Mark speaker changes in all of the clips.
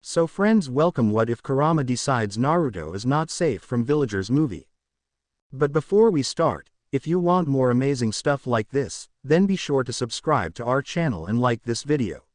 Speaker 1: So friends, welcome What If Kurama Decides Naruto is Not Safe from Villagers movie. But before we start, if you want more amazing stuff like this, then be sure to subscribe to our channel and like this video.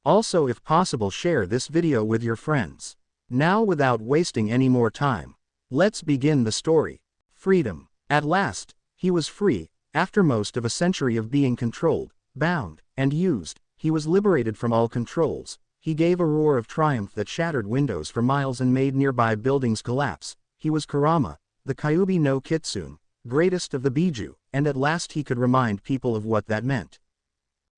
Speaker 1: Also, if possible, share this video with your friends. Now, without wasting any more time, let's begin the story. Freedom. At last, he was free. After most of a century of being controlled, bound, and used, he was liberated from all controls. He gave a roar of triumph that shattered windows for miles and made nearby buildings collapse. He was Kurama, the Kyuubi no Kitsune, greatest of the Biju, and at last he could remind people of what that meant.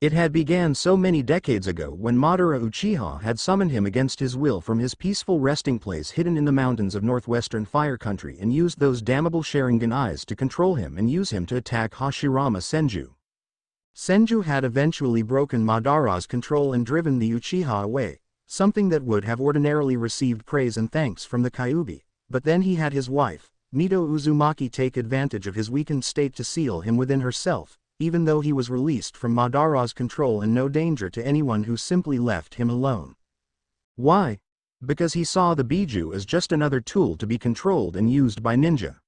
Speaker 1: It had began so many decades ago when Madara Uchiha had summoned him against his will from his peaceful resting place hidden in the mountains of northwestern Fire Country and used those damnable Sharingan eyes to control him and use him to attack Hashirama Senju. Senju had eventually broken Madara's control and driven the Uchiha away, something that would have ordinarily received praise and thanks from the Kyuubi, but then he had his wife, Mito Uzumaki, take advantage of his weakened state to seal him within herself, even though he was released from Madara's control and no danger to anyone who simply left him alone. Why? Because he saw the Biju as just another tool to be controlled and used by ninja.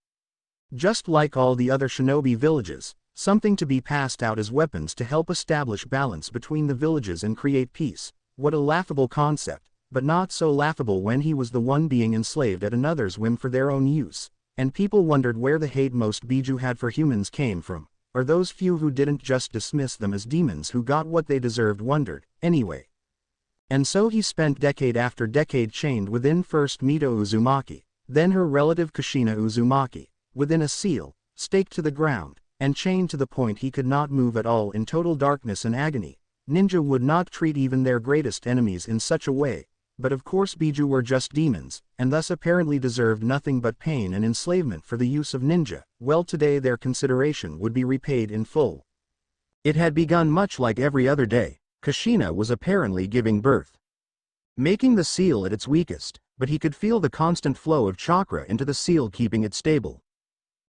Speaker 1: Just like all the other shinobi villages, something to be passed out as weapons to help establish balance between the villages and create peace. What a laughable concept, but not so laughable when he was the one being enslaved at another's whim for their own use, and people wondered where the hate most Biju had for humans came from, or those few who didn't just dismiss them as demons who got what they deserved wondered, anyway. And so he spent decade after decade chained within first Mito Uzumaki, then her relative Kushina Uzumaki, within a seal, staked to the ground, and chained to the point he could not move at all in total darkness and agony. Ninja would not treat even their greatest enemies in such a way, but of course Biju were just demons, and thus apparently deserved nothing but pain and enslavement for the use of ninja. Well, today their consideration would be repaid in full. It had begun much like every other day. Kushina was apparently giving birth, making the seal at its weakest, but he could feel the constant flow of chakra into the seal, keeping it stable,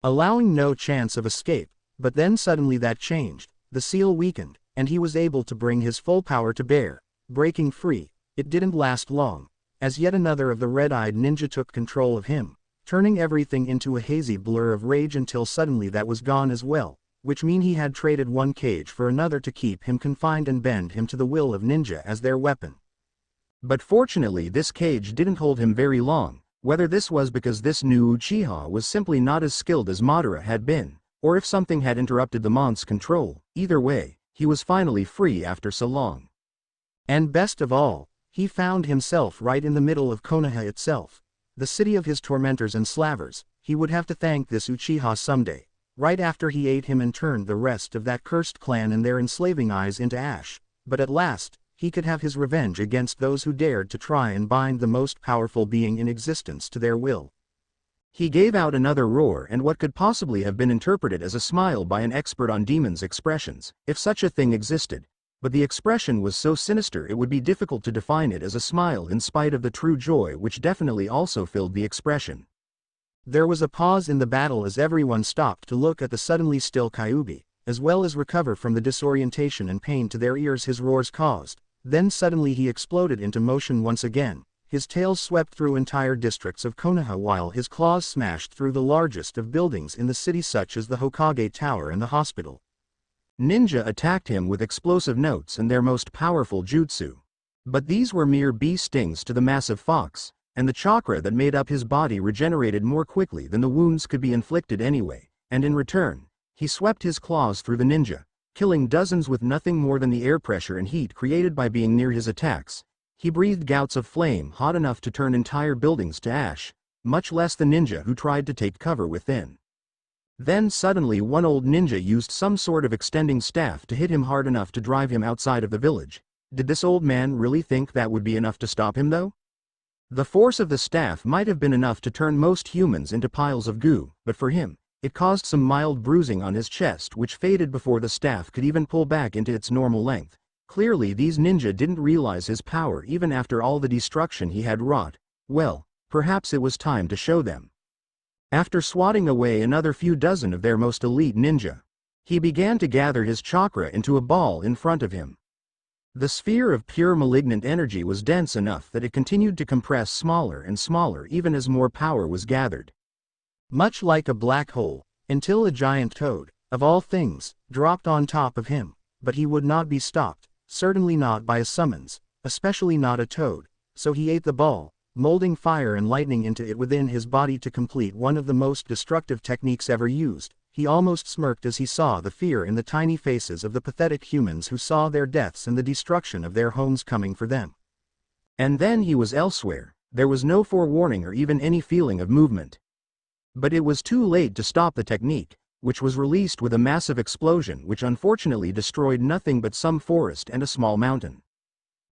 Speaker 1: allowing no chance of escape. But then suddenly that changed, the seal weakened, and he was able to bring his full power to bear, breaking free. It didn't last long, as yet another of the red-eyed ninja took control of him, turning everything into a hazy blur of rage until suddenly that was gone as well, which meant he had traded one cage for another to keep him confined and bend him to the will of ninja as their weapon. But fortunately this cage didn't hold him very long, whether this was because this new Uchiha was simply not as skilled as Madara had been, or if something had interrupted the mon's control. Either way, he was finally free after so long. And best of all, he found himself right in the middle of Konoha itself, the city of his tormentors and slavers. He would have to thank this Uchiha someday, right after he ate him and turned the rest of that cursed clan and their enslaving eyes into ash. But at last, he could have his revenge against those who dared to try and bind the most powerful being in existence to their will. He gave out another roar, and what could possibly have been interpreted as a smile by an expert on demons' expressions, if such a thing existed. But the expression was so sinister it would be difficult to define it as a smile in spite of the true joy which definitely also filled the expression. There was a pause in the battle as everyone stopped to look at the suddenly still Kyuubi, as well as recover from the disorientation and pain to their ears his roars caused. Then suddenly he exploded into motion once again. His tail swept through entire districts of Konoha while his claws smashed through the largest of buildings in the city, such as the Hokage Tower and the hospital. Ninja attacked him with explosive notes and their most powerful jutsu. But these were mere bee stings to the massive fox, and the chakra that made up his body regenerated more quickly than the wounds could be inflicted anyway, and in return, he swept his claws through the ninja, killing dozens with nothing more than the air pressure and heat created by being near his attacks. He breathed gouts of flame hot enough to turn entire buildings to ash, much less the ninja who tried to take cover within. Then suddenly one old ninja used some sort of extending staff to hit him hard enough to drive him outside of the village. Did this old man really think that would be enough to stop him though? The force of the staff might have been enough to turn most humans into piles of goo, but for him, it caused some mild bruising on his chest which faded before the staff could even pull back into its normal length. Clearly these ninja didn't realize his power even after all the destruction he had wrought. Well, perhaps it was time to show them. After swatting away another few dozen of their most elite ninja, he began to gather his chakra into a ball in front of him. The sphere of pure malignant energy was dense enough that it continued to compress smaller and smaller even as more power was gathered. Much like a black hole, until a giant toad, of all things, dropped on top of him, but he would not be stopped, certainly not by a summons, especially not a toad, so he ate the ball, molding fire and lightning into it within his body to complete one of the most destructive techniques ever used. He almost smirked as he saw the fear in the tiny faces of the pathetic humans who saw their deaths and the destruction of their homes coming for them. And then he was elsewhere. There was no forewarning or even any feeling of movement. But it was too late to stop the technique, which was released with a massive explosion which unfortunately destroyed nothing but some forest and a small mountain.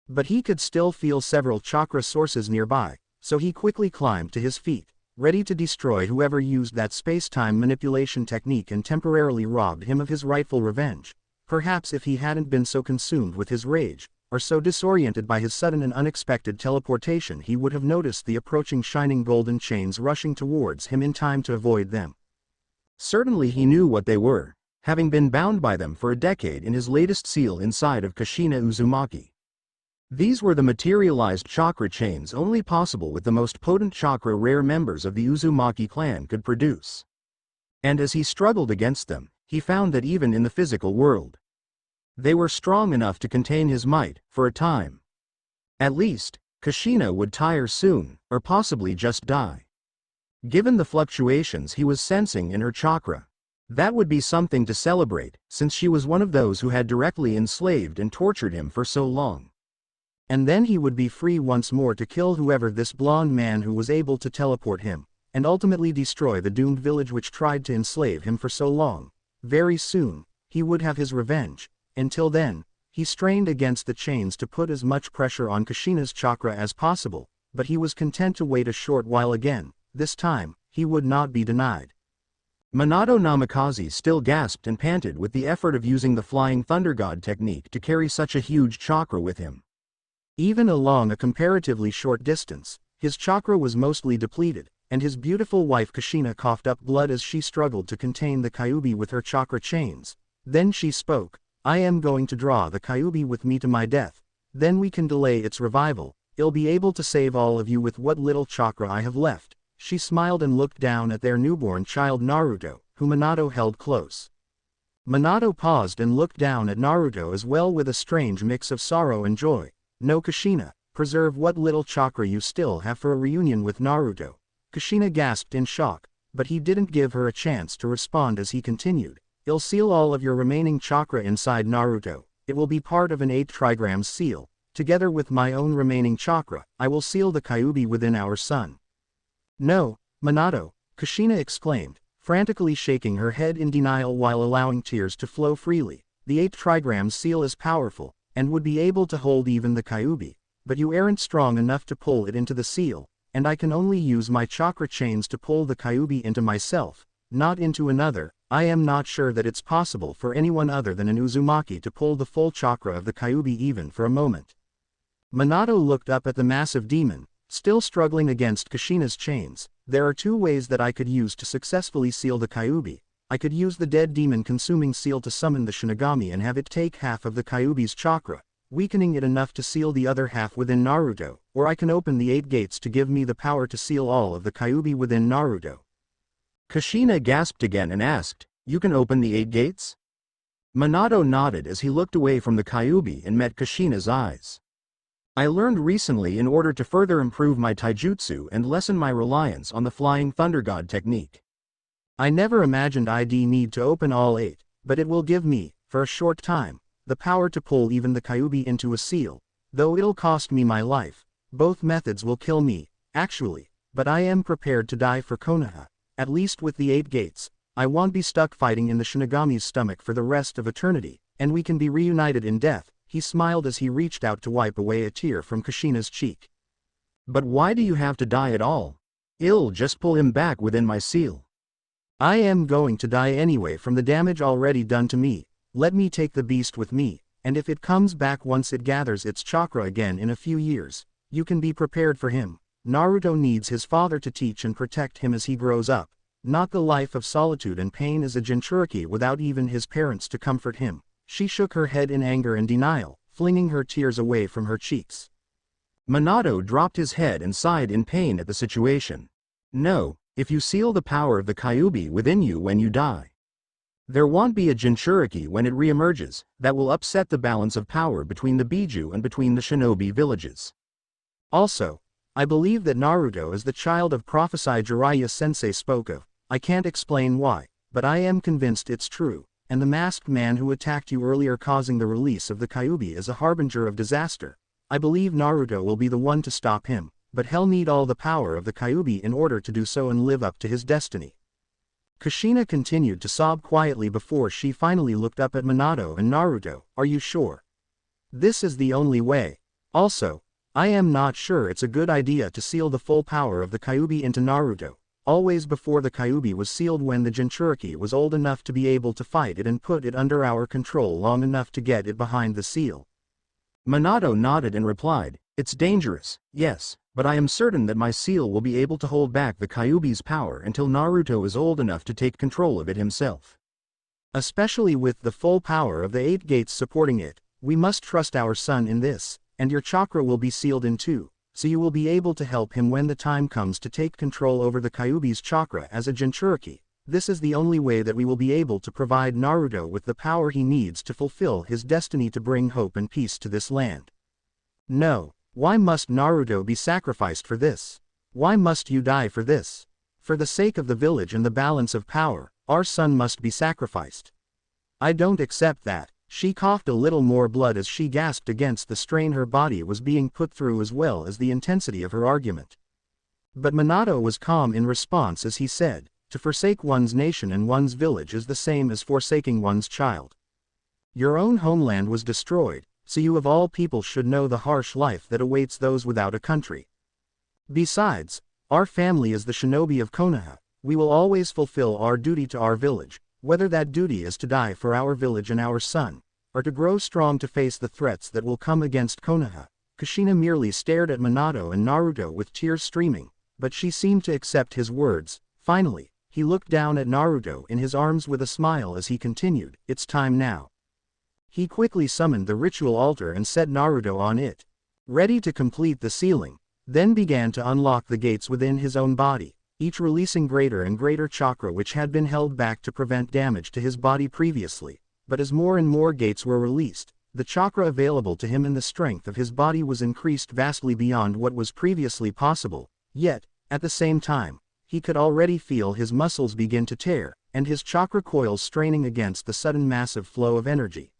Speaker 1: But he could still feel several chakra sources nearby, so he quickly climbed to his feet, ready to destroy whoever used that space-time manipulation technique and temporarily robbed him of his rightful revenge. Perhaps if he hadn't been so consumed with his rage, or so disoriented by his sudden and unexpected teleportation, he would have noticed the approaching shining golden chains rushing towards him in time to avoid them. Certainly he knew what they were, having been bound by them for a decade in his latest seal inside of Kushina Uzumaki. These were the materialized chakra chains only possible with the most potent chakra rare members of the Uzumaki clan could produce. And as he struggled against them, he found that even in the physical world, they were strong enough to contain his might, for a time. At least, Kushina would tire soon, or possibly just die. Given the fluctuations he was sensing in her chakra, that would be something to celebrate, since she was one of those who had directly enslaved and tortured him for so long. And then he would be free once more to kill whoever this blonde man who was able to teleport him, and ultimately destroy the doomed village which tried to enslave him for so long. Very soon, he would have his revenge. Until then, he strained against the chains to put as much pressure on Kushina's chakra as possible, but he was content to wait a short while again. This time, he would not be denied. Minato Namikaze still gasped and panted with the effort of using the Flying Thunder God technique to carry such a huge chakra with him. Even along a comparatively short distance, his chakra was mostly depleted, and his beautiful wife Kushina coughed up blood as she struggled to contain the Kyuubi with her chakra chains. Then she spoke, "I am going to draw the Kyuubi with me to my death, then we can delay its revival. I'll be able to save all of you with what little chakra I have left." She smiled and looked down at their newborn child Naruto, who Minato held close. Minato paused and looked down at Naruto as well with a strange mix of sorrow and joy. "No, Kushina, preserve what little chakra you still have for a reunion with Naruto." Kushina gasped in shock, but he didn't give her a chance to respond as he continued. "I'll seal all of your remaining chakra inside Naruto. It will be part of an 8 trigrams seal. Together with my own remaining chakra, I will seal the Kyuubi within our son." "No, Minato," Kushina exclaimed, frantically shaking her head in denial while allowing tears to flow freely. "The 8 trigrams seal is powerful, and would be able to hold even the Kyuubi, but you aren't strong enough to pull it into the seal, and I can only use my chakra chains to pull the Kyuubi into myself, not into another. I am not sure that it's possible for anyone other than an Uzumaki to pull the full chakra of the Kyuubi even for a moment." Minato looked up at the massive demon, still struggling against Kushina's chains. "There are 2 ways that I could use to successfully seal the Kyuubi. I could use the dead demon-consuming seal to summon the Shinigami and have it take half of the Kyuubi's chakra, weakening it enough to seal the other half within Naruto, or I can open the 8 gates to give me the power to seal all of the Kyuubi within Naruto." Kushina gasped again and asked, "You can open the 8 gates?" Minato nodded as he looked away from the Kyuubi and met Kushina's eyes. "I learned recently in order to further improve my taijutsu and lessen my reliance on the Flying Thunder God technique. I never imagined I'd need to open all 8, but it will give me, for a short time, the power to pull even the Kyuubi into a seal, though it'll cost me my life. Both methods will kill me, actually, but I am prepared to die for Konoha. At least with the 8 gates, I won't be stuck fighting in the Shinigami's stomach for the rest of eternity, and we can be reunited in death." He smiled as he reached out to wipe away a tear from Kushina's cheek. "But why do you have to die at all? I'll just pull him back within my seal." "I am going to die anyway from the damage already done to me. Let me take the beast with me, and if it comes back once it gathers its chakra again in a few years, you can be prepared for him. Naruto needs his father to teach and protect him as he grows up, not the life of solitude and pain as a Jinchuriki without even his parents to comfort him." She shook her head in anger and denial, flinging her tears away from her cheeks. Minato dropped his head and sighed in pain at the situation. No, if you seal the power of the Kyuubi within you when you die, there won't be a Jinchuriki when it reemerges. That will upset the balance of power between the Biju and between the shinobi villages. Also, I believe that Naruto is the child of prophesy Jiraiya sensei spoke of. I can't explain why, but I am convinced it's true, and the masked man who attacked you earlier causing the release of the Kyuubi is a harbinger of disaster. I believe Naruto will be the one to stop him, but he'll need all the power of the Kyuubi in order to do so and live up to his destiny. Kushina continued to sob quietly before she finally looked up at Minato and Naruto. Are you sure? This is the only way. Also, I am not sure it's a good idea to seal the full power of the Kyuubi into Naruto, always before the Kyuubi was sealed when the Jinchuriki was old enough to be able to fight it and put it under our control long enough to get it behind the seal. Minato nodded and replied, it's dangerous, yes, but I am certain that my seal will be able to hold back the Kyuubi's power until Naruto is old enough to take control of it himself. Especially with the full power of the 8 gates supporting it, we must trust our son in this, and your chakra will be sealed in too, so you will be able to help him when the time comes to take control over the Kyuubi's chakra as a Jinchuriki. This is the only way that we will be able to provide Naruto with the power he needs to fulfill his destiny to bring hope and peace to this land. No, why must Naruto be sacrificed for this? Why must you die for this? For the sake of the village and the balance of power, our son must be sacrificed. I don't accept that. She coughed a little more blood as she gasped against the strain her body was being put through as well as the intensity of her argument. But Minato was calm in response as he said, to forsake one's nation and one's village is the same as forsaking one's child. Your own homeland was destroyed, so you of all people should know the harsh life that awaits those without a country. Besides, our family is the shinobi of Konoha. We will always fulfill our duty to our village, whether that duty is to die for our village and our son, or to grow strong to face the threats that will come against Konoha. Kushina merely stared at Minato and Naruto with tears streaming, but she seemed to accept his words. Finally, he looked down at Naruto in his arms with a smile as he continued, it's time now. He quickly summoned the ritual altar and set Naruto on it, ready to complete the sealing, then began to unlock the gates within his own body, each releasing greater and greater chakra which had been held back to prevent damage to his body previously. But as more and more gates were released, the chakra available to him and the strength of his body was increased vastly beyond what was previously possible. Yet, at the same time, he could already feel his muscles begin to tear, and his chakra coils straining against the sudden massive flow of energy.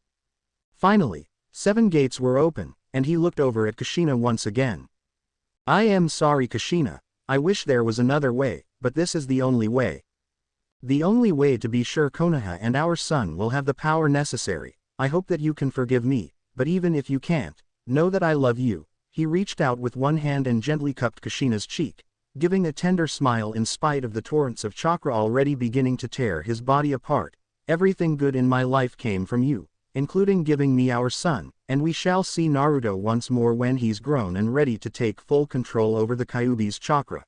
Speaker 1: Finally, 7 gates were open, and he looked over at Kushina once again. I am sorry Kushina, I wish there was another way, but this is the only way. The only way to be sure Konoha and our son will have the power necessary. I hope that you can forgive me, but even if you can't, know that I love you. He reached out with one hand and gently cupped Kushina's cheek, giving a tender smile in spite of the torrents of chakra already beginning to tear his body apart. Everything good in my life came from you, including giving me our son, and we shall see Naruto once more when he's grown and ready to take full control over the Kyuubi's chakra.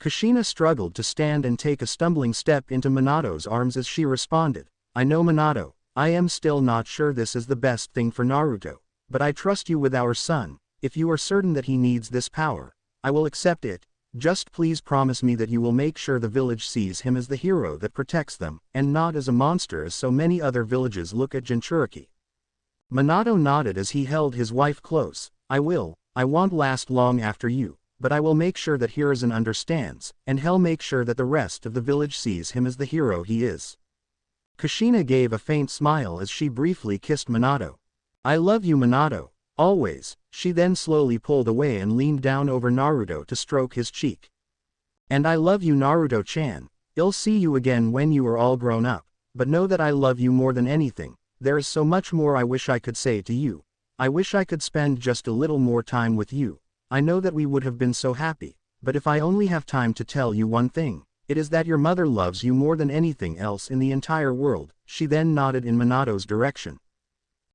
Speaker 1: Kushina struggled to stand and take a stumbling step into Minato's arms as she responded, I know Minato, I am still not sure this is the best thing for Naruto, but I trust you with our son. If you are certain that he needs this power, I will accept it. Just please promise me that you will make sure the village sees him as the hero that protects them, and not as a monster as so many other villages look at Jinchuriki. Minato nodded as he held his wife close. I will. I won't last long after you, but I will make sure that Hiruzen understands, and he'll make sure that the rest of the village sees him as the hero he is. Kushina gave a faint smile as she briefly kissed Minato. I love you Minato, always. She then slowly pulled away and leaned down over Naruto to stroke his cheek. And I love you Naruto-chan, I'll see you again when you are all grown up, but know that I love you more than anything. There is so much more I wish I could say to you. I wish I could spend just a little more time with you. I know that we would have been so happy, but if I only have time to tell you one thing, it is that your mother loves you more than anything else in the entire world. She then nodded in Minato's direction.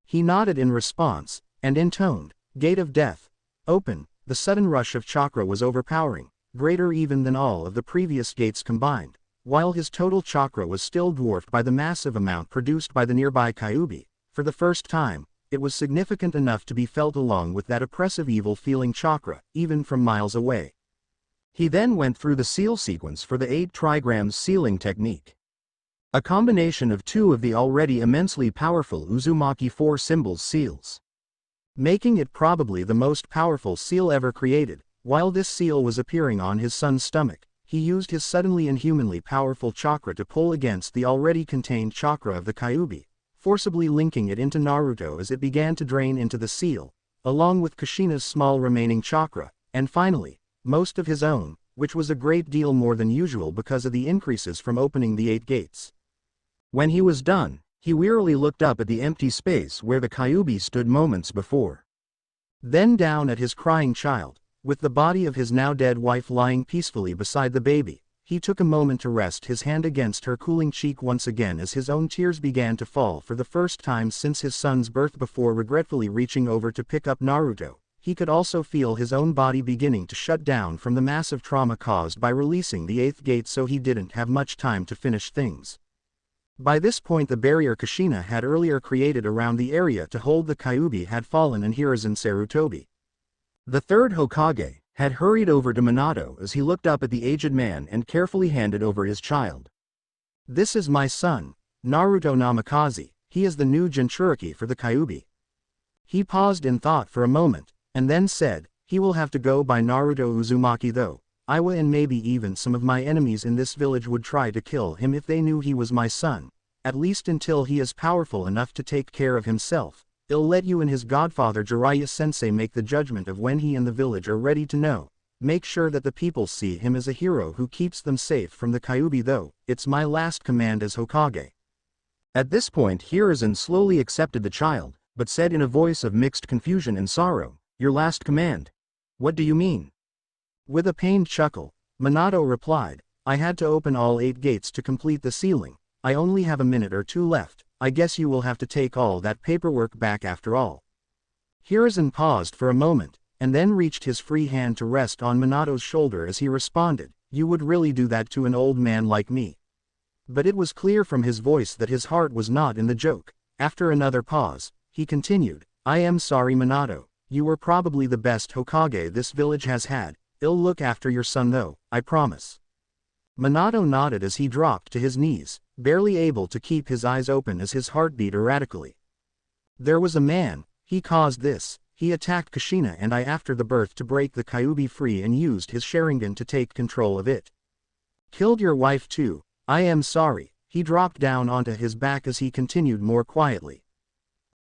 Speaker 1: He nodded in response, and intoned, Gate of Death. Open. The sudden rush of chakra was overpowering, greater even than all of the previous gates combined, while his total chakra was still dwarfed by the massive amount produced by the nearby Kyuubi. For the first time, it was significant enough to be felt along with that oppressive evil-feeling chakra, even from miles away. He then went through the seal sequence for the 8 trigrams sealing technique. A combination of 2 of the already immensely powerful Uzumaki 4 symbols seals, making it probably the most powerful seal ever created. While this seal was appearing on his son's stomach, he used his suddenly inhumanly powerful chakra to pull against the already contained chakra of the Kyuubi, forcibly linking it into Naruto as it began to drain into the seal, along with Kushina's small remaining chakra, and finally, most of his own, which was a great deal more than usual because of the increases from opening the 8 gates. When he was done, he wearily looked up at the empty space where the Kyuubi stood moments before. Then down at his crying child, with the body of his now dead wife lying peacefully beside the baby. He took a moment to rest his hand against her cooling cheek once again as his own tears began to fall for the first time since his son's birth. Before regretfully reaching over to pick up Naruto, he could also feel his own body beginning to shut down from the massive trauma caused by releasing the 8th gate, so he didn't have much time to finish things. By this point the barrier Kushina had earlier created around the area to hold the Kyuubi had fallen, and Hiruzen Sarutobi, the 3rd Hokage, had hurried over to Minato as he looked up at the aged man and carefully handed over his child. "This is my son, Naruto Namikaze. He is the new Jinchuriki for the Kyuubi." He paused in thought for a moment, and then said, "He will have to go by Naruto Uzumaki though. Iwa and maybe even some of my enemies in this village would try to kill him if they knew he was my son, at least until he is powerful enough to take care of himself. I'll let you and his godfather Jiraiya-sensei make the judgment of when he and the village are ready to know. Make sure that the people see him as a hero who keeps them safe from the Kyuubi though. It's my last command as Hokage." At this point Hiruzen slowly accepted the child, but said in a voice of mixed confusion and sorrow, "Your last command? What do you mean?" With a pained chuckle, Minato replied, "I had to open all 8 gates to complete the sealing. I only have a minute or 2 left. I guess you will have to take all that paperwork back after all." Hiruzen paused for a moment, and then reached his free hand to rest on Minato's shoulder as he responded, "You would really do that to an old man like me?" But it was clear from his voice that his heart was not in the joke. After another pause, he continued, "I am sorry Minato, you were probably the best Hokage this village has had. I'll look after your son though, I promise." Minato nodded as he dropped to his knees, barely able to keep his eyes open as his heart beat erratically. "There was a man, he caused this. He attacked Kushina and I after the birth to break the Kyuubi free and used his Sharingan to take control of it. Killed your wife too. I am sorry." He dropped down onto his back as he continued more quietly.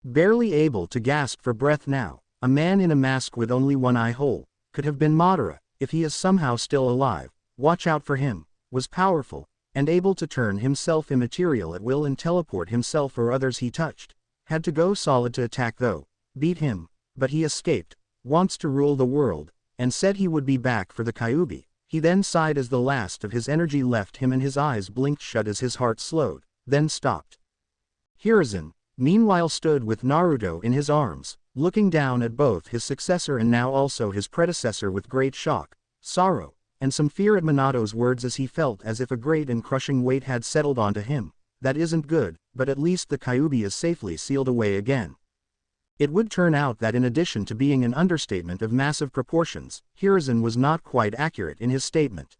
Speaker 1: Barely able to gasp for breath now, a man in a mask with only one eye whole, could have been Madara, if he is somehow still alive. Watch out for him. Was powerful, and able to turn himself immaterial at will and teleport himself or others he touched. Had to go solid to attack though. Beat him, but he escaped. Wants to rule the world, and said he would be back for the Kyuubi. He then sighed as the last of his energy left him and his eyes blinked shut as his heart slowed, then stopped. Hiruzen, meanwhile stood with Naruto in his arms, looking down at both his successor and now also his predecessor with great shock, sorrow, and some fear at Minato's words as he felt as if a great and crushing weight had settled onto him. That isn't good, but at least the Kyuubi is safely sealed away again. It would turn out that in addition to being an understatement of massive proportions, Hiruzen was not quite accurate in his statement.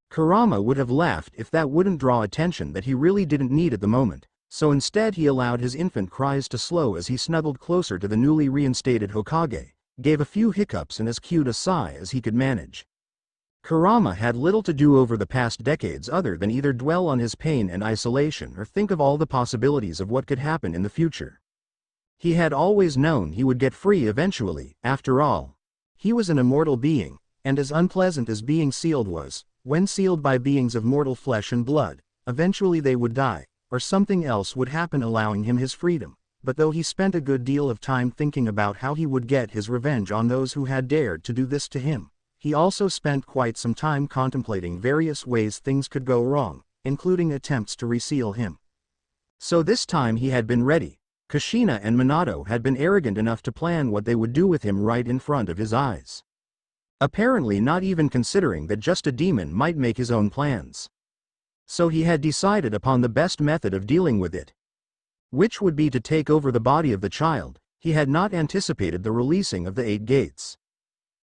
Speaker 1: Kurama would have laughed if that wouldn't draw attention that he really didn't need at the moment, so instead he allowed his infant cries to slow as he snuggled closer to the newly reinstated Hokage, gave a few hiccups and as cute a sigh as he could manage. Kurama had little to do over the past decades other than either dwell on his pain and isolation or think of all the possibilities of what could happen in the future. He had always known he would get free eventually, after all. He was an immortal being, and as unpleasant as being sealed was, when sealed by beings of mortal flesh and blood, eventually they would die, or something else would happen allowing him his freedom. But though he spent a good deal of time thinking about how he would get his revenge on those who had dared to do this to him, he also spent quite some time contemplating various ways things could go wrong, including attempts to reseal him. So this time he had been ready. Kushina and Minato had been arrogant enough to plan what they would do with him right in front of his eyes. Apparently not even considering that just a demon might make his own plans. So he had decided upon the best method of dealing with it, which would be to take over the body of the child.
Speaker 2: he had not anticipated the releasing of the 8 gates,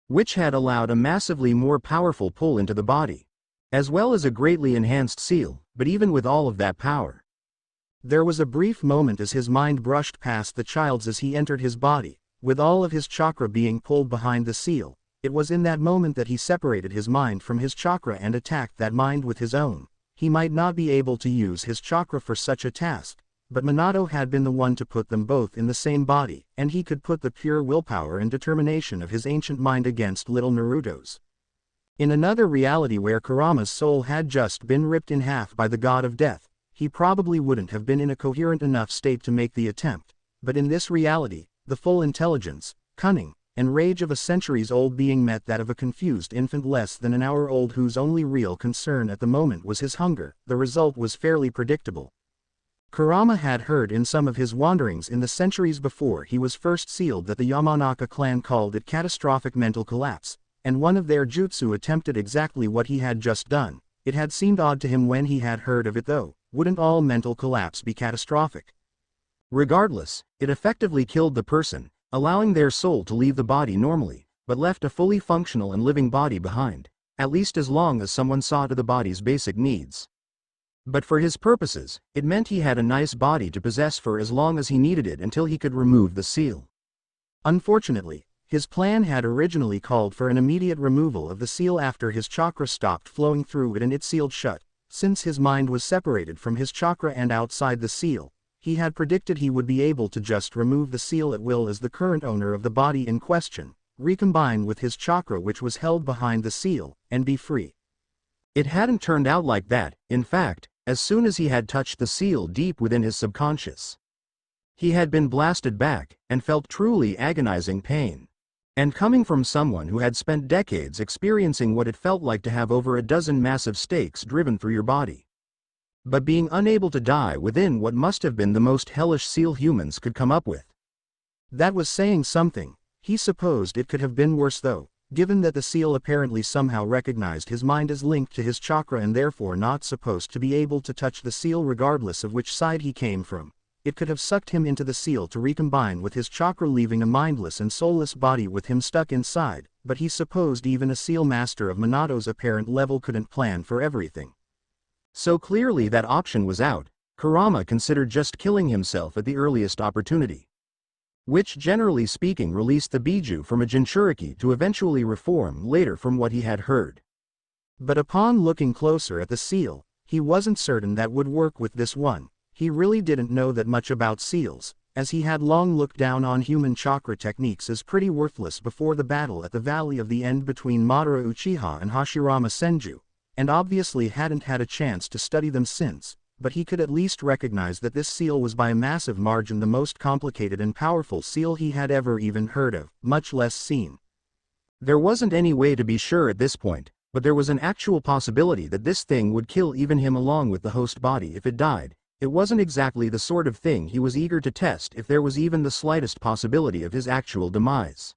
Speaker 2: which had allowed a massively more powerful pull into the body, as well as a greatly enhanced seal. But even with all of that power,
Speaker 1: there was a brief moment as his mind brushed past the child's as he entered his body, with all of his chakra being pulled behind the seal. It was in that moment that he separated his mind from his chakra and attacked that mind with his own. He might not be able to use his chakra for such a task, but Minato had been the one to put them both in the same body, and he could put the pure willpower and determination of his ancient mind against little Naruto's. In another reality where Kurama's soul had just been ripped in half by the god of death, he probably wouldn't have been in a coherent enough state to make the attempt, but in this reality, the full intelligence, cunning, and rage of a centuries-old being met that of a confused infant less than an hour old whose only real concern at the moment was his hunger. The result was fairly predictable. Kurama had heard in some of his wanderings in the centuries before he was first sealed that the Yamanaka clan called it catastrophic mental collapse, and one of their jutsu attempted exactly what he had just done. It had seemed odd to him when he had heard of it though. Wouldn't all mental collapse be catastrophic?
Speaker 2: Regardless, it effectively killed the person, allowing their soul to leave the body normally, but left a fully functional and living body behind, at least as long as someone saw to the body's basic needs. But for his purposes, it meant he had a nice body to possess for as long as he needed it until he could remove the seal.
Speaker 1: Unfortunately, his plan had originally called for an immediate removal of the seal after his chakra stopped flowing through it and it sealed shut. Since his mind was separated from his chakra and outside the seal, he had predicted he would be able to just remove the seal at will as the current owner of the body in question, recombine with his chakra which was held behind the seal, and be free.
Speaker 2: It hadn't turned out like that. In fact, as soon as he had touched the seal deep within his subconscious, he had been blasted back, and felt truly agonizing pain. And coming from someone who had spent decades experiencing what it felt like to have over a dozen massive stakes driven through your body, but being unable to die within what must have been the most hellish seal humans could come up with.
Speaker 1: That was saying something. He supposed it could have been worse though, given that the seal apparently somehow recognized his mind as linked to his chakra and therefore not supposed to be able to touch the seal regardless of which side he came from. It could have sucked him into the seal to recombine with his chakra, leaving a mindless and soulless body with him stuck inside, but he supposed even a seal master of Minato's apparent level couldn't plan for everything.
Speaker 2: So clearly that option was out. Kurama considered just killing himself at the earliest opportunity, which generally speaking released the Biju from a Jinchuriki to eventually reform later from what he had heard.
Speaker 1: But upon looking closer at the seal, he wasn't certain that would work with this one. He really didn't know that much about seals, as he had long looked down on human chakra techniques as pretty worthless before the battle at the Valley of the End between Madara Uchiha and Hashirama Senju, and obviously hadn't had a chance to study them since, but he could at least recognize that this seal was by a massive margin the most complicated and powerful seal he had ever even heard of, much less seen.
Speaker 2: There wasn't any way to be sure at this point, but there was an actual possibility that this thing would kill even him along with the host body if it died. It wasn't exactly the sort of thing he was eager to test if there was even the slightest possibility of his actual demise.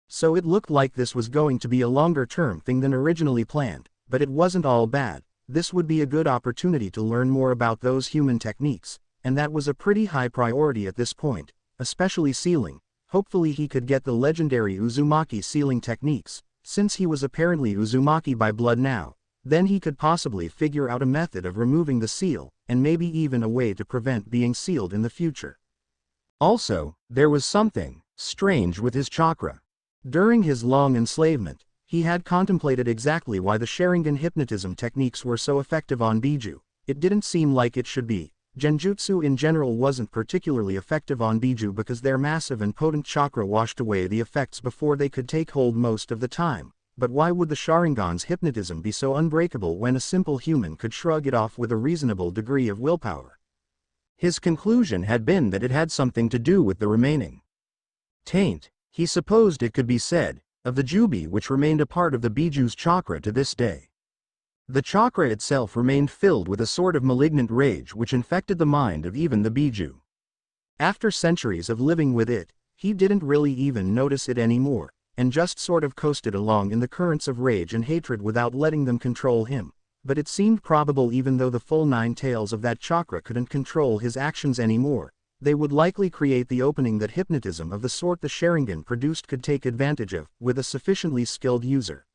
Speaker 1: So it looked like this was going to be a longer-term thing than originally planned, but it wasn't all bad. This would be a good opportunity to learn more about those human techniques, and that was a pretty high priority at this point, especially sealing. Hopefully he could get the legendary Uzumaki sealing techniques, since he was apparently Uzumaki by blood now. Then he could possibly figure out a method of removing the seal, and maybe even a way to prevent being sealed in the future.
Speaker 2: Also, there was something strange with his chakra.
Speaker 1: During his long enslavement, he had contemplated exactly why the Sharingan hypnotism techniques were so effective on Biju. It didn't seem like it should be. Genjutsu in general wasn't particularly effective on Biju because their massive and potent chakra washed away the effects before they could take hold most of the time. But why would the Sharingan's hypnotism be so unbreakable when a simple human could shrug it off with a reasonable degree of willpower?
Speaker 2: His conclusion had been that it had something to do with the remaining taint, he supposed it could be said, of the Jubi which remained a part of the Biju's chakra to this day. The chakra itself remained filled with a sort of malignant rage which infected the mind of even the Biju.
Speaker 1: After centuries of living with it, he didn't really even notice it anymore, and just sort of coasted along in the currents of rage and hatred without letting them control him. But it seemed probable even though the full 9 tails of that chakra couldn't control his actions anymore, they would likely create the opening that hypnotism of the sort the Sharingan produced could take advantage of, with a sufficiently skilled user.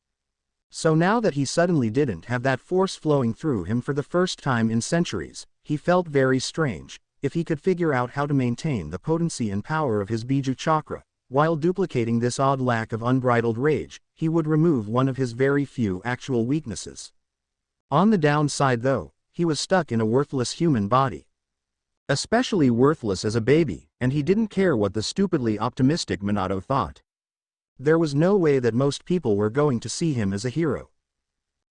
Speaker 1: So now that he suddenly didn't have that force flowing through him for the first time in centuries, he felt very strange. If he could figure out how to maintain the potency and power of his Biju chakra, while duplicating this odd lack of unbridled rage, he would remove one of his very few actual weaknesses. On the downside though, he was stuck in a worthless human body.
Speaker 2: Especially worthless as a baby, and he didn't care what the stupidly optimistic Minato thought.
Speaker 1: There was no way that most people were going to see him as a hero.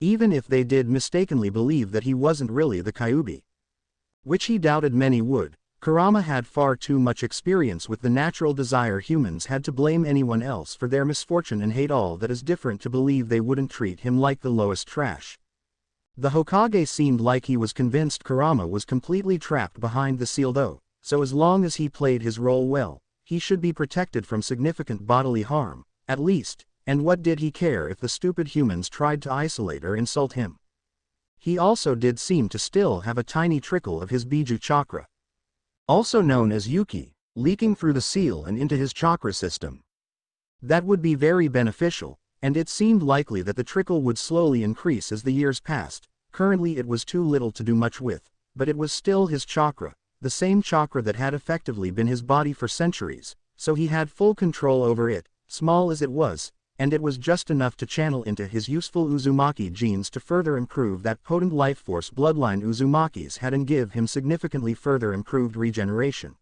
Speaker 1: Even if they did mistakenly believe that he wasn't really the Kyuubi, which he doubted many would, Kurama had far too much experience with the natural desire humans had to blame anyone else for their misfortune and hate all that is different to believe they wouldn't treat him like the lowest trash. The Hokage seemed like he was convinced Kurama was completely trapped behind the seal though, so as long as he played his role well, he should be protected from significant bodily harm, at least, and what did he care if the stupid humans tried to isolate or insult him? He also did seem to still have a tiny trickle of his Biju chakra,
Speaker 2: also known as Yuki, leaking through the seal and into his chakra system.
Speaker 1: That would be very beneficial, and it seemed likely that the trickle would slowly increase as the years passed. Currently it was too little to do much with, but it was still his chakra, the same chakra that had effectively been his body for centuries, so he had full control over it, small as it was, and it was just enough to channel into his useful Uzumaki genes to further improve that potent life force bloodline Uzumaki's had and give him significantly further improved regeneration.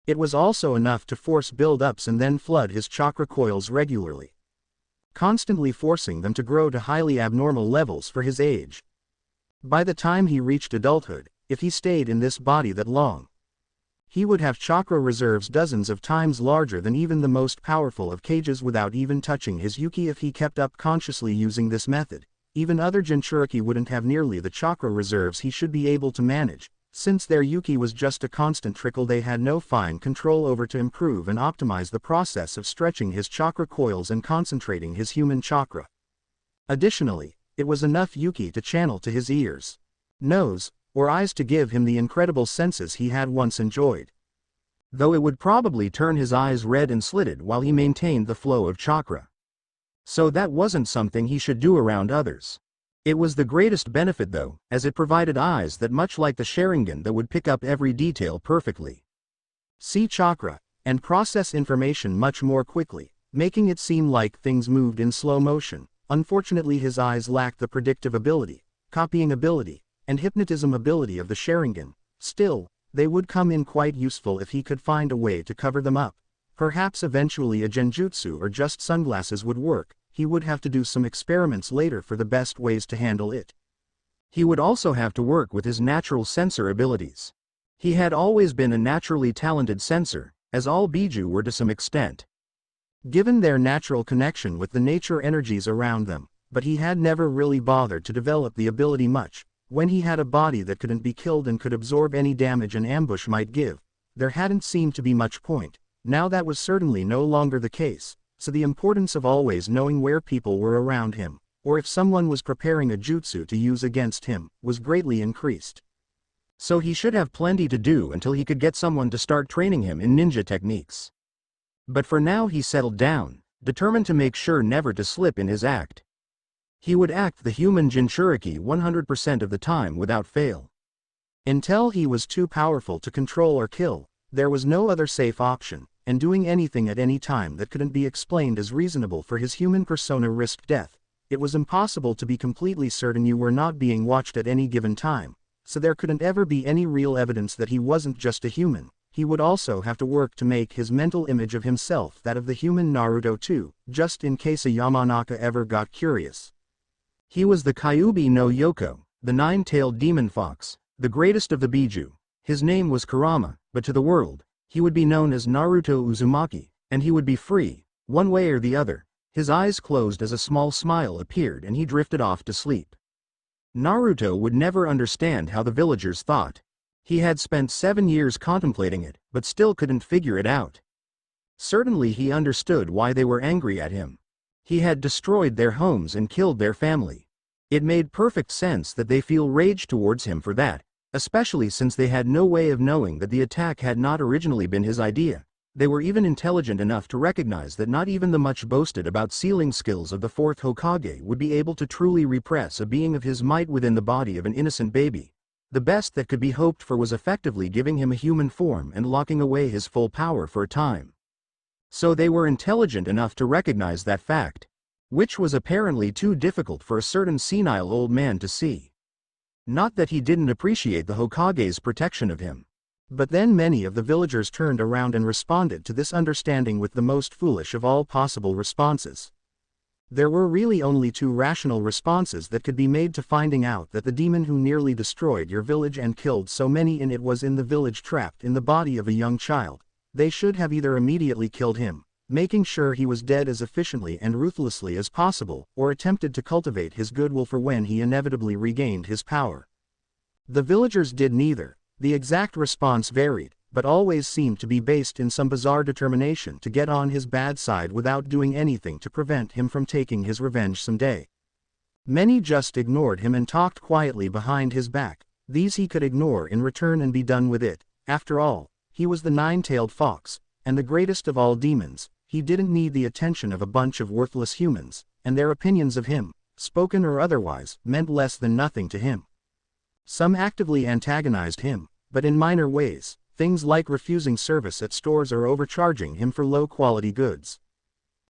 Speaker 1: It was also enough to force build-ups and then flood his chakra coils regularly, constantly forcing them to grow to highly abnormal levels for his age. By the time he reached adulthood, if he stayed in this body that long, he would have chakra reserves dozens of times larger than even the most powerful of Kages without even touching his Yuki. If he kept up consciously using this method, even other Jinchuriki wouldn't have nearly the chakra reserves he should be able to manage, since their Yuki was just a constant trickle they had no fine control over to improve and optimize the process of stretching his chakra coils and concentrating his human chakra. Additionally, it was enough Yuki to channel to his ears, nose, or eyes to give him the incredible senses he had once enjoyed.
Speaker 2: Though it would probably turn his eyes red and slitted while he maintained the flow of chakra. So that wasn't something he should do around others. It was the greatest benefit though, as it provided eyes that much like the Sharingan that would pick up every detail perfectly,
Speaker 1: see chakra, and process information much more quickly, making it seem like things moved in slow motion. Unfortunately his eyes lacked the predictive ability, copying ability, and hypnotism ability of the Sharingan. Still, they would come in quite useful if he could find a way to cover them up. Perhaps eventually a genjutsu or just sunglasses would work. He would have to do some experiments later for the best ways to handle it.
Speaker 2: He would also have to work with his natural sensor abilities. He had always been a naturally talented sensor, as all Biju were to some extent,
Speaker 1: given their natural connection with the nature energies around them, but he had never really bothered to develop the ability much. When he had a body that couldn't be killed and could absorb any damage an ambush might give, there hadn't seemed to be much point. Now that was certainly no longer the case, so the importance of always knowing where people were around him, or if someone was preparing a jutsu to use against him, was greatly increased.
Speaker 2: So he should have plenty to do until he could get someone to start training him in ninja techniques. But for now he settled down, determined to make sure never to slip in his act. He would act the human Jinchuriki 100% of the time without fail.
Speaker 1: Until he was too powerful to control or kill, there was no other safe option, and doing anything at any time that couldn't be explained as reasonable for his human persona risked death. It was impossible to be completely certain you were not being watched at any given time, so there couldn't ever be any real evidence that he wasn't just a human. He would also have to work to make his mental image of himself that of the human Naruto too, just in case a Yamanaka ever got curious.
Speaker 2: He was the Kyuubi no Yoko, the nine-tailed demon fox, the greatest of the Biju. His name was Kurama, but to the world, he would be known as Naruto Uzumaki, and he would be free, one way or the other. His eyes closed as a small smile appeared and he drifted off to sleep. Naruto would never understand how the villagers thought. He had spent 7 years contemplating it, but still couldn't figure it out. Certainly he understood why they were angry at him. He had destroyed their homes and killed their family. It made perfect sense that they feel rage towards him for that. especially since they had no way of knowing that the attack had not originally been his idea. They were even intelligent enough to recognize that not even the much boasted about sealing skills of the fourth Hokage would be able to truly repress a being of his might within the body of an innocent baby. The best that could be hoped for was effectively giving him a human form and locking away his full power for a time. So they were intelligent enough to recognize that fact, which was apparently too difficult for a certain senile old man to see. Not that he didn't appreciate the Hokage's protection of him.
Speaker 1: But then many of the villagers turned around and responded to this understanding with the most foolish of all possible responses. There were really only two rational responses that could be made to finding out that the demon who nearly destroyed your village and killed so many in it was in the village trapped in the body of a young child. They should have either immediately killed him, making sure he was dead as efficiently and ruthlessly as possible, or attempted to cultivate his goodwill for when he inevitably regained his power. The villagers did neither. The exact response varied, but always seemed to be based in some bizarre determination to get on his bad side without doing anything to prevent him from taking his revenge someday. Many just ignored him and talked quietly behind his back. These he could ignore in return and be done with it. After all, he was the nine-tailed fox, and the greatest of all demons. He didn't need the attention of a bunch of worthless humans, and their opinions of him, spoken or otherwise, meant less than nothing to him. Some actively antagonized him, but in minor ways, things like refusing service at stores or overcharging him for low-quality goods.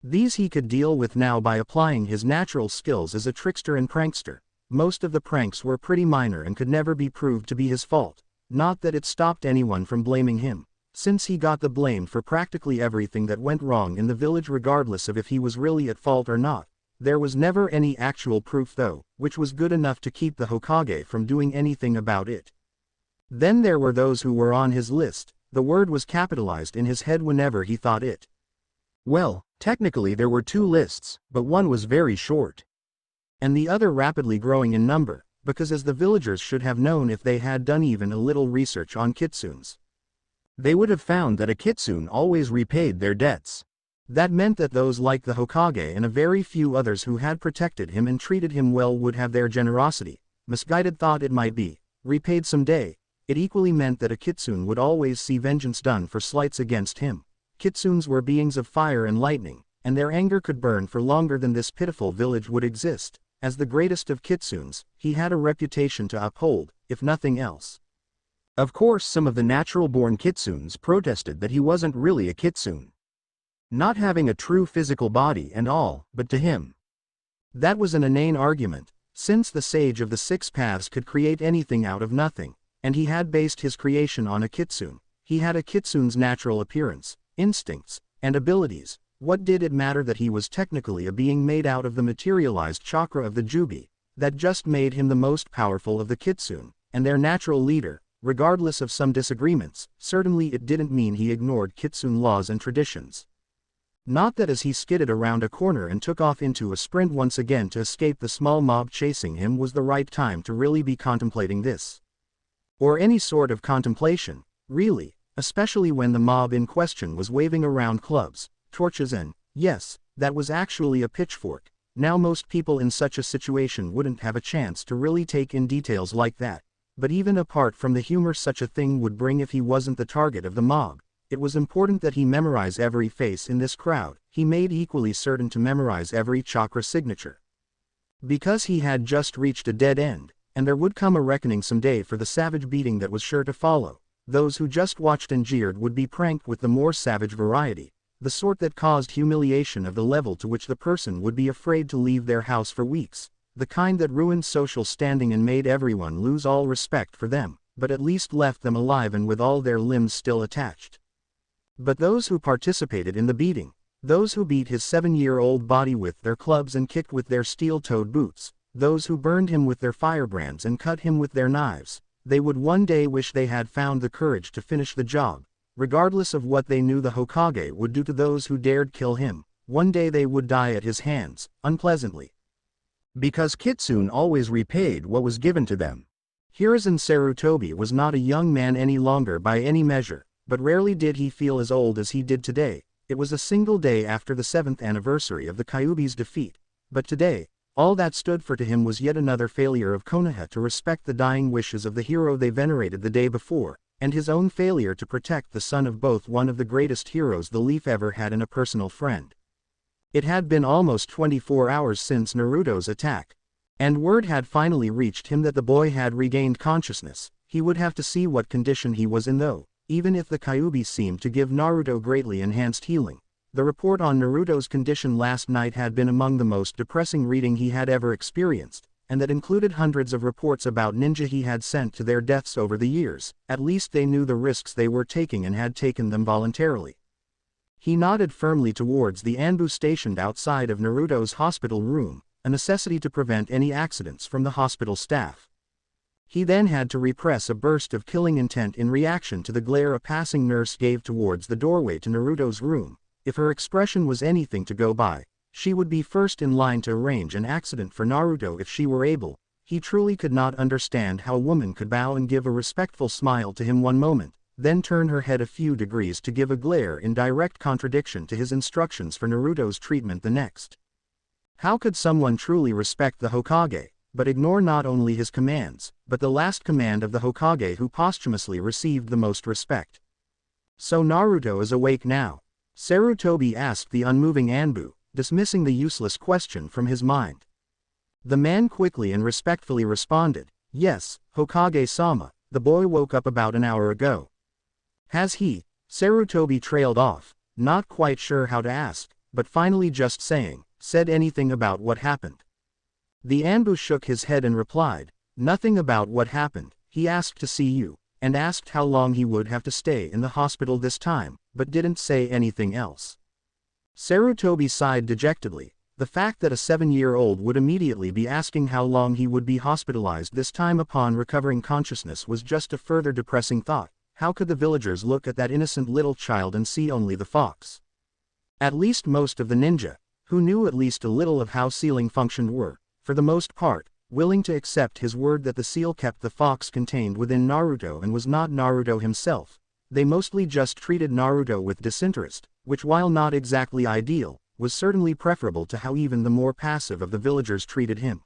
Speaker 1: These he could deal with now by applying his natural skills as a trickster and prankster. Most of the pranks were pretty minor and could never be proved to be his fault, not that it stopped anyone from blaming him, since he got the blame for practically everything that went wrong in the village regardless of if he was really at fault or not. There was never any actual proof though, which was good enough to keep the Hokage from doing anything about it. Then there were those who were on his list. The word was capitalized in his head whenever he thought it.
Speaker 2: Well, technically there were two lists, but one was very short.
Speaker 1: And the other rapidly growing in number, because as the villagers should have known if they had done even a little research on kitsunes.
Speaker 2: They would have found that a kitsune always repaid their debts.
Speaker 1: That meant that those like the Hokage and a very few others who had protected him and treated him well would have their generosity, misguided thought it might be, repaid someday. It equally meant that a kitsune would always see vengeance done for slights against him. Kitsunes were beings of fire and lightning, and their anger could burn for longer than this pitiful village would exist. As the greatest of kitsunes, he had a reputation to uphold, if nothing else.
Speaker 2: Of course some of the natural-born kitsunes protested that he wasn't really a kitsune. Not having a true physical body and all, but to him.
Speaker 1: That was an inane argument, since the sage of the six paths could create anything out of nothing, and he had based his creation on a kitsune. He had a kitsune's natural appearance, instincts, and abilities. What did it matter that he was technically a being made out of the materialized chakra of the Jubi? That just made him the most powerful of the kitsune, and their natural leader, regardless of some disagreements. Certainly it didn't mean he ignored kitsune laws and traditions. Not that as he skidded around a corner and took off into a sprint once again to escape the small mob chasing him was the right time to really be contemplating this. Or any sort of contemplation, really, especially when the mob in question was waving around clubs, torches and, yes, that was actually a pitchfork. Now most people in such a situation wouldn't have a chance to really take in details like that, but even apart from the humor such a thing would bring if he wasn't the target of the mob, it was important that he memorize every face in this crowd. He made equally certain to memorize every chakra signature. Because he had just reached a dead end, and there would come a reckoning someday for the savage beating that was sure to follow. Those who just watched and jeered would be pranked with the more savage variety, the sort that caused humiliation of the level to which the person would be afraid to leave their house for weeks, the kind that ruined social standing and made everyone lose all respect for them, but at least left them alive and with all their limbs still attached. But those who participated in the beating, those who beat his 7-year-old body with their clubs and kicked with their steel-toed boots, those who burned him with their firebrands and cut him with their knives, they would one day wish they had found the courage to finish the job, regardless of what they knew the Hokage would do to those who dared kill him. One day they would die at his hands, unpleasantly.
Speaker 2: Because kitsune always repaid what was given to them.
Speaker 1: Hiruzen Sarutobi was not a young man any longer by any measure, but rarely did he feel as old as he did today. It was a single day after the 7th anniversary of the Kyuubi's defeat, but today, All that stood for to him was yet another failure of Konoha to respect the dying wishes of the hero they venerated the day before, and his own failure to protect the son of both one of the greatest heroes the Leaf ever had and a personal friend. It had been almost 24 hours since Naruto's attack, and word had finally reached him that the boy had regained consciousness. He would have to see what condition he was in though, even if the Kyuubi seemed to give Naruto greatly enhanced healing. The report on Naruto's condition last night had been among the most depressing reading he had ever experienced, and that included hundreds of reports about ninja he had sent to their deaths over the years. At least they knew the risks they were taking and had taken them voluntarily. He nodded firmly towards the Anbu stationed outside of Naruto's hospital room, a necessity to prevent any accidents from the hospital staff. He then had to repress a burst of killing intent in reaction to the glare a passing nurse gave towards the doorway to Naruto's room. If her expression was anything to go by, she would be first in line to arrange an accident for Naruto if she were able. He truly could not understand how a woman could bow and give a respectful smile to him one moment, then turn her head a few degrees to give a glare in direct contradiction to his instructions for Naruto's treatment the next. How could someone truly respect the Hokage, but ignore not only his commands, but the last command of the Hokage who posthumously received the most respect? So Naruto is awake now? Sarutobi asked the unmoving Anbu, dismissing the useless question from his mind. The man quickly and respectfully responded, "Yes, Hokage-sama, the boy woke up about an hour ago." "Has he?" Sarutobi trailed off, not quite sure how to ask, but finally just said anything about what happened. The Anbu shook his head and replied, "Nothing about what happened. He asked to see you, and asked how long he would have to stay in the hospital this time, but didn't say anything else." Sarutobi sighed dejectedly. The fact that a 7-year-old would immediately be asking how long he would be hospitalized this time upon recovering consciousness was just a further depressing thought. How could the villagers look at that innocent little child and see only the fox? At least most of the ninja, who knew at least a little of how sealing functioned were, for the most part, willing to accept his word that the seal kept the fox contained within Naruto and was not Naruto himself. They mostly just treated Naruto with disinterest, which while not exactly ideal, was certainly preferable to how even the more passive of the villagers treated him.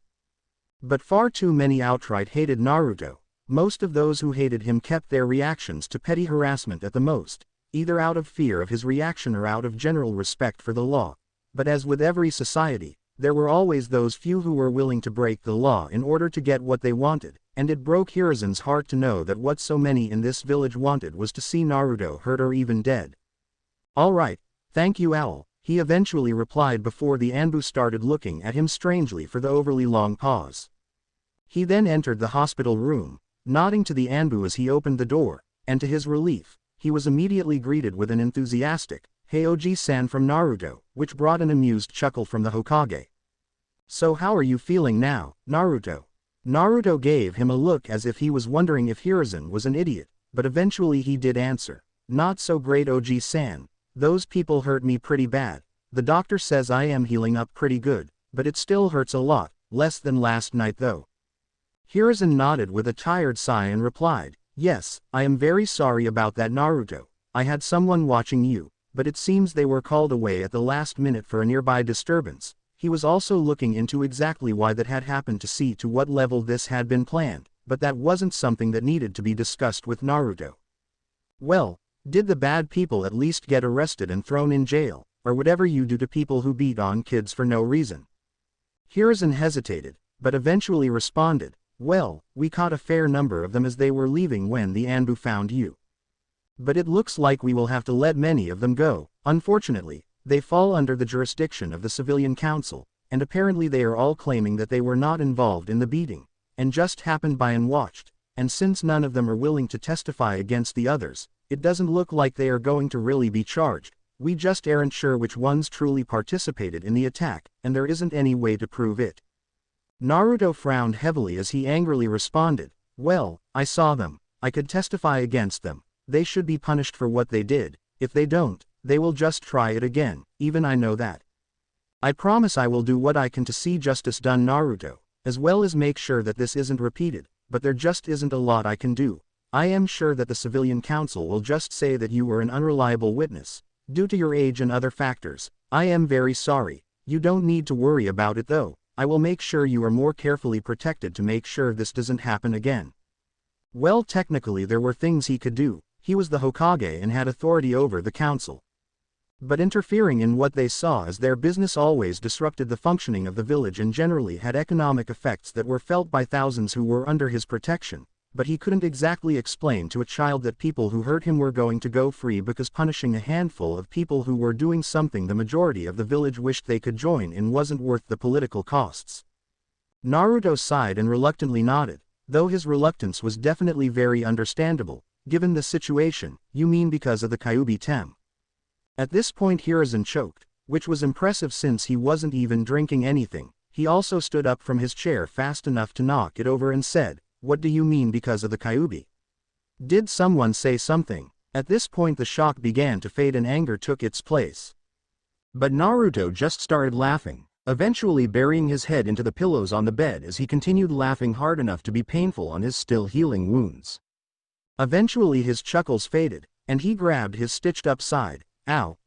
Speaker 1: But far too many outright hated Naruto. Most of those who hated him kept their reactions to petty harassment at the most, either out of fear of his reaction or out of general respect for the law. But as with every society, there were always those few who were willing to break the law in order to get what they wanted, and it broke Hiruzen's heart to know that what so many in this village wanted was to see Naruto hurt or even dead. "All right, thank you Owl," he eventually replied before the Anbu started looking at him strangely for the overly long pause. He then entered the hospital room, nodding to the Anbu as he opened the door, and to his relief, he was immediately greeted with an enthusiastic, "Hey Oji-san" from Naruto, which brought an amused chuckle from the Hokage. "So how are you feeling now, Naruto?" Naruto gave him a look as if he was wondering if Hiruzen was an idiot, but eventually he did answer, "Not so great Oji-san, those people hurt me pretty bad. The doctor says I am healing up pretty good, but it still hurts a lot, less than last night though." Hiruzen nodded with a tired sigh and replied, "Yes, I am very sorry about that Naruto. I had someone watching you, but it seems they were called away at the last minute for a nearby disturbance." He was also looking into exactly why that had happened to see to what level this had been planned, but that wasn't something that needed to be discussed with Naruto. "Well, did the bad people at least get arrested and thrown in jail, or whatever you do to people who beat on kids for no reason?" Hiruzen hesitated, but eventually responded, "Well, we caught a fair number of them as they were leaving when the Anbu found you. But it looks like we will have to let many of them go. Unfortunately, they fall under the jurisdiction of the Civilian Council, and apparently they are all claiming that they were not involved in the beating, and just happened by and watched, and since none of them are willing to testify against the others, it doesn't look like they are going to really be charged. We just aren't sure which ones truly participated in the attack, and there isn't any way to prove it." Naruto frowned heavily as he angrily responded, "Well, I saw them. I could testify against them. They should be punished for what they did. If they don't, they will just try it again, even I know that. I promise I will do what I can to see justice done Naruto, as well as make sure that this isn't repeated, but there just isn't a lot I can do. I am sure that the Civilian Council will just say that you were an unreliable witness, due to your age and other factors. I am very sorry. You don't need to worry about it though. I will make sure you are more carefully protected to make sure this doesn't happen again. Well, technically there were things he could do. He was the Hokage and had authority over the council. But interfering in what they saw as their business always disrupted the functioning of the village and generally had economic effects that were felt by thousands who were under his protection. But he couldn't exactly explain to a child that people who hurt him were going to go free because punishing a handful of people who were doing something the majority of the village wished they could join in wasn't worth the political costs. Naruto sighed and reluctantly nodded, though his reluctance was definitely very understandable, given the situation. You mean because of the Kyuubi Tem? At this point Hiruzen choked, which was impressive since he wasn't even drinking anything. He also stood up from his chair fast enough to knock it over and said, "What do you mean because of the Kyuubi? Did someone say something?" At this point the shock began to fade and anger took its place.
Speaker 2: But Naruto just started laughing, eventually burying his head into the pillows on the bed as he continued laughing hard enough to be painful on his still healing wounds.
Speaker 1: Eventually his chuckles faded, and he grabbed his stitched-up side. Ow,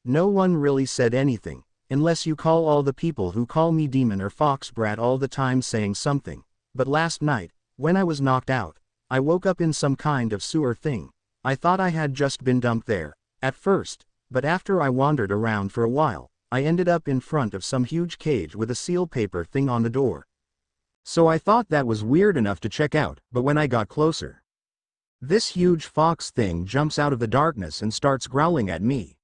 Speaker 1: no one really said anything, unless you call all the people who call me demon or fox brat all the time saying something. But last night, when I was knocked out, I woke up in some kind of sewer thing. I thought I had just been dumped there, at first, but after I wandered around for a while, I ended up in front of some huge cage with a seal paper thing on the door.
Speaker 2: So I thought that was weird enough to check out, but when I got closer, this huge fox thing jumps out of the darkness and starts growling at me.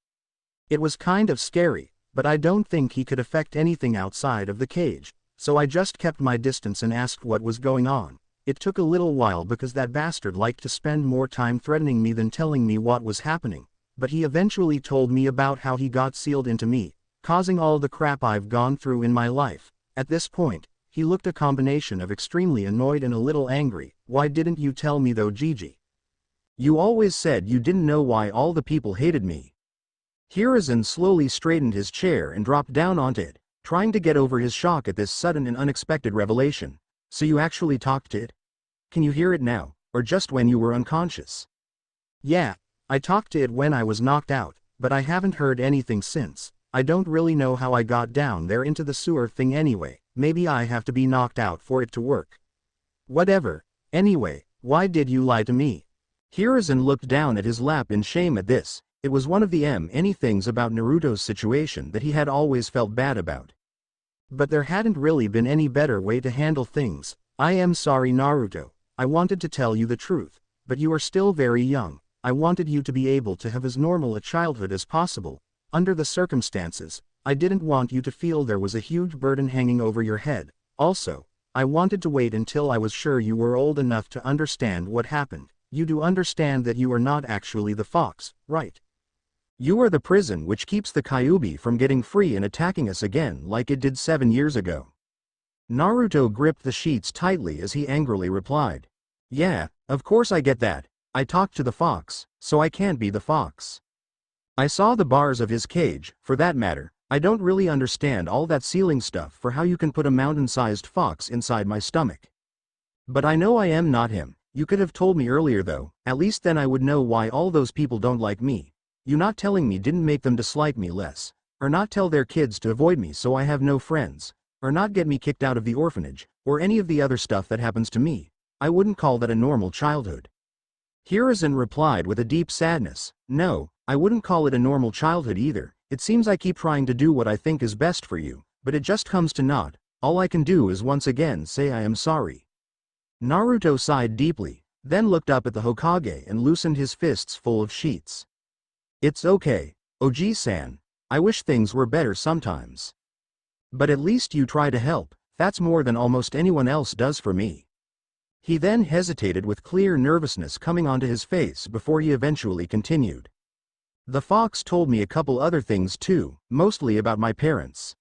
Speaker 1: It was kind of scary, but I don't think he could affect anything outside of the cage, so I just kept my distance and asked what was going on. It took a little while because that bastard liked to spend more time threatening me than telling me what was happening, but he eventually told me about how he got sealed into me, causing all the crap I've gone through in my life. At this point, he looked a combination of extremely annoyed and a little angry. Why didn't you tell me though, Gigi?
Speaker 2: You always said you didn't know why all the people hated me. Hiruzen slowly straightened his chair and dropped down onto it, trying to get over his shock at this sudden and unexpected revelation. So you actually talked to it? Can you hear it now, or just when you were unconscious?
Speaker 1: Yeah, I talked to it when I was knocked out, but I haven't heard anything since. I don't really know how I got down there into the sewer thing anyway. Maybe I have to be knocked out for it to work. Whatever. Anyway, why did you lie to me?
Speaker 2: Hiruzen looked down at his lap in shame at this. It was one of the many things about Naruto's situation that he had always felt bad about.
Speaker 1: But there hadn't really been any better way to handle things. I am sorry, Naruto. I wanted to tell you the truth, but you are still very young. I wanted you to be able to have as normal a childhood as possible. Under the circumstances, I didn't want you to feel there was a huge burden hanging over your head. Also, I wanted to wait until I was sure you were old enough to understand what happened. You do understand that you are not actually the fox, right?
Speaker 2: You are the prison which keeps the Kyuubi from getting free and attacking us again like it did 7 years ago. Naruto gripped the sheets tightly as he angrily replied. Yeah, of course I get that. I talked to the fox, so I can't be the fox. I saw the bars of his cage. For that matter, I don't really understand all that sealing stuff for how you can put a mountain-sized fox inside my stomach. But I know I am not him. You could have told me earlier though, at least then I would know why all those people don't like me. You not telling me didn't make them dislike me less, or not tell their kids to avoid me so I have no friends, or not get me kicked out of the orphanage, or any of the other stuff that happens to me. I wouldn't call that a normal childhood. Hiruzen replied with a deep sadness. No, I wouldn't call it a normal childhood either. It seems I keep trying to do what I think is best for you, but it just comes to naught. All I can do is once again say I am sorry. Naruto sighed deeply, then looked up at the Hokage and loosened his fists full of sheets. It's okay, Oji-san. I wish things were better sometimes. But at least you try to help. That's more than almost anyone else does for me. He then hesitated with clear nervousness coming onto his face before he eventually continued. The fox told me a couple other things too, mostly about my parents.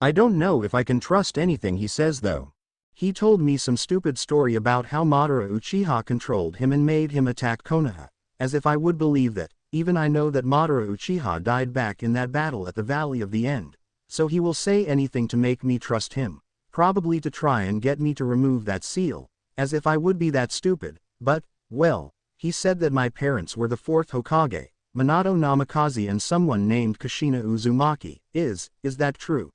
Speaker 2: I don't know if I can trust anything he says though.
Speaker 1: He told me some stupid story about how Madara Uchiha controlled him and made him attack Konoha, as if I would believe that. Even I know that Madara Uchiha died back in that battle at the Valley of the End, so he will say anything to make me trust him, probably to try and get me to remove that seal, as if I would be that stupid. But, well, he said that my parents were the 4th Hokage, Minato Namikaze and someone named Kushina Uzumaki. Is that true?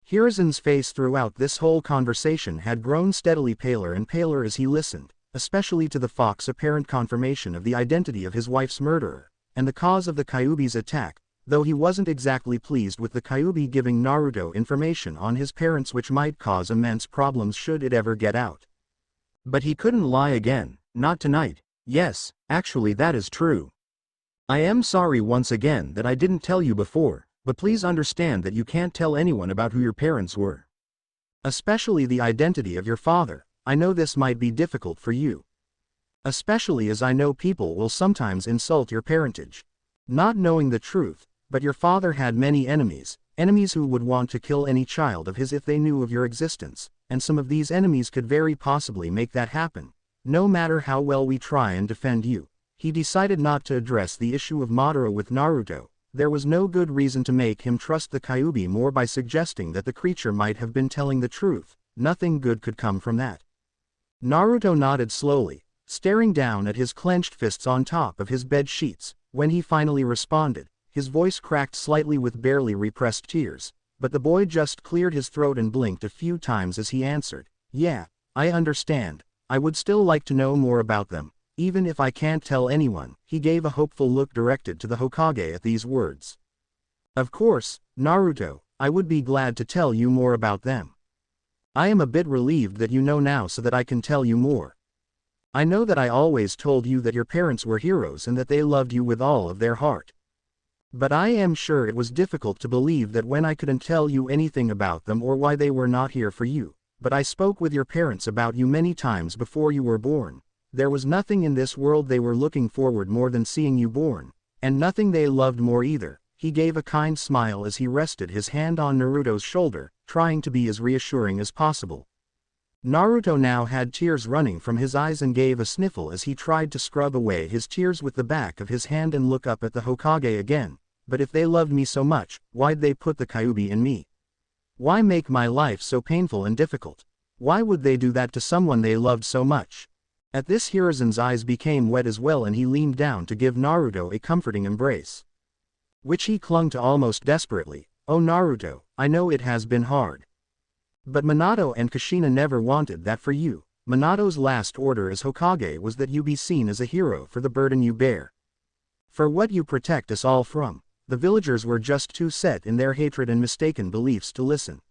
Speaker 1: Hiruzen's face throughout this whole conversation had grown steadily paler and paler as he listened, especially to the fox's apparent confirmation of the identity of his wife's murderer, and the cause of the Kyuubi's attack, though he wasn't exactly pleased with the Kyuubi giving Naruto information on his parents which might cause immense problems should it ever get out.
Speaker 2: But he couldn't lie again, not tonight. Yes, actually that is true. I am sorry once again that I didn't tell you before, but please understand that you can't tell anyone about who your parents were.
Speaker 1: Especially the identity of your father. I know this might be difficult for you. Especially as I know people will sometimes insult your parentage. Not knowing the truth, but your father had many enemies, enemies who would want to kill any child of his if they knew of your existence, and some of these enemies could very possibly make that happen. No matter how well we try and defend you. He decided not to address the issue of Madara with Naruto. There was no good reason to make him trust the Kyuubi more by suggesting that the creature might have been telling the truth. Nothing good could come from that. Naruto nodded slowly, staring down at his clenched fists on top of his bed sheets. When he finally responded, his voice cracked slightly with barely repressed tears, but the boy just cleared his throat and blinked a few times as he answered, "Yeah, I understand. I would still like to know more about them. Even if I can't tell anyone." He gave a hopeful look directed to the Hokage at these words. "Of course, Naruto, I would be glad to tell you more about them. I am a bit relieved that you know now so that I can tell you more. I know that I always told you that your parents were heroes and that they loved you with all of their heart. But I am sure it was difficult to believe that when I couldn't tell you anything about them or why they were not here for you. But I spoke with your parents about you many times before you were born. There was nothing in this world they were looking forward more than seeing you born, and nothing they loved more either." He gave a kind smile as he rested his hand on Naruto's shoulder, trying to be as reassuring as possible. Naruto now had tears running from his eyes and gave a sniffle as he tried to scrub away his tears with the back of his hand and look up at the Hokage again. "But if they loved me so much, why'd they put the Kyuubi in me? Why make my life so painful and difficult? Why would they do that to someone they loved so much?" At this Hiruzen's eyes became wet as well and he leaned down to give Naruto a comforting embrace, which he clung to almost desperately. "Oh Naruto, I know it has been hard. But Minato and Kushina never wanted that for you. Minato's last order as Hokage was that you be seen as a hero for the burden you bear. For what you protect us all from." The villagers were just too set in their hatred and mistaken beliefs to listen.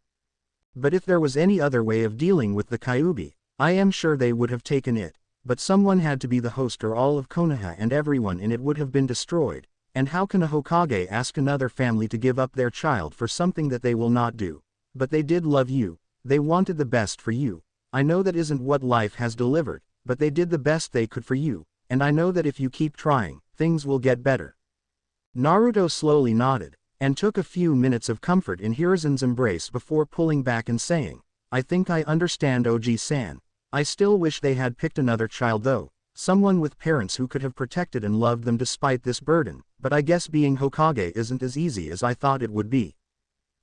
Speaker 1: But if there was any other way of dealing with the Kyuubi, I am sure they would have taken it. But someone had to be the host or all of Konoha and everyone in it would have been destroyed. And how can a Hokage ask another family to give up their child for something that they will not do? But they did love you. They wanted the best for you. I know that isn't what life has delivered, but they did the best they could for you. And I know that if you keep trying, things will get better." Naruto slowly nodded, and took a few minutes of comfort in Hiruzen's embrace before pulling back and saying, "I think I understand Oji-san. I still wish they had picked another child though, someone with parents who could have protected and loved them despite this burden, but I guess being Hokage isn't as easy as I thought it would be."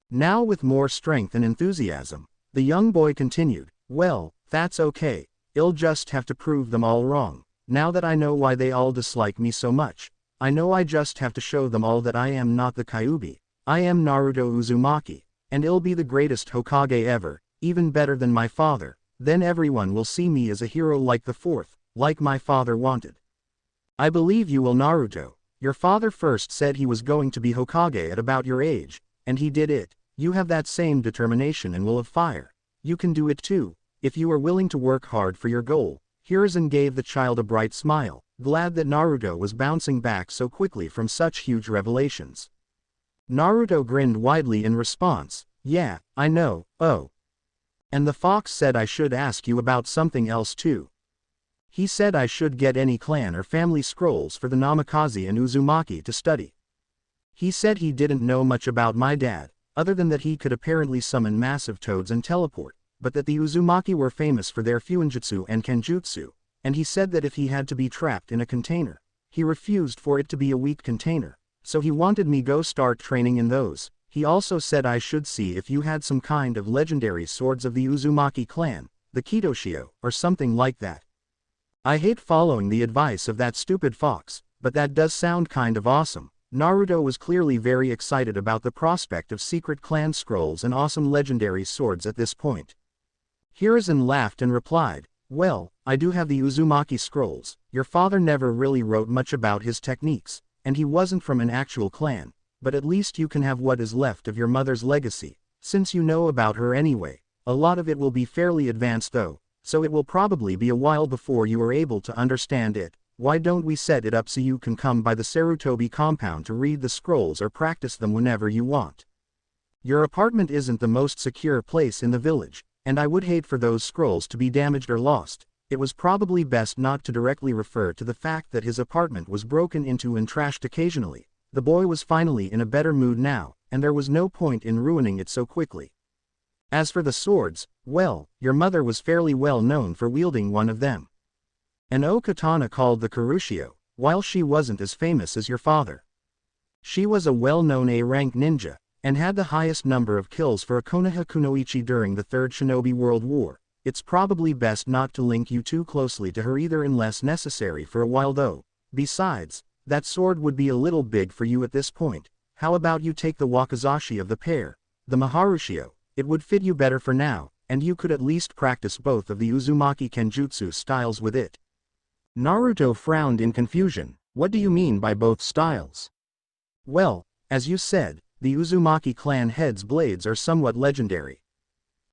Speaker 1: Now with more strength and enthusiasm, the young boy continued, "Well, that's okay. I'll just have to prove them all wrong. Now that I know why they all dislike me so much, I know I just have to show them all that I am not the Kyuubi. I am Naruto Uzumaki, and I'll be the greatest Hokage ever, even better than my father. Then everyone will see me as a hero like the fourth, like my father wanted. I believe you will Naruto. Your father first said he was going to be Hokage at about your age, and he did it. You have that same determination and will of fire. You can do it too, if you are willing to work hard for your goal." Hiruzen gave the child a bright smile, glad that Naruto was bouncing back so quickly from such huge revelations. Naruto grinned widely in response, "Yeah, I know, oh. And the fox said I should ask you about something else too. He said I should get any clan or family scrolls for the Namikaze and Uzumaki to study. He said he didn't know much about my dad, other than that he could apparently summon massive toads and teleport, but that the Uzumaki were famous for their fuinjutsu and kenjutsu, and he said that if he had to be trapped in a container, he refused for it to be a weak container, so he wanted me go start training in those. He also said I should see if you had some kind of legendary swords of the Uzumaki clan, the Kitoshio, or something like that. I hate following the advice of that stupid fox, but that does sound kind of awesome. Naruto was clearly very excited about the prospect of secret clan scrolls and awesome legendary swords at this point. Hiruzen laughed and replied, "Well, I do have the Uzumaki scrolls. Your father never really wrote much about his techniques, and he wasn't from an actual clan, but at least you can have what is left of your mother's legacy, since you know about her anyway. A lot of it will be fairly advanced though, so it will probably be a while before you are able to understand it. Why don't we set it up so you can come by the Sarutobi compound to read the scrolls or practice them whenever you want? Your apartment isn't the most secure place in the village, and I would hate for those scrolls to be damaged or lost." It was probably best not to directly refer to the fact that his apartment was broken into and trashed occasionally. The boy was finally in a better mood now, and there was no point in ruining it so quickly. As for the swords, well, your mother was fairly well known for wielding one of them. An O-katana called the Kurushio, while she wasn't as famous as your father. She was a well-known A-rank ninja, and had the highest number of kills for a Konoha Kunoichi during the Third Shinobi World War. It's probably best not to link you too closely to her either unless necessary for a while though. Besides, that sword would be a little big for you at this point. How about you take the wakizashi of the pair, the Maharushio? It would fit you better for now, and you could at least practice both of the Uzumaki Kenjutsu styles with it.
Speaker 2: Naruto frowned in confusion. What do you mean by both styles?
Speaker 1: Well, as you said, the Uzumaki clan head's blades are somewhat legendary.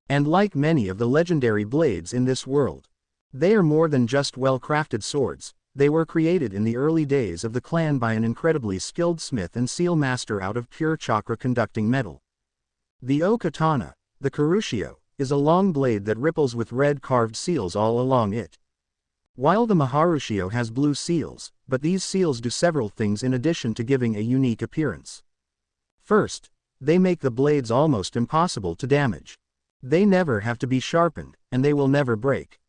Speaker 1: And like many of the legendary blades in this world, they are more than just well-crafted swords. They were created in the early days of the clan by an incredibly skilled smith and seal master out of pure chakra-conducting metal. The O-katana, the Kurushio, is a long blade that ripples with red carved seals all along it. While the Maharushio has blue seals, but these seals do several things in addition to giving a unique appearance. First, they make the blades almost impossible to damage. They never have to be sharpened, and they will never break.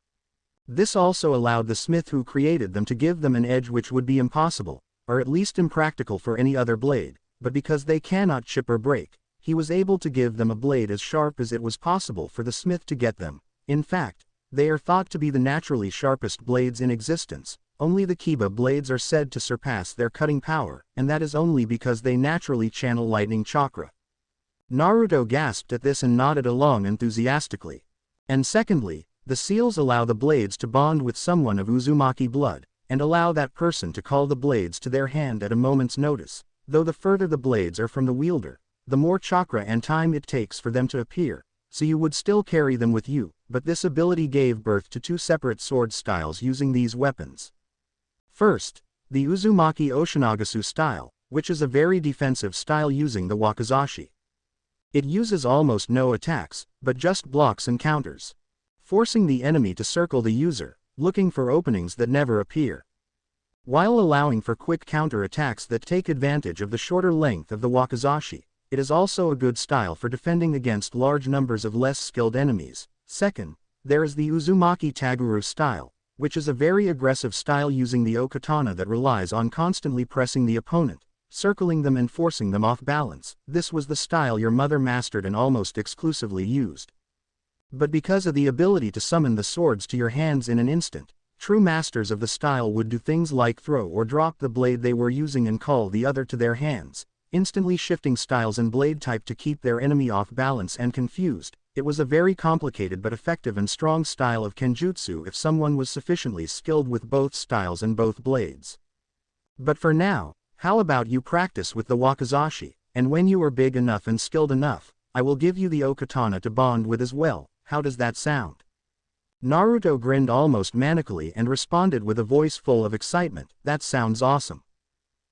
Speaker 1: This also allowed the smith who created them to give them an edge which would be impossible, or at least impractical for any other blade, but because they cannot chip or break, he was able to give them a blade as sharp as it was possible for the smith to get them. In fact, they are thought to be the naturally sharpest blades in existence. Only the Kiba blades are said to surpass their cutting power, and that is only because they naturally channel lightning chakra. Naruto gasped at this and nodded along enthusiastically. And secondly, the seals allow the blades to bond with someone of Uzumaki blood, and allow that person to call the blades to their hand at a moment's notice. Though the further the blades are from the wielder, the more chakra and time it takes for them to appear, so you would still carry them with you, but this ability gave birth to two separate sword styles using these weapons. First, the Uzumaki Oshinagasu style, which is a very defensive style using the wakizashi. It uses almost no attacks, but just blocks and counters, forcing the enemy to circle the user, looking for openings that never appear, while allowing for quick counter-attacks that take advantage of the shorter length of the wakizashi. It is also a good style for defending against large numbers of less skilled enemies. Second, there is the Uzumaki Taguru style, which is a very aggressive style using the O-katana that relies on constantly pressing the opponent, circling them and forcing them off balance. This was the style your mother mastered and almost exclusively used. But because of the ability to summon the swords to your hands in an instant, true masters of the style would do things like throw or drop the blade they were using and call the other to their hands, instantly shifting styles and blade type to keep their enemy off balance and confused. It was a very complicated but effective and strong style of Kenjutsu if someone was sufficiently skilled with both styles and both blades. But for now, how about you practice with the wakizashi, and when you are big enough and skilled enough, I will give you the O-katana to bond with as well. How does that sound? Naruto grinned almost manically and responded with a voice full of excitement, "That sounds awesome.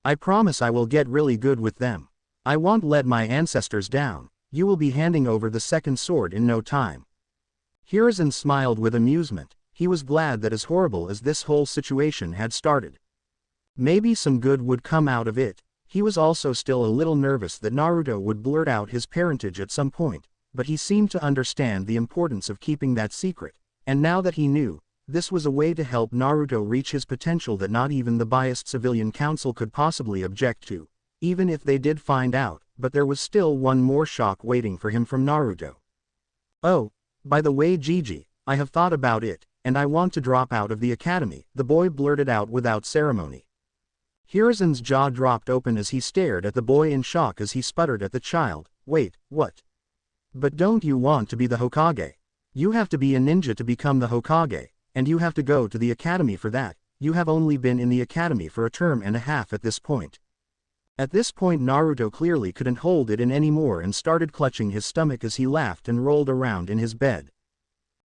Speaker 1: I promise I will get really good with them. I won't let my ancestors down. You will be handing over the second sword in no time." Hiruzen smiled with amusement. He was glad that as horrible as this whole situation had started, maybe some good would come out of it. He was also still a little nervous that Naruto would blurt out his parentage at some point, but he seemed to understand the importance of keeping that secret, and now that he knew, this was a way to help Naruto reach his potential that not even the biased civilian council could possibly object to, even if they did find out. But there was still one more shock waiting for him from Naruto. "Oh, by the way Gigi, I have thought about it, and I want to drop out of the academy," the boy blurted out without ceremony. Hiruzen's jaw dropped open as he stared at the boy in shock as he sputtered at the child, "Wait, what? But don't you want to be the Hokage? You have to be a ninja to become the Hokage, and you have to go to the academy for that. You have only been in the academy for a term and a half at this point." At this point Naruto clearly couldn't hold it in anymore and started clutching his stomach as he laughed and rolled around in his bed.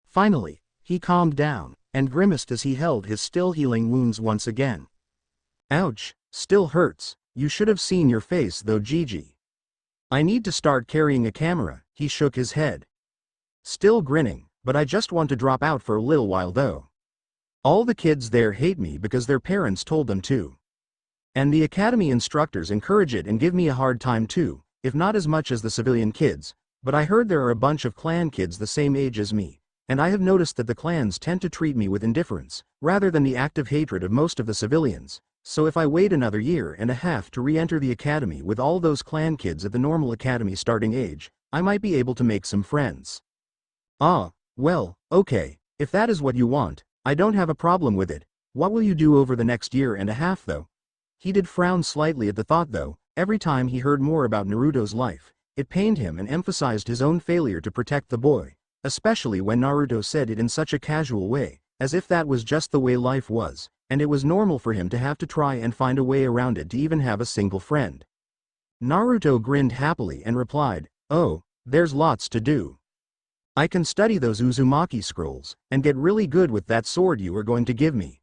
Speaker 1: Finally, he calmed down, and grimaced as he held his still healing wounds once again.
Speaker 2: Ouch, still hurts. You should have seen your face though, Gigi. I need to start carrying a camera. He shook his head. Still grinning, but I just want to drop out for a little while though. All the kids there hate me because their parents told them to. And the academy instructors encourage it and give me a hard time too, if not as much as the civilian kids, but I heard there are a bunch of clan kids the same age as me, and I have noticed that the clans tend to treat me with indifference, rather than the active hatred of most of the civilians. So if I wait another year and a half to re-enter the academy with all those clan kids at the normal academy starting age, I might be able to make some friends. Ah, well, okay, if that is what you want, I don't have a problem with it. What will you do over the next year and a half though? He did frown slightly at the thought though. Every time he heard more about Naruto's life, it pained him and emphasized his own failure to protect the boy, especially when Naruto said it in such a casual way, as if that was just the way life was, and it was normal for him to have to try and find a way around it to even have a single friend. Naruto grinned happily and replied, "Oh, there's lots to do. I can study those Uzumaki scrolls, and get really good with that sword you are going to give me.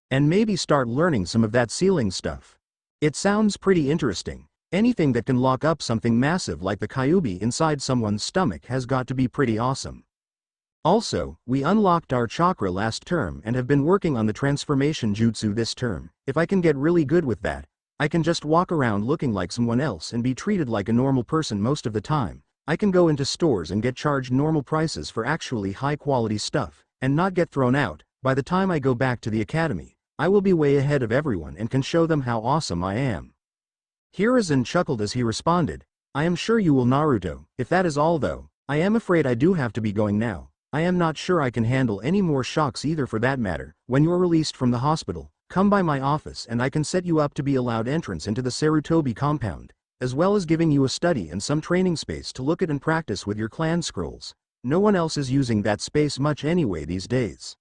Speaker 2: And maybe start learning some of that sealing stuff. It sounds pretty interesting. Anything that can lock up something massive like the Kyuubi inside someone's stomach has got to be pretty awesome. Also, we unlocked our chakra last term and have been working on the transformation jutsu this term. If I can get really good with that, I can just walk around looking like someone else and be treated like a normal person most of the time. I can go into stores and get charged normal prices for actually high-quality stuff, and not get thrown out. By the time I go back to the academy, I will be way ahead of everyone and can show them how awesome I am." Hiruzen chuckled as he responded, "I am sure you will, Naruto. If that is all though, I am afraid I do have to be going now. I am not sure I can handle any more shocks either for that matter. When you are released from the hospital, come by my office and I can set you up to be allowed entrance into the Sarutobi compound, as well as giving you a study and some training space to look at and practice with your clan scrolls. No one else is using that space much anyway these days."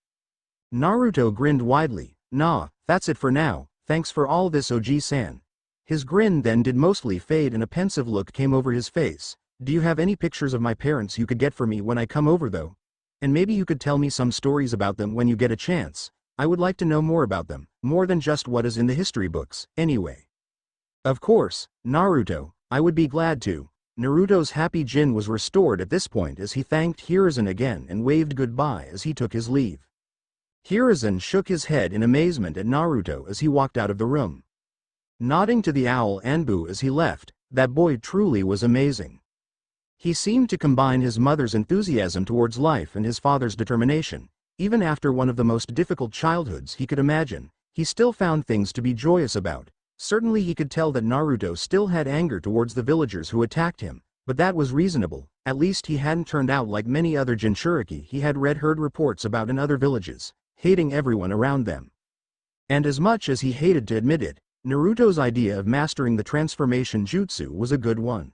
Speaker 2: Naruto grinned widely. "Nah, that's it for now, thanks for all this, Oji-san." His grin then did mostly fade and a pensive look came over his face. "Do you have any pictures of my parents you could get for me when I come over though? And maybe you could tell me some stories about them when you get a chance. I would like to know more about them, more than just what is in the history books, anyway." "Of course, Naruto, I would be glad to." Naruto's happy Jin was restored at this point as he thanked Hiruzen again and waved goodbye as he took his leave. Hiruzen shook his head in amazement at Naruto as he walked out of the room. Nodding to the owl Anbu as he left, that boy truly was amazing. He seemed to combine his mother's enthusiasm towards life and his father's determination. Even after one of the most difficult childhoods he could imagine, he still found things to be joyous about. Certainly he could tell that Naruto still had anger towards the villagers who attacked him, but that was reasonable. At least he hadn't turned out like many other Jinchuriki he had heard reports about in other villages, hating everyone around them. And as much as he hated to admit it, Naruto's idea of mastering the transformation jutsu was a good one.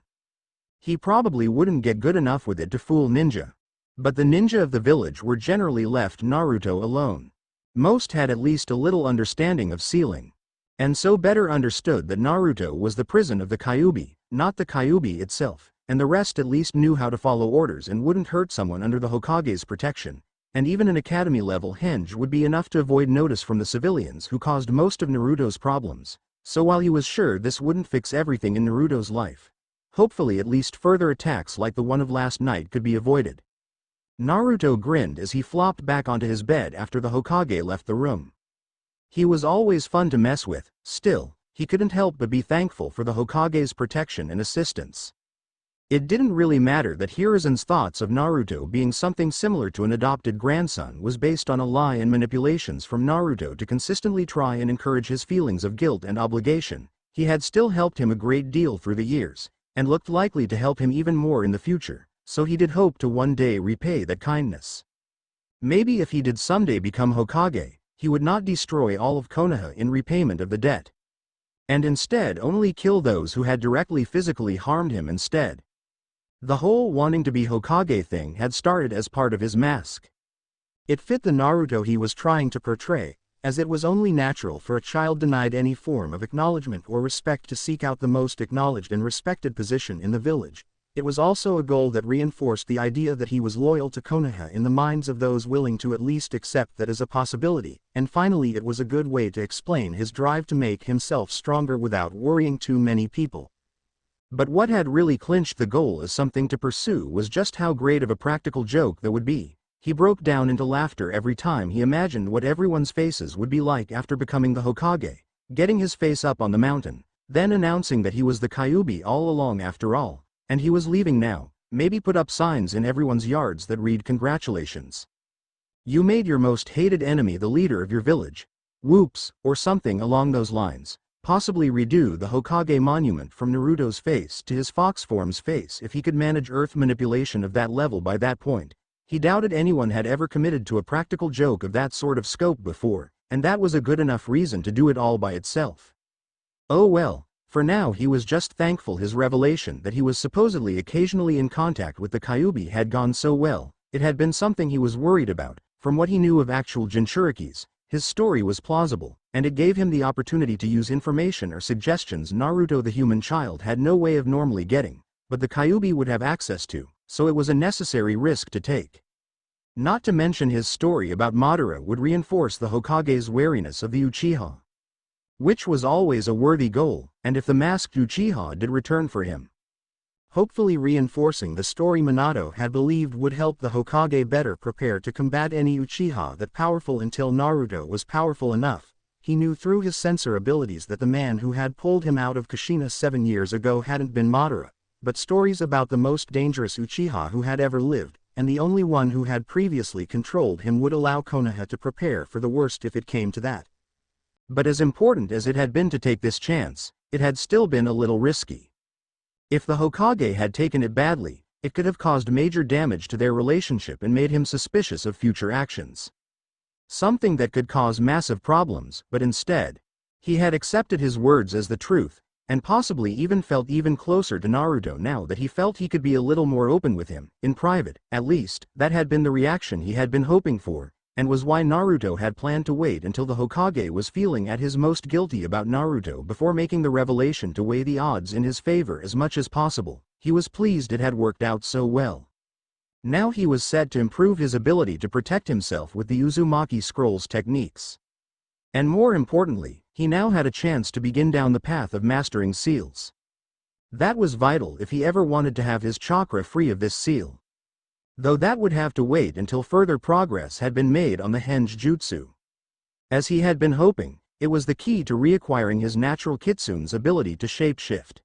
Speaker 2: He probably wouldn't get good enough with it to fool ninja. But the ninja of the village were generally left Naruto alone. Most had at least a little understanding of sealing, and so better understood that Naruto was the prison of the Kyuubi, not the Kyuubi itself, and the rest at least knew how to follow orders and wouldn't hurt someone under the Hokage's protection, and even an academy-level henge would be enough to avoid notice from the civilians who caused most of Naruto's problems. So while he was sure this wouldn't fix everything in Naruto's life, hopefully at least further attacks like the one of last night could be avoided. Naruto grinned as he flopped back onto his bed after the Hokage left the room. He was always fun to mess with. Still, he couldn't help but be thankful for the Hokage's protection and assistance. It didn't really matter that Hiruzen's thoughts of Naruto being something similar to an adopted grandson was based on a lie and manipulations from Naruto to consistently try and encourage his feelings of guilt and obligation. He had still helped him a great deal through the years, and looked likely to help him even more in the future, so he did hope to one day repay that kindness. Maybe if he did someday become Hokage, he would not destroy all of Konoha in repayment of the debt. and instead only kill those who had directly physically harmed him instead. The whole wanting to be Hokage thing had started as part of his mask.
Speaker 1: It fit the Naruto he was trying to portray, as it was only natural for a child denied any form of acknowledgement or respect to seek out the most acknowledged and respected position in the village. It was also a goal that reinforced the idea that he was loyal to Konoha in the minds of those willing to at least accept that as a possibility, and finally it was a good way to explain his drive to make himself stronger without worrying too many people.
Speaker 2: But what had really clinched the goal as something to pursue was just how great of a practical joke that would be. He broke down into laughter every time he imagined what everyone's faces would be like after becoming the Hokage, getting his face up on the mountain, then announcing that he was the Kyuubi all along after all, and he was leaving now, maybe put up signs in everyone's yards that read "Congratulations. You made your most hated enemy the leader of your village. Whoops," or something along those lines. Possibly redo the Hokage monument from Naruto's face to his fox form's face if he could manage earth manipulation of that level by that point. He doubted anyone had ever committed to a practical joke of that sort of scope before, and that was a good enough reason to do it all by itself. Oh well, for now he was just thankful his revelation that he was supposedly occasionally in contact with the Kyuubi had gone so well. It had been something he was worried about. From what he knew of actual Jinchurikis, his story was plausible, and it gave him the opportunity to use information or suggestions Naruto the human child had no way of normally getting, but the Kyuubi would have access to, so it was a necessary risk to take. Not to mention his story about Madara would reinforce the Hokage's wariness of the Uchiha, which was always a worthy goal, and if the masked Uchiha did return for him,
Speaker 1: hopefully reinforcing the story Minato had believed would help the Hokage better prepare to combat any Uchiha that powerful until Naruto was powerful enough. He knew through his sensor abilities that the man who had pulled him out of Kushina 7 years ago hadn't been Madara, but stories about the most dangerous Uchiha who had ever lived, and the only one who had previously controlled him would allow Konoha to prepare for the worst if it came to that.
Speaker 2: But as important as it had been to take this chance, it had still been a little risky. If the Hokage had taken it badly, it could have caused major damage to their relationship and made him suspicious of future actions. Something that could cause massive problems, but instead, he had accepted his words as the truth, and possibly even felt even closer to Naruto now that he felt he could be a little more open with him, in private. At least, that had been the reaction he had been hoping for, and was why Naruto had planned to wait until the Hokage was feeling at his most guilty about Naruto before making the revelation to weigh the odds in his favor as much as possible. He was pleased it had worked out so well. Now he was set to improve his ability to protect himself with the Uzumaki Scrolls techniques. And more importantly, he now had a chance to begin down the path of mastering seals. That was vital if he ever wanted to have his chakra free of this seal. Though that would have to wait until further progress had been made on the Henge Jutsu. As he had been hoping, it was the key to reacquiring his natural Kitsune's ability to shapeshift.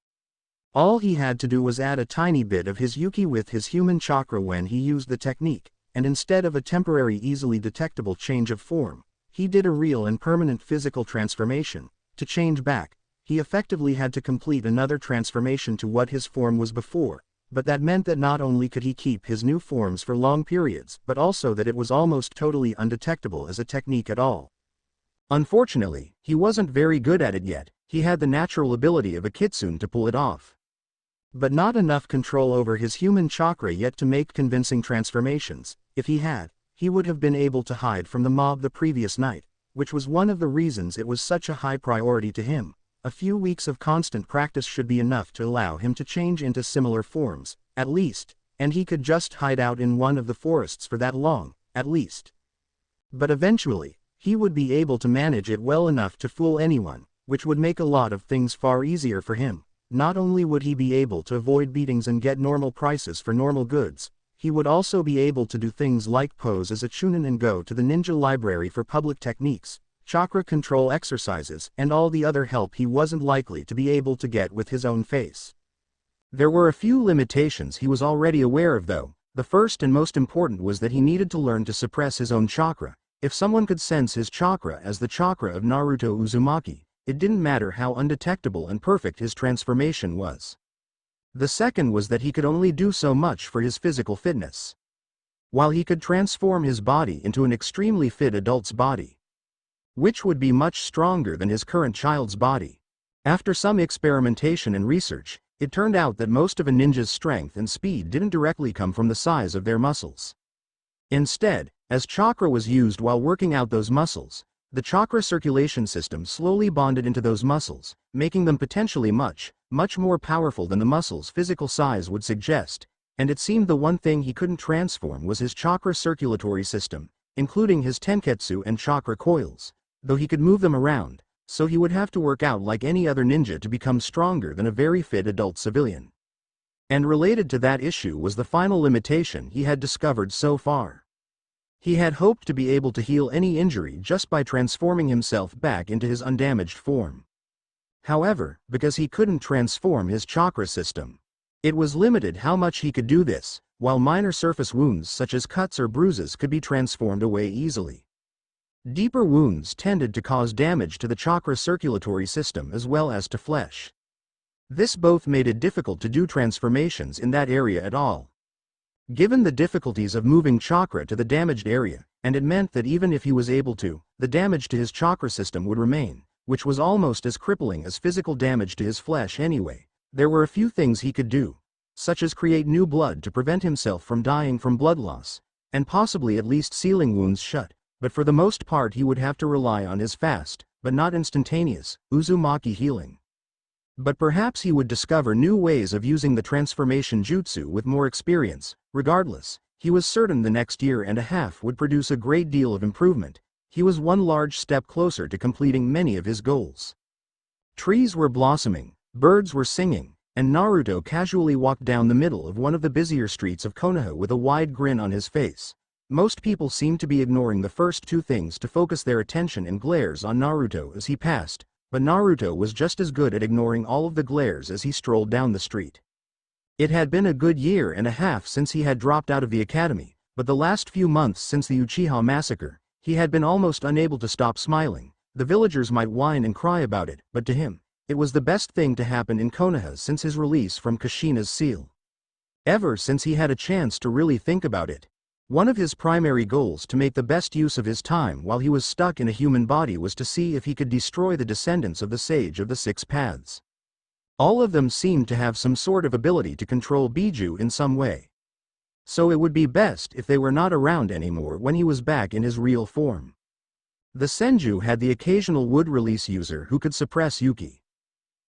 Speaker 1: All he had to do was add a tiny bit of his Yuki with his human chakra when he used the technique, and instead of a temporary easily detectable change of form, he did a real and permanent physical transformation. To change back, he effectively had to complete another transformation to what his form was before, but that meant that not only could he keep his new forms for long periods, but also that it was almost totally undetectable as a technique at all.
Speaker 2: Unfortunately, he wasn't very good at it yet. He had the natural ability of a kitsune to pull it off,
Speaker 1: but not enough control over his human chakra yet to make convincing transformations. If he had, he would have been able to hide from the mob the previous night, which was one of the reasons it was such a high priority to him. A few weeks of constant practice should be enough to allow him to change into similar forms, at least, and he could just hide out in one of the forests for that long, at least. But eventually, he would be able to manage it well enough to fool anyone, which would make a lot of things far easier for him. Not only would he be able to avoid beatings and get normal prices for normal goods, he would also be able to do things like pose as a chunin and go to the ninja library for public techniques, chakra control exercises, and all the other help he wasn't likely to be able to get with his own face.
Speaker 2: There were a few limitations he was already aware of though. The first and most important was that he needed to learn to suppress his own chakra. If someone could sense his chakra as the chakra of Naruto Uzumaki, it didn't matter how undetectable and perfect his transformation was. The second was that he could only do so much for his physical fitness. While he could transform his body into an extremely fit adult's body, which would be much stronger than his current child's body, After some experimentation and research, it turned out that most of a ninja's strength and speed didn't directly come from the size of their muscles. Instead, as chakra was used while working out those muscles, the chakra circulation system slowly bonded into those muscles, making them potentially much more powerful than the muscles' physical size would suggest, and it seemed the one thing he couldn't transform was his chakra circulatory system, including his tenketsu and chakra coils, though he could move them around, so he would have to work out like any other ninja to become stronger than a very fit adult civilian. And related to that issue was the final limitation he had discovered so far. He had hoped to be able to heal any injury just by transforming himself back into his undamaged form. However, because he couldn't transform his chakra system, it was limited how much he could do this, while minor surface wounds such as cuts or bruises could be transformed away easily. Deeper wounds tended to cause damage to the chakra circulatory system as well as to flesh. This both made it difficult to do transformations in that area at all. Given the difficulties of moving chakra to the damaged area, and it meant that even if he was able to, the damage to his chakra system would remain, which was almost as crippling as physical damage to his flesh anyway, there were a few things he could do, such as create new blood to prevent himself from dying from blood loss, and possibly at least sealing wounds shut, but for the most part he would have to rely on his fast, but not instantaneous, Uzumaki healing. But perhaps he would discover new ways of using the transformation jutsu with more experience. Regardless, he was certain the next year and a half would produce a great deal of improvement. He was one large step closer to completing many of his goals. Trees were blossoming, birds were singing, and Naruto casually walked down the middle of one of the busier streets of Konoha with a wide grin on his face. Most people seemed to be ignoring the first two things to focus their attention and glares on Naruto as he passed, but Naruto was just as good at ignoring all of the glares as he strolled down the street. It had been a good year and a half since he had dropped out of the academy, but the last few months since the Uchiha massacre, he had been almost unable to stop smiling. The villagers might whine and cry about it, but to him, it was the best thing to happen in Konoha since his release from Kushina's seal. Ever since he had a chance to really think about it. One of his primary goals to make the best use of his time while he was stuck in a human body was to see if he could destroy the descendants of the Sage of the Six Paths. All of them seemed to have some sort of ability to control Biju in some way. So it would be best if they were not around anymore when he was back in his real form. The Senju had the occasional wood release user who could suppress Yuki.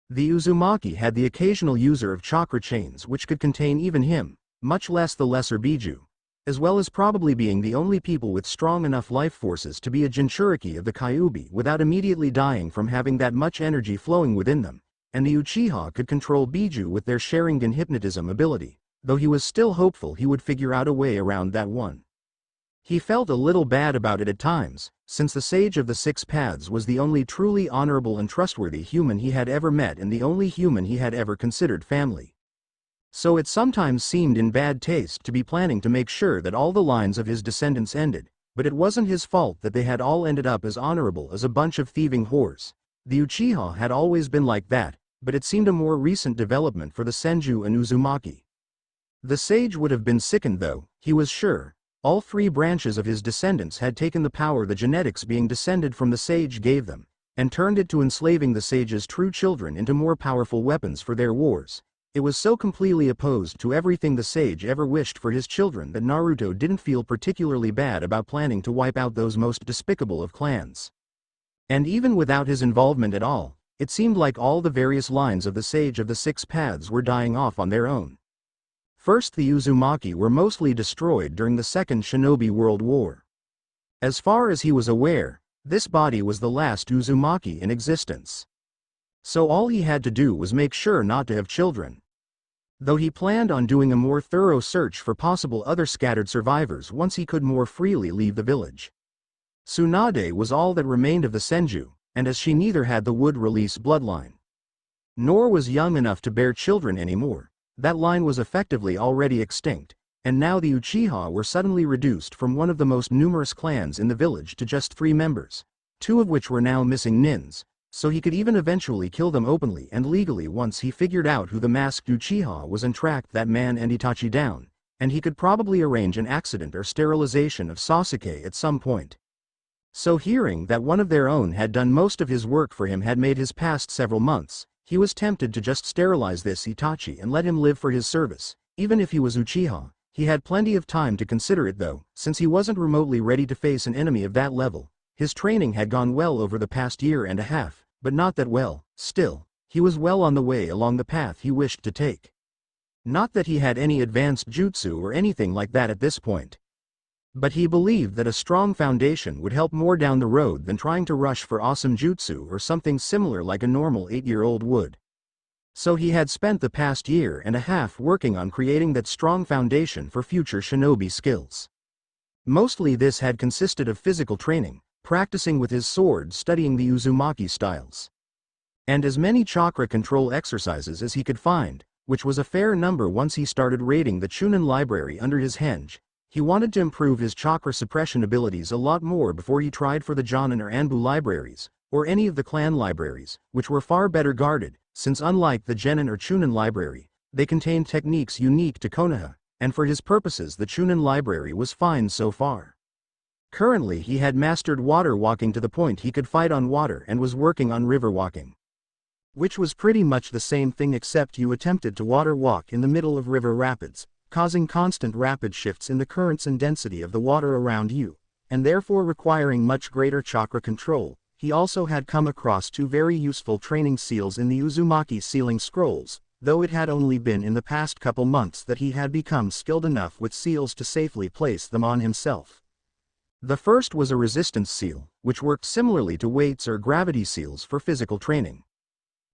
Speaker 2: The Uzumaki had the occasional user of chakra chains which could contain even him, much less the lesser Biju, as well as probably being the only people with strong enough life forces to be a Jinchuriki of the Kyuubi without immediately dying from having that much energy flowing within them, and the Uchiha could control Biju with their Sharingan hypnotism ability, though he was still hopeful he would figure out a way around that one. He felt a little bad about it at times, since the Sage of the Six Paths was the only truly honorable and trustworthy human he had ever met and the only human he had ever considered family. So it sometimes seemed in bad taste to be planning to make sure that all the lines of his descendants ended, but it wasn't his fault that they had all ended up as honorable as a bunch of thieving whores. The Uchiha had always been like that, but it seemed a more recent development for the Senju and Uzumaki. The sage would have been sickened though, he was sure. All three branches of his descendants had taken the power the genetics being descended from the sage gave them, and turned it to enslaving the sage's true children into more powerful weapons for their wars. It was so completely opposed to everything the sage ever wished for his children that Naruto didn't feel particularly bad about planning to wipe out those most despicable of clans. And even without his involvement at all, it seemed like all the various lines of the Sage of the Six Paths were dying off on their own. First, the Uzumaki were mostly destroyed during the Second Shinobi World War. As far as he was aware, this body was the last Uzumaki in existence. So all he had to do was make sure not to have children. Though he planned on doing a more thorough search for possible other scattered survivors once he could more freely leave the village. Tsunade was all that remained of the Senju, and as she neither had the wood release bloodline, nor was young enough to bear children anymore, that line was effectively already extinct, and now the Uchiha were suddenly reduced from one of the most numerous clans in the village to just 3 members, 2 of which were now missing nins. So he could even eventually kill them openly and legally once he figured out who the masked Uchiha was and tracked that man and Itachi down, and he could probably arrange an accident or sterilization of Sasuke at some point. So hearing that one of their own had done most of his work for him had made his past several months, he was tempted to just sterilize this Itachi and let him live for his service. Even if he was Uchiha, he had plenty of time to consider it though, since he wasn't remotely ready to face an enemy of that level. His training had gone well over the past year and a half, but not that well. Still, he was well on the way along the path he wished to take. Not that he had any advanced jutsu or anything like that at this point. But he believed that a strong foundation would help more down the road than trying to rush for awesome jutsu or something similar like a normal 8-year-old would. So he had spent the past year and a half working on creating that strong foundation for future shinobi skills. Mostly this had consisted of physical training, practicing with his sword, studying the Uzumaki styles, and as many chakra control exercises as he could find, which was a fair number once he started raiding the Chunin library under his henge. He wanted to improve his chakra suppression abilities a lot more before he tried for the Jonin or Anbu libraries, or any of the clan libraries, which were far better guarded, since unlike the Genin or Chunin library, they contained techniques unique to Konoha, and for his purposes the Chunin library was fine so far. Currently he had mastered water walking to the point he could fight on water and was working on river walking,
Speaker 1: which was pretty much the same thing except you attempted to water walk in the middle of river rapids, causing constant rapid shifts in the currents and density of the water around you, and therefore requiring much greater chakra control. He also had come across 2 very useful training seals in the Uzumaki sealing scrolls, though it had only been in the past couple months that he had become skilled enough with seals to safely place them on himself. The first was a resistance seal, which worked similarly to weights or gravity seals for physical training,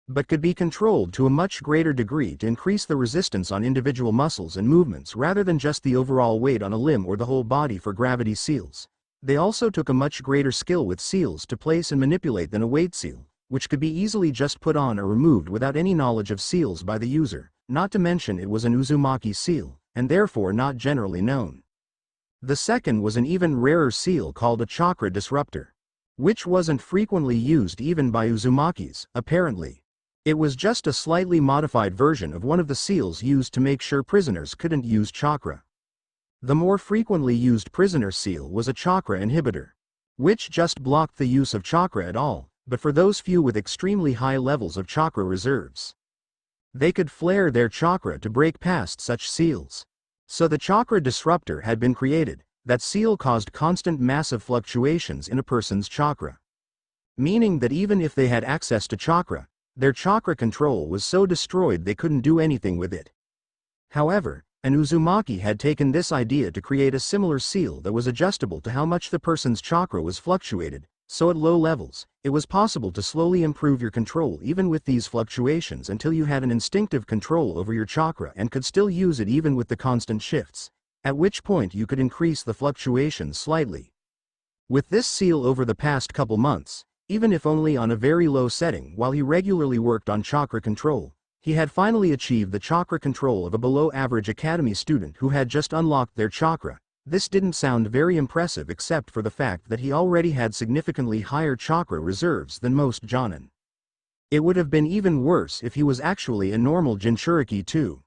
Speaker 1: but could be controlled to a much greater degree to increase the resistance on individual muscles and movements rather than just the overall weight on a limb or the whole body for gravity seals. They also took a much greater skill with seals to place and manipulate than a weight seal, which could be easily just put on or removed without any knowledge of seals by the user, not to mention it was an Uzumaki seal, and therefore not generally known. The second was an even rarer seal called a chakra disruptor, which wasn't frequently used even by Uzumakis, apparently. It was just a slightly modified version of one of the seals used to make sure prisoners couldn't use chakra. The more frequently used prisoner seal was a chakra inhibitor, which just blocked the use of chakra at all, but for those few with extremely high levels of chakra reserves, they could flare their chakra to break past such seals. So the chakra disruptor had been created. That seal caused constant massive fluctuations in a person's chakra, meaning that even if they had access to chakra, their chakra control was so destroyed they couldn't do anything with it. However, an Uzumaki had taken this idea to create a similar seal that was adjustable to how much the person's chakra was fluctuated, so at low levels, it was possible to slowly improve your control even with these fluctuations until you had an instinctive control over your chakra and could still use it even with the constant shifts, at which point you could increase the fluctuations slightly. With this seal over the past couple months, even if only on a very low setting while he regularly worked on chakra control, he had finally achieved the chakra control of a below-average academy student who had just unlocked their chakra. This didn't sound very impressive except for the fact that he already had significantly higher chakra reserves than most Jonin. It would have been even worse if he was actually a normal Jinchuriki too,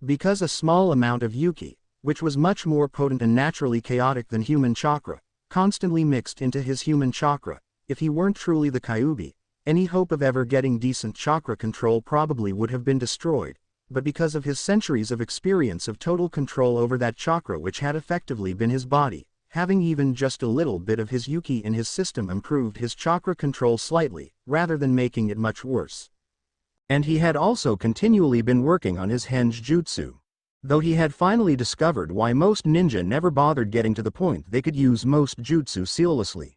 Speaker 1: because a small amount of Yuki, which was much more potent and naturally chaotic than human chakra, constantly mixed into his human chakra. If he weren't truly the Kyuubi, any hope of ever getting decent chakra control probably would have been destroyed, but because of his centuries of experience of total control over that chakra which had effectively been his body, having even just a little bit of his Yuki in his system improved his chakra control slightly, rather than making it much worse.
Speaker 2: And he had also continually been working on his henge jutsu, though he had finally discovered why most ninja never bothered getting to the point they could use most jutsu seallessly.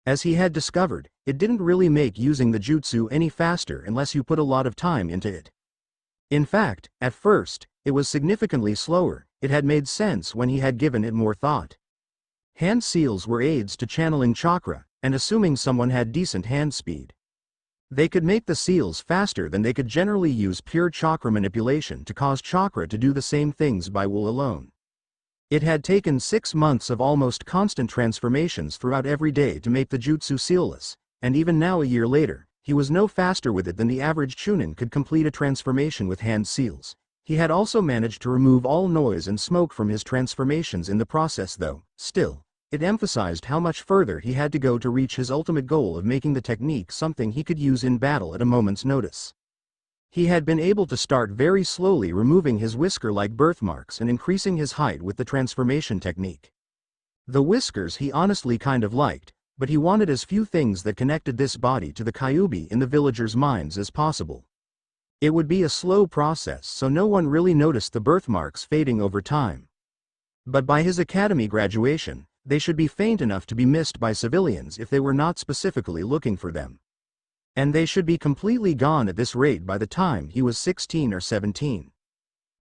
Speaker 2: As he had discovered, it didn't really make using the jutsu any faster unless you put a lot of time into it. In fact, at first, it was significantly slower. It had made sense when he had given it more thought. Hand seals were aids to channeling chakra, and assuming someone had decent hand speed, they could make the seals faster than they could generally use pure chakra manipulation to cause chakra to do the same things by will alone. It had taken 6 months of almost constant transformations throughout every day to make the jutsu sealless, and even now a year later, he was no faster with it than the average Chunin could complete a transformation with hand seals. He had also managed to remove all noise and smoke from his transformations in the process though. Still, It emphasized how much further he had to go to reach his ultimate goal of making the technique something he could use in battle at a moment's notice. He had been able to start very slowly removing his whisker-like birthmarks and increasing his height with the transformation technique. The whiskers he honestly kind of liked, but he wanted as few things that connected this body to the Kyuubi in the villagers' minds as possible. It would be a slow process, so no one really noticed the birthmarks fading over time. But by his academy graduation, they should be faint enough to be missed by civilians if they were not specifically looking for them. And they should be completely gone at this rate by the time he was 16 or 17.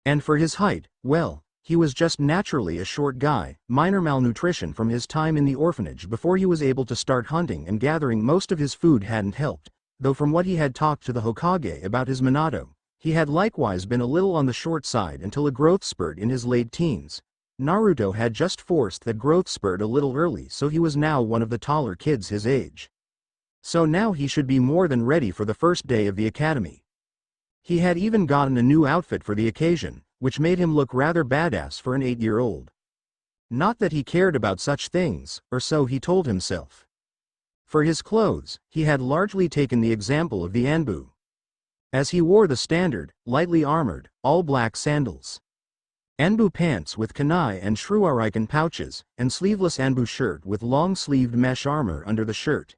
Speaker 2: And for his height, well, he was just naturally a short guy, minor malnutrition from his time in the orphanage before he was able to start hunting and gathering. Most of his food hadn't helped, though from what he had talked to the Hokage about his Minato, he had likewise been a little on the short side until a growth spurt in his late teens. Naruto had just forced that growth spurt a little early, so he was now one of the taller kids his age. So now he should be more than ready for the first day of the academy. He had even gotten a new outfit for the occasion, which made him look rather badass for an 8-year-old. Not that he cared about such things, or so he told himself. For his clothes, he had largely taken the example of the Anbu, as he wore the standard, lightly armored, all-black sandals. Anbu pants with kunai and shruariken pouches, and sleeveless Anbu shirt with long-sleeved mesh armor under the shirt.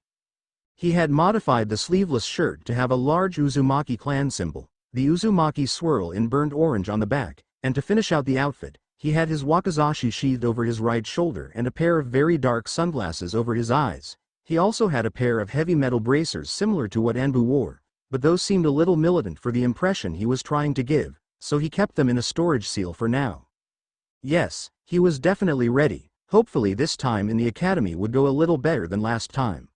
Speaker 2: He had modified the sleeveless shirt to have a large Uzumaki clan symbol, the Uzumaki swirl in burnt orange on the back, and to finish out the outfit, he had his wakizashi sheathed over his right shoulder and a pair of very dark sunglasses over his eyes. He also had a pair of heavy metal bracers similar to what Anbu wore, but those seemed a little militant for the impression he was trying to give, so he kept them in a storage seal for now. Yes, he was definitely ready. Hopefully this time in the academy would go a little better than last time.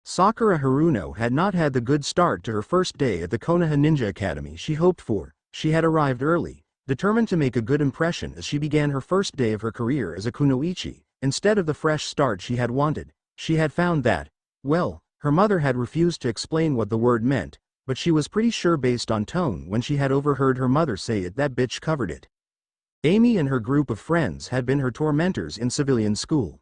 Speaker 2: Sakura Haruno had not had the good start to her first day at the Konoha Ninja Academy she hoped for. She had arrived early, determined to make a good impression as she began her first day of her career as a kunoichi. Instead of the fresh start she had wanted, she had found that, well, her mother had refused to explain what the word meant, but she was pretty sure based on tone when she had overheard her mother say it, that bitch covered it. Amy and her group of friends had been her tormentors in civilian school.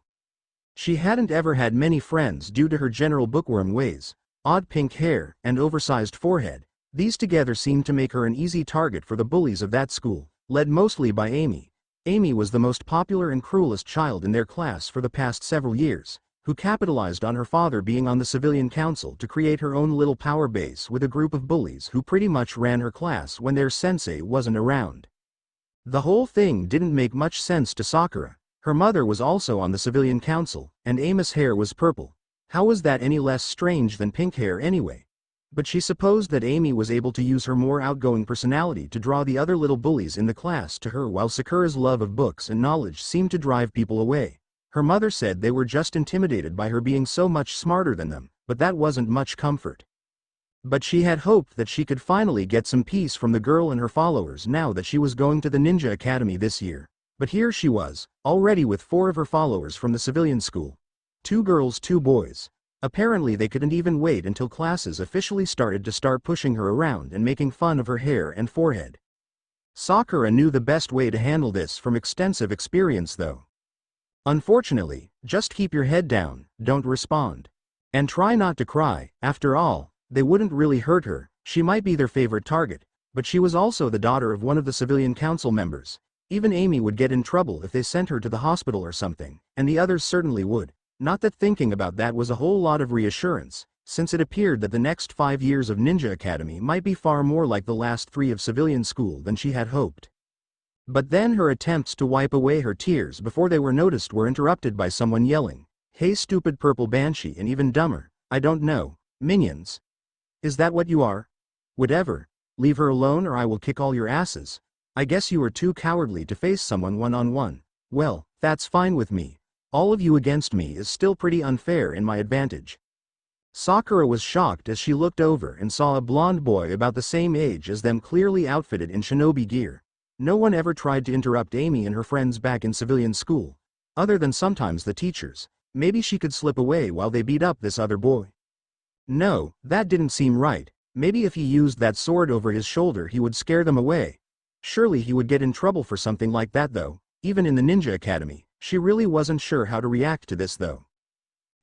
Speaker 2: She hadn't ever had many friends due to her general bookworm ways, odd pink hair, and oversized forehead. These together seemed to make her an easy target for the bullies of that school, led mostly by Amy. Amy was the most popular and cruelest child in their class for the past several years, who capitalized on her father being on the civilian council to create her own little power base with a group of bullies who pretty much ran her class when their sensei wasn't around. The whole thing didn't make much sense to Sakura. Her mother was also on the civilian council, and Amy's hair was purple. How was that any less strange than pink hair anyway? But she supposed that Amy was able to use her more outgoing personality to draw the other little bullies in the class to her, while Sakura's love of books and knowledge seemed to drive people away. Her mother said they were just intimidated by her being so much smarter than them, but that wasn't much comfort. But she had hoped that she could finally get some peace from the girl and her followers now that she was going to the Ninja Academy this year. But here she was, already with 4 of her followers from the civilian school. 2 girls, 2 boys. Apparently they couldn't even wait until classes officially started to start pushing her around and making fun of her hair and forehead. Sakura knew the best way to handle this from extensive experience though. Unfortunately, just keep your head down, don't respond. And try not to cry. After all, they wouldn't really hurt her. She might be their favorite target, but she was also the daughter of one of the civilian council members. Even Amy would get in trouble if they sent her to the hospital or something, and the others certainly would. Not that thinking about that was a whole lot of reassurance, since it appeared that the next 5 years of Ninja Academy might be far more like the last 3 of civilian school than she had hoped. But then her attempts to wipe away her tears before they were noticed were interrupted by someone yelling, "Hey stupid purple banshee," and even dumber, "I don't know, minions. Is that what you are? Whatever. Leave her alone or I will kick all your asses. I guess you are too cowardly to face someone one-on-one. Well, that's fine with me. All of you against me is still pretty unfair in my advantage." Sakura was shocked as she looked over and saw a blonde boy about the same age as them, clearly outfitted in shinobi gear. No one ever tried to interrupt Amy and her friends back in civilian school, other than sometimes the teachers. Maybe she could slip away while they beat up this other boy. No, that didn't seem right. Maybe if he used that sword over his shoulder he would scare them away. Surely he would get in trouble for something like that though. Even in the Ninja Academy, She really wasn't sure how to react to this though.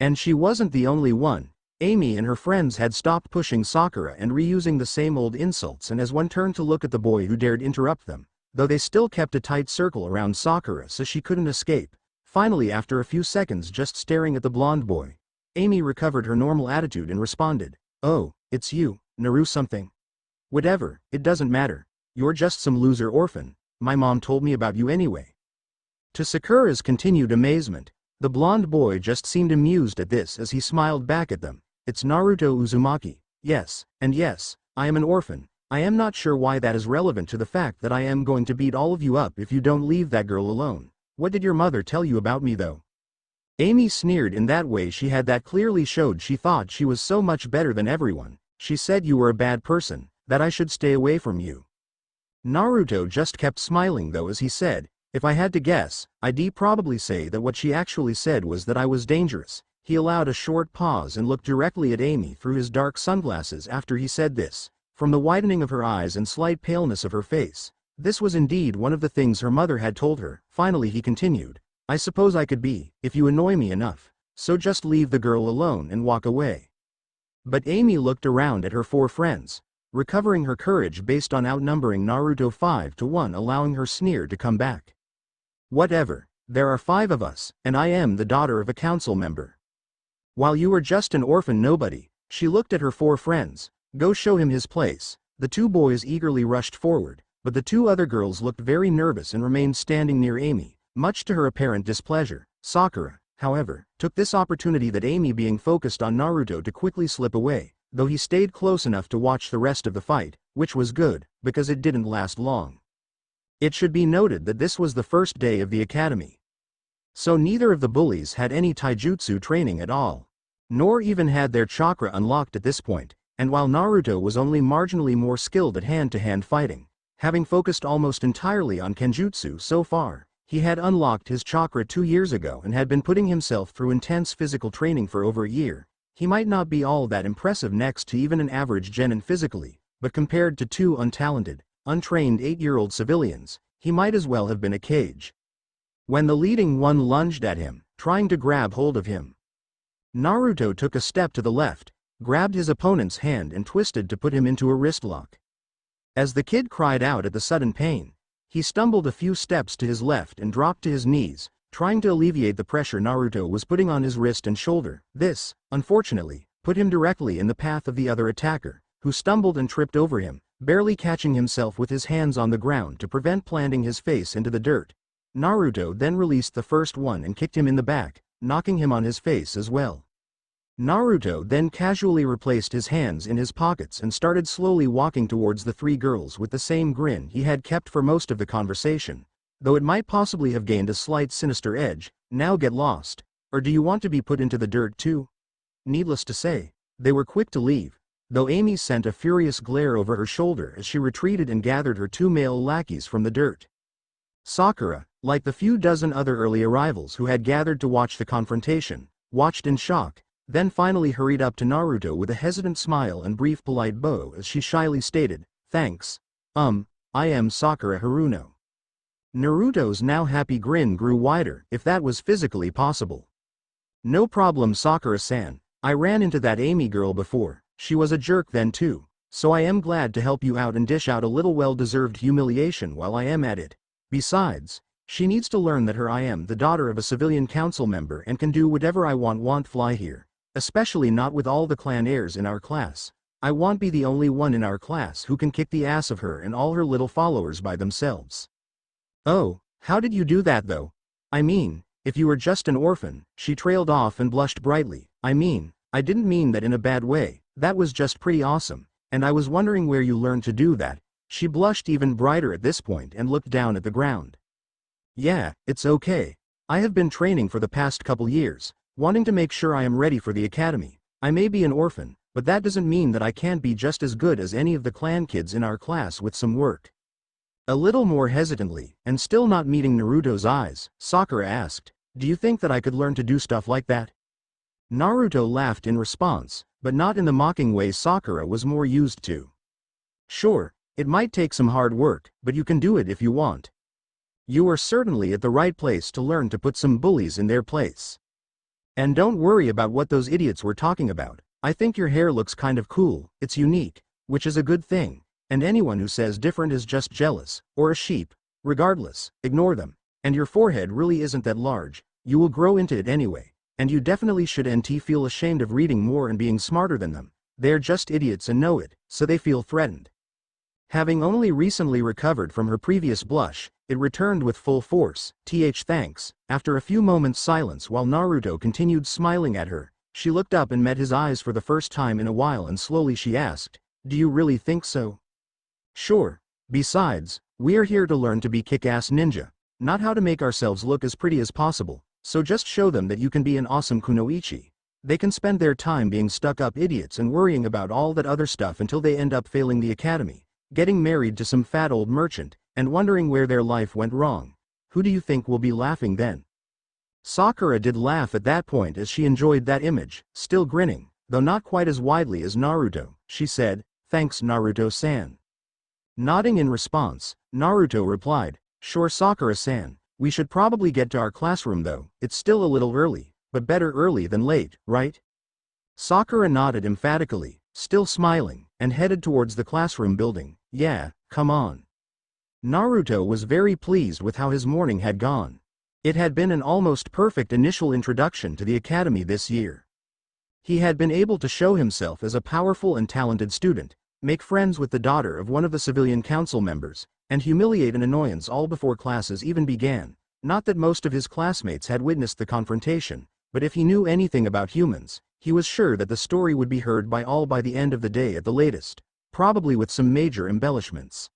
Speaker 2: And she wasn't the only one. Amy and her friends had stopped pushing Sakura and reusing the same old insults, and as one turned to look at the boy who dared interrupt them, though they still kept a tight circle around Sakura so she couldn't escape. Finally, after a few seconds just staring at the blonde boy, Amy recovered her normal attitude and responded, "Oh, it's you, Naru something. Whatever, it doesn't matter. You're just some loser orphan. My mom told me about you anyway." To Sakura's continued amazement, the blonde boy just seemed amused at this as he smiled back at them. "It's Naruto Uzumaki. Yes, and yes, I am an orphan. I am not sure why that is relevant to the fact that I am going to beat all of you up if you don't leave that girl alone. What did your mother tell you about me though?" Amy sneered in that way she had that clearly showed she thought she was so much better than everyone. "She said you were a bad person, that I should stay away from you." Naruto just kept smiling though as he said, "If I had to guess, I'd probably say that what she actually said was that I was dangerous." He allowed a short pause and looked directly at Amy through his dark sunglasses after he said this. From the widening of her eyes and slight paleness of her face, this was indeed one of the things her mother had told her. Finally he continued, "I suppose I could be, if you annoy me enough, so just leave the girl alone and walk away." But Amy looked around at her four friends, recovering her courage based on outnumbering Naruto 5-1, allowing her sneer to come back. "Whatever, there are 5 of us, and I am the daughter of a council member. While you are just an orphan nobody." She looked at her 4 friends. "Go show him his place." The 2 boys eagerly rushed forward, but the 2 other girls looked very nervous and remained standing near Amy, much to her apparent displeasure. Sakura, however, took this opportunity that Amy being focused on Naruto to quickly slip away, though he stayed close enough to watch the rest of the fight, which was good, because it didn't last long. It should be noted that this was the first day of the academy. So neither of the bullies had any taijutsu training at all, nor even had their chakra unlocked at this point, and while Naruto was only marginally more skilled at hand-to-hand fighting, having focused almost entirely on kenjutsu so far, he had unlocked his chakra 2 years ago and had been putting himself through intense physical training for over a year. He might not be all that impressive next to even an average genin physically, but compared to 2 untalented, untrained 8-year-old civilians, he might as well have been a cage. When the leading one lunged at him, trying to grab hold of him, Naruto took a step to the left, grabbed his opponent's hand and twisted to put him into a wrist lock. As the kid cried out at the sudden pain, he stumbled a few steps to his left and dropped to his knees, trying to alleviate the pressure Naruto was putting on his wrist and shoulder. This, unfortunately, put him directly in the path of the other attacker, who stumbled and tripped over him, barely catching himself with his hands on the ground to prevent planting his face into the dirt. Naruto then released the first one and kicked him in the back, knocking him on his face as well. Naruto then casually replaced his hands in his pockets and started slowly walking towards the 3 girls with the same grin he had kept for most of the conversation, though it might possibly have gained a slight sinister edge. "Now get lost. Or do you want to be put into the dirt too?" Needless to say, they were quick to leave, though Amy sent a furious glare over her shoulder as she retreated and gathered her 2 male lackeys from the dirt. Sakura, like the few dozen other early arrivals who had gathered to watch the confrontation, watched in shock, then finally hurried up to Naruto with a hesitant smile and brief polite bow as she shyly stated, "Thanks. I am Sakura Haruno." Naruto's now happy grin grew wider, if that was physically possible. "No problem, Sakura-san. I ran into that Amy girl before. She was a jerk then too, so I am glad to help you out and dish out a little well-deserved humiliation while I am at it. Besides, she needs to learn that I am the daughter of a civilian council member and can do whatever I want fly here. Especially not with all the clan heirs in our class. I won't be the only one in our class who can kick the ass of her and all her little followers by themselves." "Oh, how did you do that though? I mean, if you were just an orphan," she trailed off and blushed brightly. "I mean, I didn't mean that in a bad way, that was just pretty awesome, and I was wondering where you learned to do that." She blushed even brighter at this point and looked down at the ground. "Yeah, it's okay. I have been training for the past couple years, wanting to make sure I am ready for the academy. I may be an orphan, but that doesn't mean that I can't be just as good as any of the clan kids in our class with some work." A little more hesitantly, and still not meeting Naruto's eyes, Sakura asked, "Do you think that I could learn to do stuff like that?" Naruto laughed in response, but not in the mocking way Sakura was more used to. "Sure, it might take some hard work, but you can do it if you want." You are certainly at the right place to learn to put some bullies in their place. And don't worry about what those idiots were talking about. I think your hair looks kind of cool, it's unique, which is a good thing, and anyone who says different is just jealous, or a sheep. Regardless, ignore them. And your forehead really isn't that large, you will grow into it anyway, and you definitely should feel ashamed of reading more and being smarter than them. They're just idiots and know it, so they feel threatened. Having only recently recovered from her previous blush, it returned with full force. Thanks. After a few moments' silence while Naruto continued smiling at her, she looked up and met his eyes for the first time in a while and slowly she asked, "Do you really think so?" "Sure. Besides, we're here to learn to be kick-ass ninja, not how to make ourselves look as pretty as possible, so just show them that you can be an awesome kunoichi. They can spend their time being stuck-up idiots and worrying about all that other stuff until they end up failing the academy, getting married to some fat old merchant, and wondering where their life went wrong. Who do you think will be laughing then?" Sakura did laugh at that point as she enjoyed that image, still grinning, though not quite as widely as Naruto. She said, "Thanks Naruto-san." Nodding in response, Naruto replied, "Sure Sakura-san, we should probably get to our classroom though, it's still a little early, but better early than late, right?" Sakura nodded emphatically, still smiling, and headed towards the classroom building. "Yeah, come on." Naruto was very pleased with how his morning had gone. It had been an almost perfect initial introduction to the academy this year. He had been able to show himself as a powerful and talented student, make friends with the daughter of one of the civilian council members, and humiliate an annoyance all before classes even began. Not that most of his classmates had witnessed the confrontation, but if he knew anything about humans, he was sure that the story would be heard by all by the end of the day at the latest, probably with some major embellishments.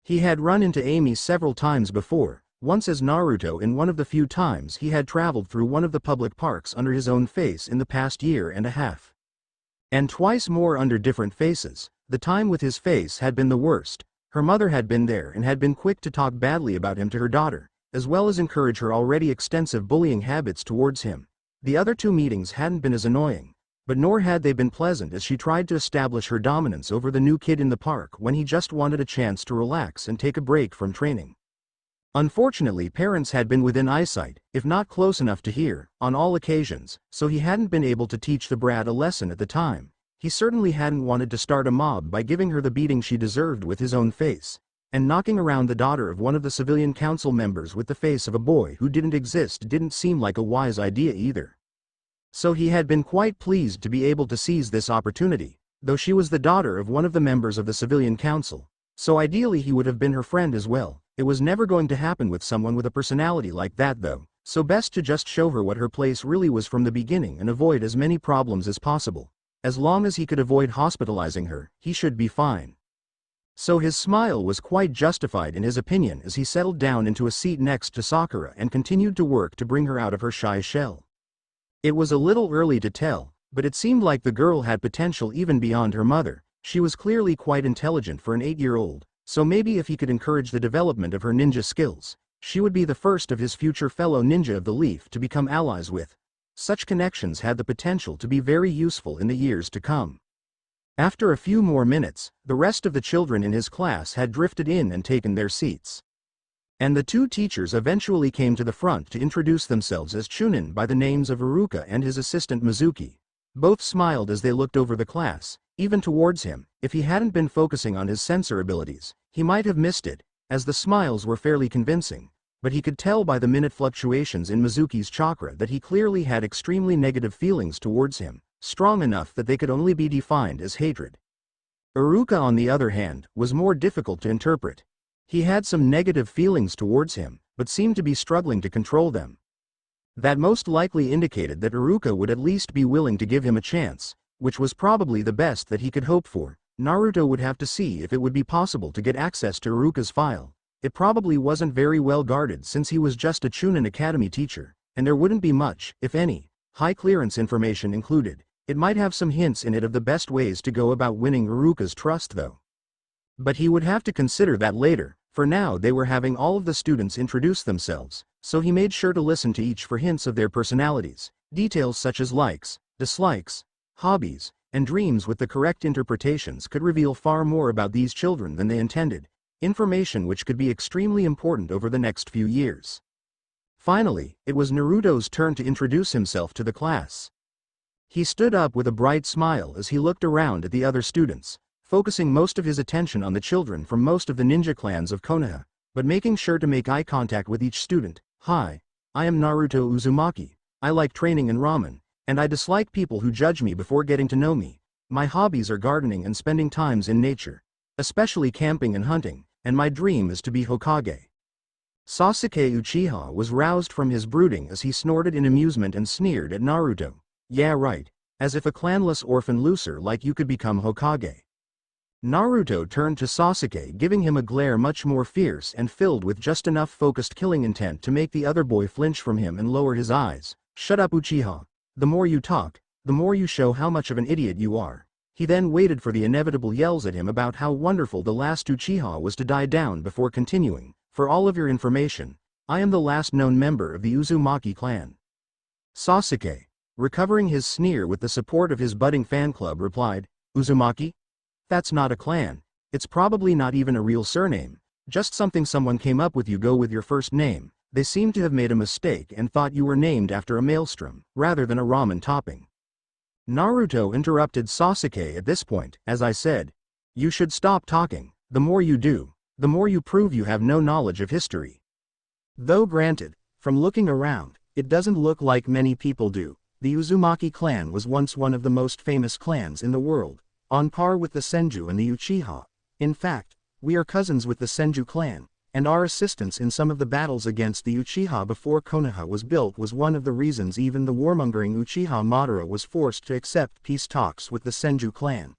Speaker 2: He had run into Amy several times before, once as Naruto in one of the few times he had traveled through one of the public parks under his own face in the past year and a half. And twice more under different faces. The time with his face had been the worst. Her mother had been there and had been quick to talk badly about him to her daughter, as well as encourage her already extensive bullying habits towards him. The other two meetings hadn't been as annoying, but nor had they been pleasant as she tried to establish her dominance over the new kid in the park when he just wanted a chance to relax and take a break from training. Unfortunately, parents had been within eyesight, if not close enough to hear, on all occasions, so he hadn't been able to teach the brat a lesson at the time. He certainly hadn't wanted to start a mob by giving her the beating she deserved with his own face, and knocking around the daughter of one of the civilian council members with the face of a boy who didn't exist didn't seem like a wise idea either. So he had been quite pleased to be able to seize this opportunity, though she was the daughter of one of the members of the civilian council, so ideally he would have been her friend as well. It was never going to happen with someone with a personality like that though, so best to just show her what her place really was from the beginning and avoid as many problems as possible. As long as he could avoid hospitalizing her, he should be fine. So his smile was quite justified in his opinion as he settled down into a seat next to Sakura and continued to work to bring her out of her shy shell. It was a little early to tell, but it seemed like the girl had potential even beyond her mother. She was clearly quite intelligent for an 8-year-old. So maybe if he could encourage the development of her ninja skills, she would be the first of his future fellow ninja of the Leaf to become allies with. Such connections had the potential to be very useful in the years to come. After a few more minutes, the rest of the children in his class had drifted in and taken their seats. And the two teachers eventually came to the front to introduce themselves as Chunin by the names of Iruka and his assistant Mizuki. Both smiled as they looked over the class, even towards him. If he hadn't been focusing on his sensor abilities, he might have missed it, as the smiles were fairly convincing, but he could tell by the minute fluctuations in Mizuki's chakra that he clearly had extremely negative feelings towards him, strong enough that they could only be defined as hatred. Iruka on the other hand, was more difficult to interpret. He had some negative feelings towards him, but seemed to be struggling to control them. That most likely indicated that Iruka would at least be willing to give him a chance, which was probably the best that he could hope for. Naruto would have to see if it would be possible to get access to Iruka's file. It probably wasn't very well guarded since he was just a Chunin Academy teacher, and there wouldn't be much, if any, high-clearance information included. It might have some hints in it of the best ways to go about winning Iruka's trust though. But he would have to consider that later. For now they were having all of the students introduce themselves, so he made sure to listen to each for hints of their personalities, details such as likes, dislikes, hobbies, and dreams with the correct interpretations could reveal far more about these children than they intended. information which could be extremely important over the next few years. Finally, it was Naruto's turn to introduce himself to the class. He stood up with a bright smile as he looked around at the other students, focusing most of his attention on the children from most of the ninja clans of Konoha, but making sure to make eye contact with each student. "Hi, I am Naruto Uzumaki. I like training and ramen, and I dislike people who judge me before getting to know me. My hobbies are gardening and spending times in nature, especially camping and hunting, and my dream is to be Hokage." Sasuke Uchiha was roused from his brooding as he snorted in amusement and sneered at Naruto. "Yeah right, as if a clanless orphan loser like you could become Hokage." Naruto turned to Sasuke, giving him a glare much more fierce and filled with just enough focused killing intent to make the other boy flinch from him and lower his eyes. "Shut up Uchiha. The more you talk, the more you show how much of an idiot you are." He then waited for the inevitable yells at him about how wonderful the last Uchiha was to die down before continuing. "For all of your information, I am the last known member of the Uzumaki clan." Sasuke, recovering his sneer with the support of his budding fan club, replied, "Uzumaki? That's not a clan. It's probably not even a real surname, just something someone came up with. You go with your first name. They seem to have made a mistake and thought you were named after a maelstrom, rather than a ramen topping." Naruto interrupted Sasuke at this point. "As I said, you should stop talking. The more you do, the more you prove you have no knowledge of history."
Speaker 1: Though granted, from looking around, it doesn't look like many people do. The Uzumaki clan was once one of the most famous clans in the world, on par with the Senju and the Uchiha. In fact, we are cousins with the Senju clan, and our assistance in some of the battles against the Uchiha before Konoha was built was one of the reasons even the warmongering Uchiha Madara was forced to accept peace talks with the Senju clan.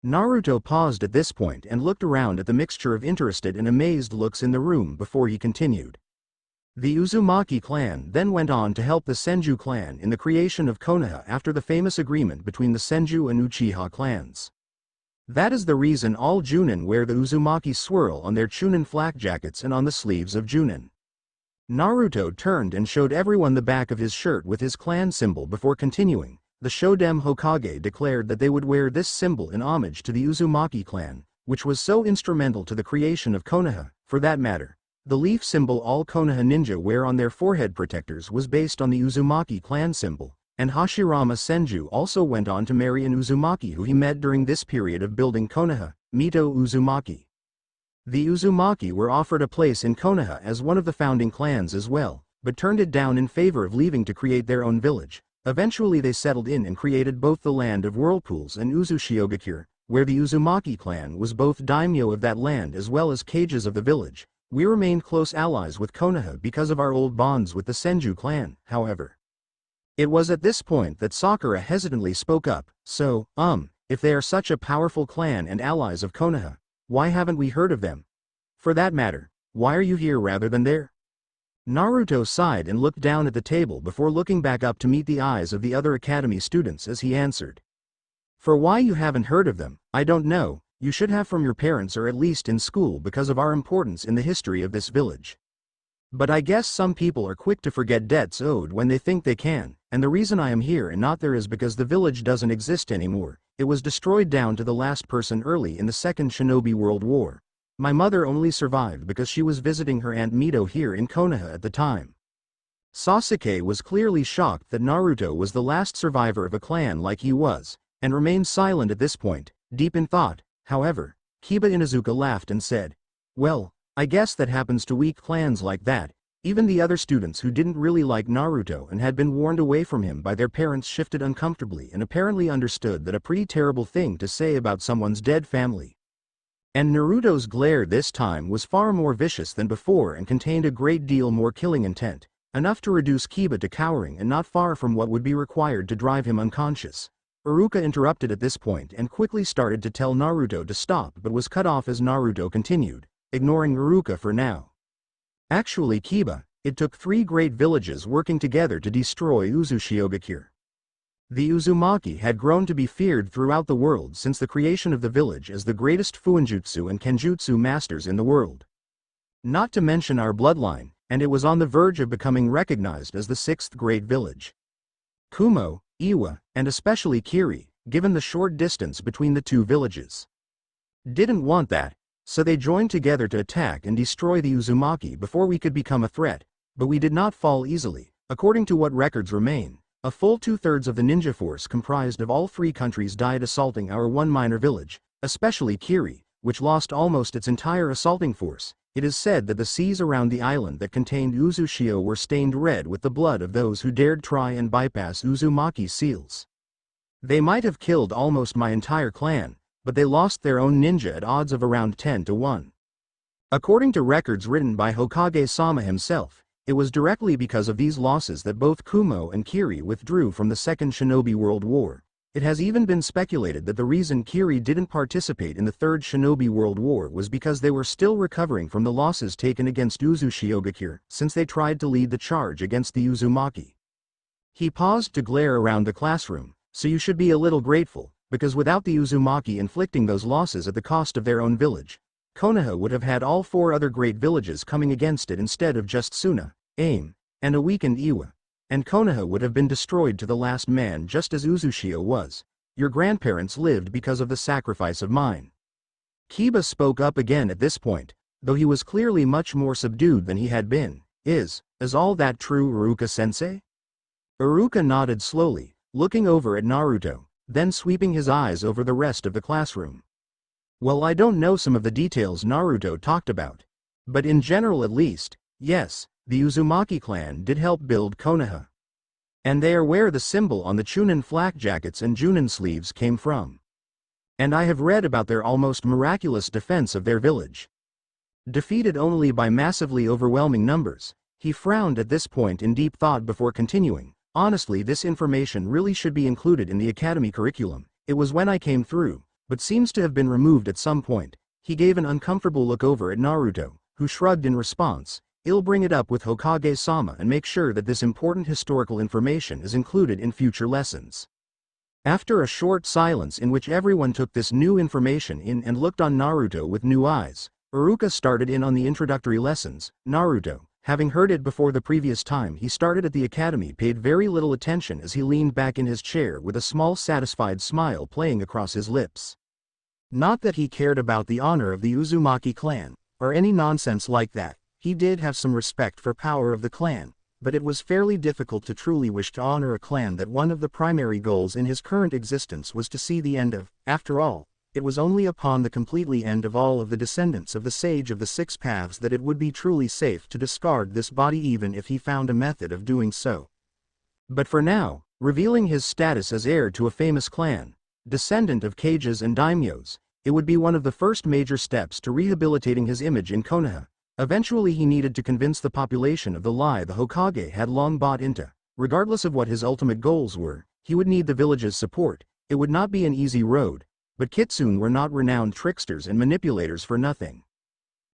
Speaker 2: Naruto paused at this point and looked around at the mixture of interested and amazed looks in the room before he continued. The Uzumaki clan then went on to help the Senju clan in the creation of Konoha after the famous agreement between the Senju and Uchiha clans. That is the reason all Junin wear the Uzumaki swirl on their Chunin flak jackets and on the sleeves of Junin. Naruto turned and showed everyone the back of his shirt with his clan symbol before continuing. The Shodem Hokage declared that they would wear this symbol in homage to the Uzumaki clan, which was so instrumental to the creation of Konoha. For that matter, the leaf symbol all Konoha ninja wear on their forehead protectors was based on the Uzumaki clan symbol, and Hashirama Senju also went on to marry an Uzumaki who he met during this period of building Konoha, Mito Uzumaki. The Uzumaki were offered a place in Konoha as one of the founding clans as well, but turned it down in favor of leaving to create their own village. Eventually they settled in and created both the Land of Whirlpools and Uzushiogakure, where the Uzumaki clan was both daimyo of that land as well as kages of the village. We remained close allies with Konoha because of our old bonds with the Senju clan, however. It was at this point that Sakura hesitantly spoke up. "So, if they are such a powerful clan and allies of Konoha, why haven't we heard of them? For that matter, why are you here rather than there?" Naruto sighed and looked down at the table before looking back up to meet the eyes of the other academy students as he answered. "For why you haven't heard of them, I don't know. You should have from your parents or at least in school because of our importance in the history of this village. But I guess some people are quick to forget debts owed when they think they can, and the reason I am here and not there is because the village doesn't exist anymore. It was destroyed down to the last person early in the Second Shinobi World War. My mother only survived because she was visiting her Aunt Mito here in Konoha at the time." Sasuke was clearly shocked that Naruto was the last survivor of a clan like he was, and remained silent at this point, deep in thought. However, Kiba Inuzuka laughed and said, "Well, I guess that happens to weak clans like that." Even the other students who didn't really like Naruto and had been warned away from him by their parents shifted uncomfortably and apparently understood that a pretty terrible thing to say about someone's dead family. And Naruto's glare this time was far more vicious than before and contained a great deal more killing intent, enough to reduce Kiba to cowering and not far from what would be required to drive him unconscious. Iruka interrupted at this point and quickly started to tell Naruto to stop but was cut off as Naruto continued, ignoring Iruka for now. "Actually Kiba, it took 3 great villages working together to destroy Uzushiogakure. The Uzumaki had grown to be feared throughout the world since the creation of the village as the greatest Fuinjutsu and Kenjutsu masters in the world. Not to mention our bloodline, and it was on the verge of becoming recognized as the 6th great village. Kumo, Iwa, and especially Kiri, given the short distance between the 2 villages. Didn't want that, So they joined together to attack and destroy the Uzumaki before we could become a threat, but we did not fall easily. According to what records remain, a full two-thirds of the ninja force comprised of all three countries died assaulting our one minor village, especially Kiri, which lost almost its entire assaulting force. It is said that the seas around the island that contained Uzushio were stained red with the blood of those who dared try and bypass Uzumaki's seals. They might have killed almost my entire clan, but they lost their own ninja at odds of around 10 to 1. According to records written by Hokage-sama himself, it was directly because of these losses that both Kumo and Kiri withdrew from the Second Shinobi World War. It has even been speculated that the reason Kiri didn't participate in the Third Shinobi World War was because they were still recovering from the losses taken against Uzushiogakure, since they tried to lead the charge against the Uzumaki. He paused to glare around the classroom. So you should be a little grateful, because without the Uzumaki inflicting those losses at the cost of their own village, Konoha would have had all four other great villages coming against it instead of just Suna, Aim, and a weakened Iwa. And Konoha would have been destroyed to the last man just as Uzushio was. Your grandparents lived because of the sacrifice of mine. Kiba spoke up again at this point, though he was clearly much more subdued than he had been. Is all that true, Iruka-sensei? Iruka nodded slowly, looking over at Naruto, then sweeping his eyes over the rest of the classroom. Well, I don't know some of the details Naruto talked about. But in general at least, yes, the Uzumaki clan did help build Konoha. And they are where the symbol on the Chunin flak jackets and Junin sleeves came from. And I have read about their almost miraculous defense of their village. Defeated only by massively overwhelming numbers, he frowned at this point in deep thought before continuing. Honestly, this information really should be included in the academy curriculum. It was when I came through, but seems to have been removed at some point. He gave an uncomfortable look over at Naruto, who shrugged in response. I'll bring it up with Hokage-sama and make sure that this important historical information is included in future lessons. After a short silence in which everyone took this new information in and looked on Naruto with new eyes, Iruka started in on the introductory lessons. Naruto, having heard it before the previous time he started at the academy, paid very little attention as he leaned back in his chair with a small satisfied smile playing across his lips.
Speaker 1: Not that he cared about the honor of the Uzumaki clan, or any nonsense like that. He did have some respect for power of the clan, but it was fairly difficult to truly wish to honor a clan that one of the primary goals in his current existence was to see the end of. After all, it was only upon the completely end of all of the descendants of the Sage of the Six Paths that it would be truly safe to discard this body, even if he found a method of doing so. But for now, revealing his status as heir to a famous clan, descendant of Kages and daimyos, it would be one of the first major steps to rehabilitating his image in Konoha. Eventually he needed to convince the population of the lie the Hokage had long bought into. Regardless of what his ultimate goals were, he would need the village's support. It would not be an easy road, but Kitsune were not renowned tricksters and manipulators for nothing.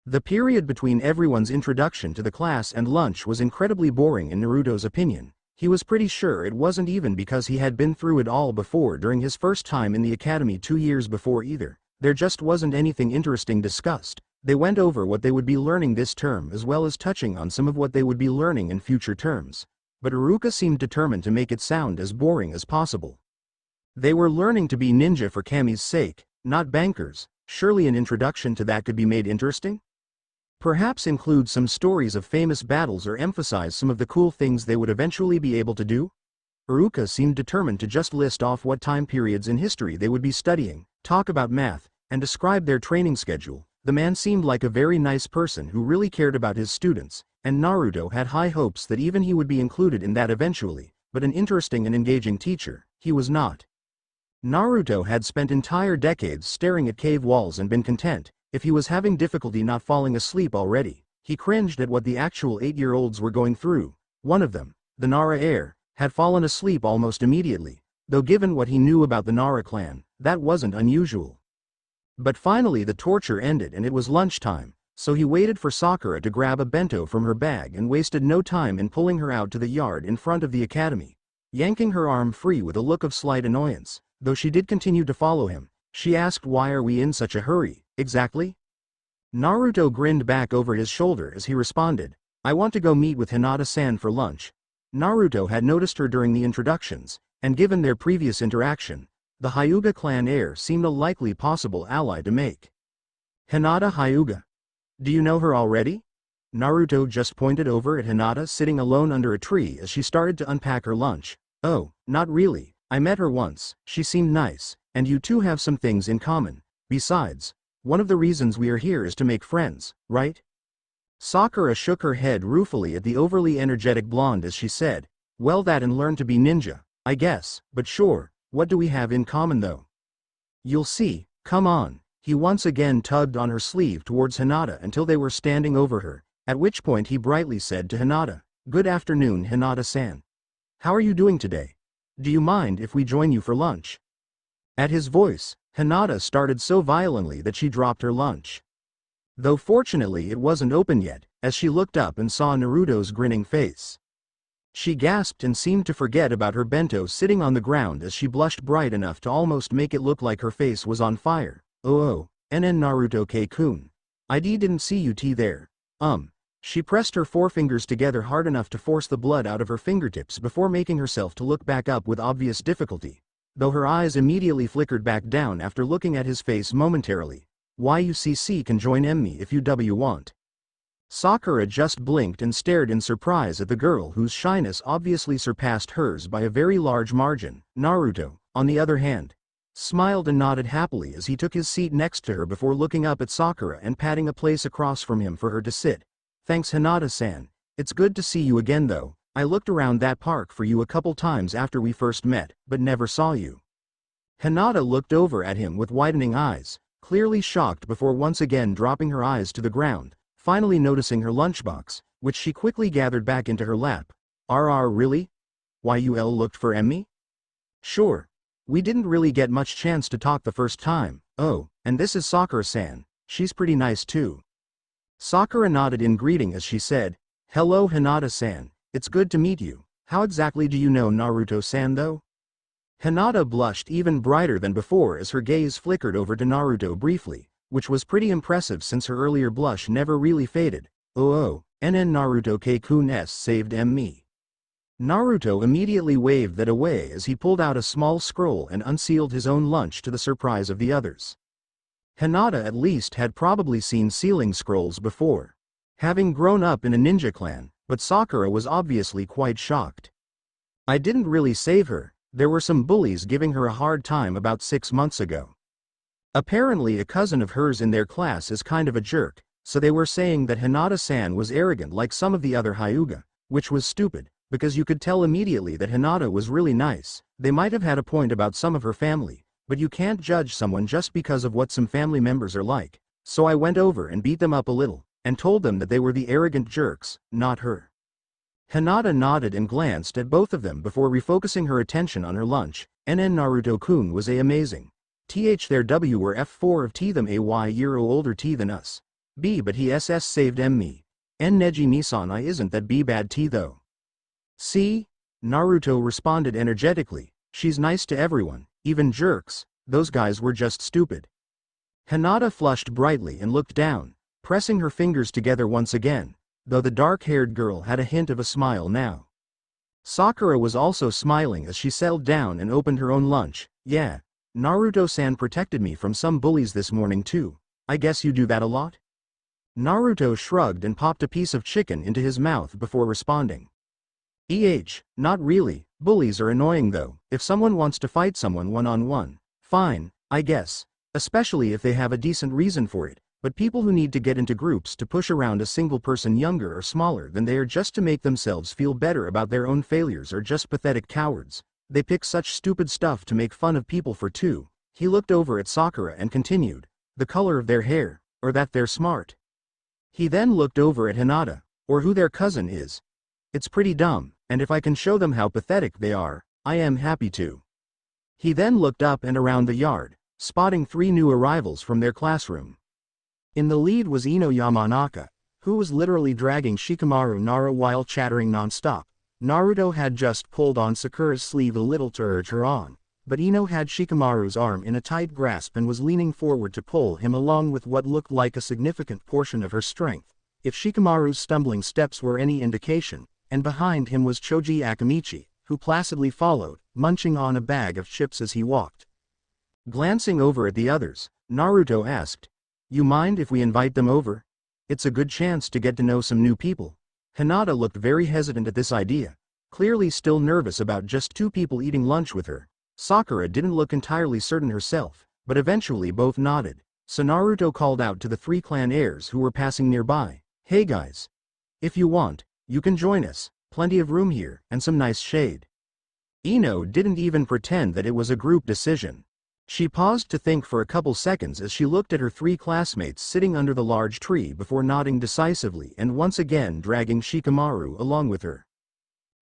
Speaker 1: The period between everyone's introduction to the class and lunch was incredibly boring in Naruto's opinion. He was pretty sure it wasn't even because he had been through it all before during his first time in the academy 2 years before either. There just wasn't anything interesting discussed. They went over what they would be learning this term as well as touching on some of what they would be learning in future terms. But Iruka seemed determined to make it sound as boring as possible. They were learning to be ninja for Kami's sake, not bankers. Surely an introduction to that could be made interesting? Perhaps include some stories of famous battles or emphasize some of the cool things they would eventually be able to do? Iruka seemed determined to just list off what time periods in history they would be studying, talk about math, and describe their training schedule. The man seemed like a very nice person who really cared about his students, and Naruto had high hopes that even he would be included in that eventually, but an interesting and engaging teacher, he was not. Naruto had spent entire decades staring at cave walls and been content. If he was having difficulty not falling asleep already, he cringed at what the actual 8-year-olds were going through. One of them, the Nara heir, had fallen asleep almost immediately, though given what he knew about the Nara clan, that wasn't unusual. But finally the torture ended and it was lunchtime, so he waited for Sakura to grab a bento from her bag and wasted no time in pulling her out to the yard in front of the academy. Yanking her arm free with a look of slight annoyance, though she did continue to follow him, she asked, "Why are we in such a hurry, exactly?" Naruto grinned back over his shoulder as he responded, "I want to go meet with Hinata-san for lunch." Naruto had noticed her during the introductions, and given their previous interaction, the Hyuga clan heir seemed a likely possible ally to make.
Speaker 2: Hinata Hyuga. Do you know her already? Naruto just pointed over at Hinata sitting alone under a tree as she started to unpack her lunch. Oh, not really, I met her once, she seemed nice, and you two have some things in common. Besides, one of the reasons we are here is to make friends, right? Sakura shook her head ruefully at the overly energetic blonde as she said, well, that and learn to be ninja, I guess, but sure, what do we have in common though? You'll see, come on. He once again tugged on her sleeve towards Hinata until they were standing over her, at which point he brightly said to Hinata, good afternoon Hinata-san. How are you doing today? Do you mind if we join you for lunch? At his voice, Hinata started so violently that she dropped her lunch. Though fortunately it wasn't open yet, as she looked up and saw Naruto's grinning face. She gasped and seemed to forget about her bento sitting on the ground as she blushed bright enough to almost make it look like her face was on fire. Oh, Naruto-kun. I didn't see you there. She pressed her forefingers together hard enough to force the blood out of her fingertips before making herself to look back up with obvious difficulty, though her eyes immediately flickered back down after looking at his face momentarily. YUCC can join me if you want. Sakura just blinked and stared in surprise at the girl whose shyness obviously surpassed hers by a very large margin. Naruto, on the other hand, smiled and nodded happily as he took his seat next to her before looking up at Sakura and patting a place across from him for her to sit. Thanks Hinata-san. It's good to see you again though. I looked around that park for you a couple times after we first met, but never saw you. Hinata looked over at him with widening eyes, clearly shocked before once again dropping her eyes to the ground, finally noticing her lunchbox, which she quickly gathered back into her lap. Really? YUL looked for Emmy? Sure. We didn't really get much chance to talk the first time. Oh, and this is Sakura-san, she's pretty nice too. Sakura nodded in greeting as she said, hello Hinata-san, it's good to meet you. How exactly do you know Naruto-san though? Hinata blushed even brighter than before as her gaze flickered over to Naruto briefly, which was pretty impressive since her earlier blush never really faded. Naruto-kun saved me. Naruto immediately waved that away as he pulled out a small scroll and unsealed his own lunch to the surprise of the others. Hinata at least had probably seen sealing scrolls before, having grown up in a ninja clan, but Sakura was obviously quite shocked. I didn't really save her, there were some bullies giving her a hard time about 6 months ago. Apparently a cousin of hers in their class is kind of a jerk, so they were saying that Hinata-san was arrogant like some of the other Hyuga, which was stupid, because you could tell immediately that Hinata was really nice. They might have had a point about some of her family, but you can't judge someone just because of what some family members are like, so I went over and beat them up a little, and told them that they were the arrogant jerks, not her. Hinata nodded and glanced at both of them before refocusing her attention on her lunch. Naruto-kun was amazing. There were F4 of them a year older than us. B but he SS saved me. Neji Nisan I isn't that B bad though. See? Naruto responded energetically, she's nice to everyone, even jerks, those guys were just stupid. Hinata flushed brightly and looked down, pressing her fingers together once again, though the dark-haired girl had a hint of a smile now. Sakura was also smiling as she settled down and opened her own lunch. Yeah. Naruto-san protected me from some bullies this morning too. I guess you do that a lot? Naruto shrugged and popped a piece of chicken into his mouth before responding. Not really, bullies are annoying though. If someone wants to fight someone one-on-one, fine, I guess. Especially if they have a decent reason for it, but people who need to get into groups to push around a single person younger or smaller than they are just to make themselves feel better about their own failures are just pathetic cowards. They pick such stupid stuff to make fun of people for too. He looked over at Sakura and continued, the color of their hair, or that they're smart. He then looked over at Hinata, or who their cousin is. It's pretty dumb, and if I can show them how pathetic they are, I am happy to. He then looked up and around the yard, spotting 3 new arrivals from their classroom.
Speaker 1: In the lead was Ino Yamanaka, who was literally dragging Shikamaru Nara while chattering non-stop. Naruto had just pulled on Sakura's sleeve a little to urge her on, but Ino had Shikamaru's arm in a tight grasp and was leaning forward to pull him along with what looked like a significant portion of her strength, if Shikamaru's stumbling steps were any indication, and behind him was Choji Akamichi, who placidly followed, munching on a bag of chips as he walked.
Speaker 2: Glancing over at the others, Naruto asked, You mind if we invite them over? It's a good chance to get to know some new people. Hinata looked very hesitant at this idea, clearly still nervous about just two people eating lunch with her. Sakura didn't look entirely certain herself, but eventually both nodded. So Naruto called out to the three clan heirs who were passing nearby. Hey guys. If you want, you can join us, plenty of room here, and some nice shade. Ino didn't even pretend that it was a group decision. She paused to think for a couple seconds as she looked at her three classmates sitting under the large tree before nodding decisively and once again dragging Shikamaru along with her.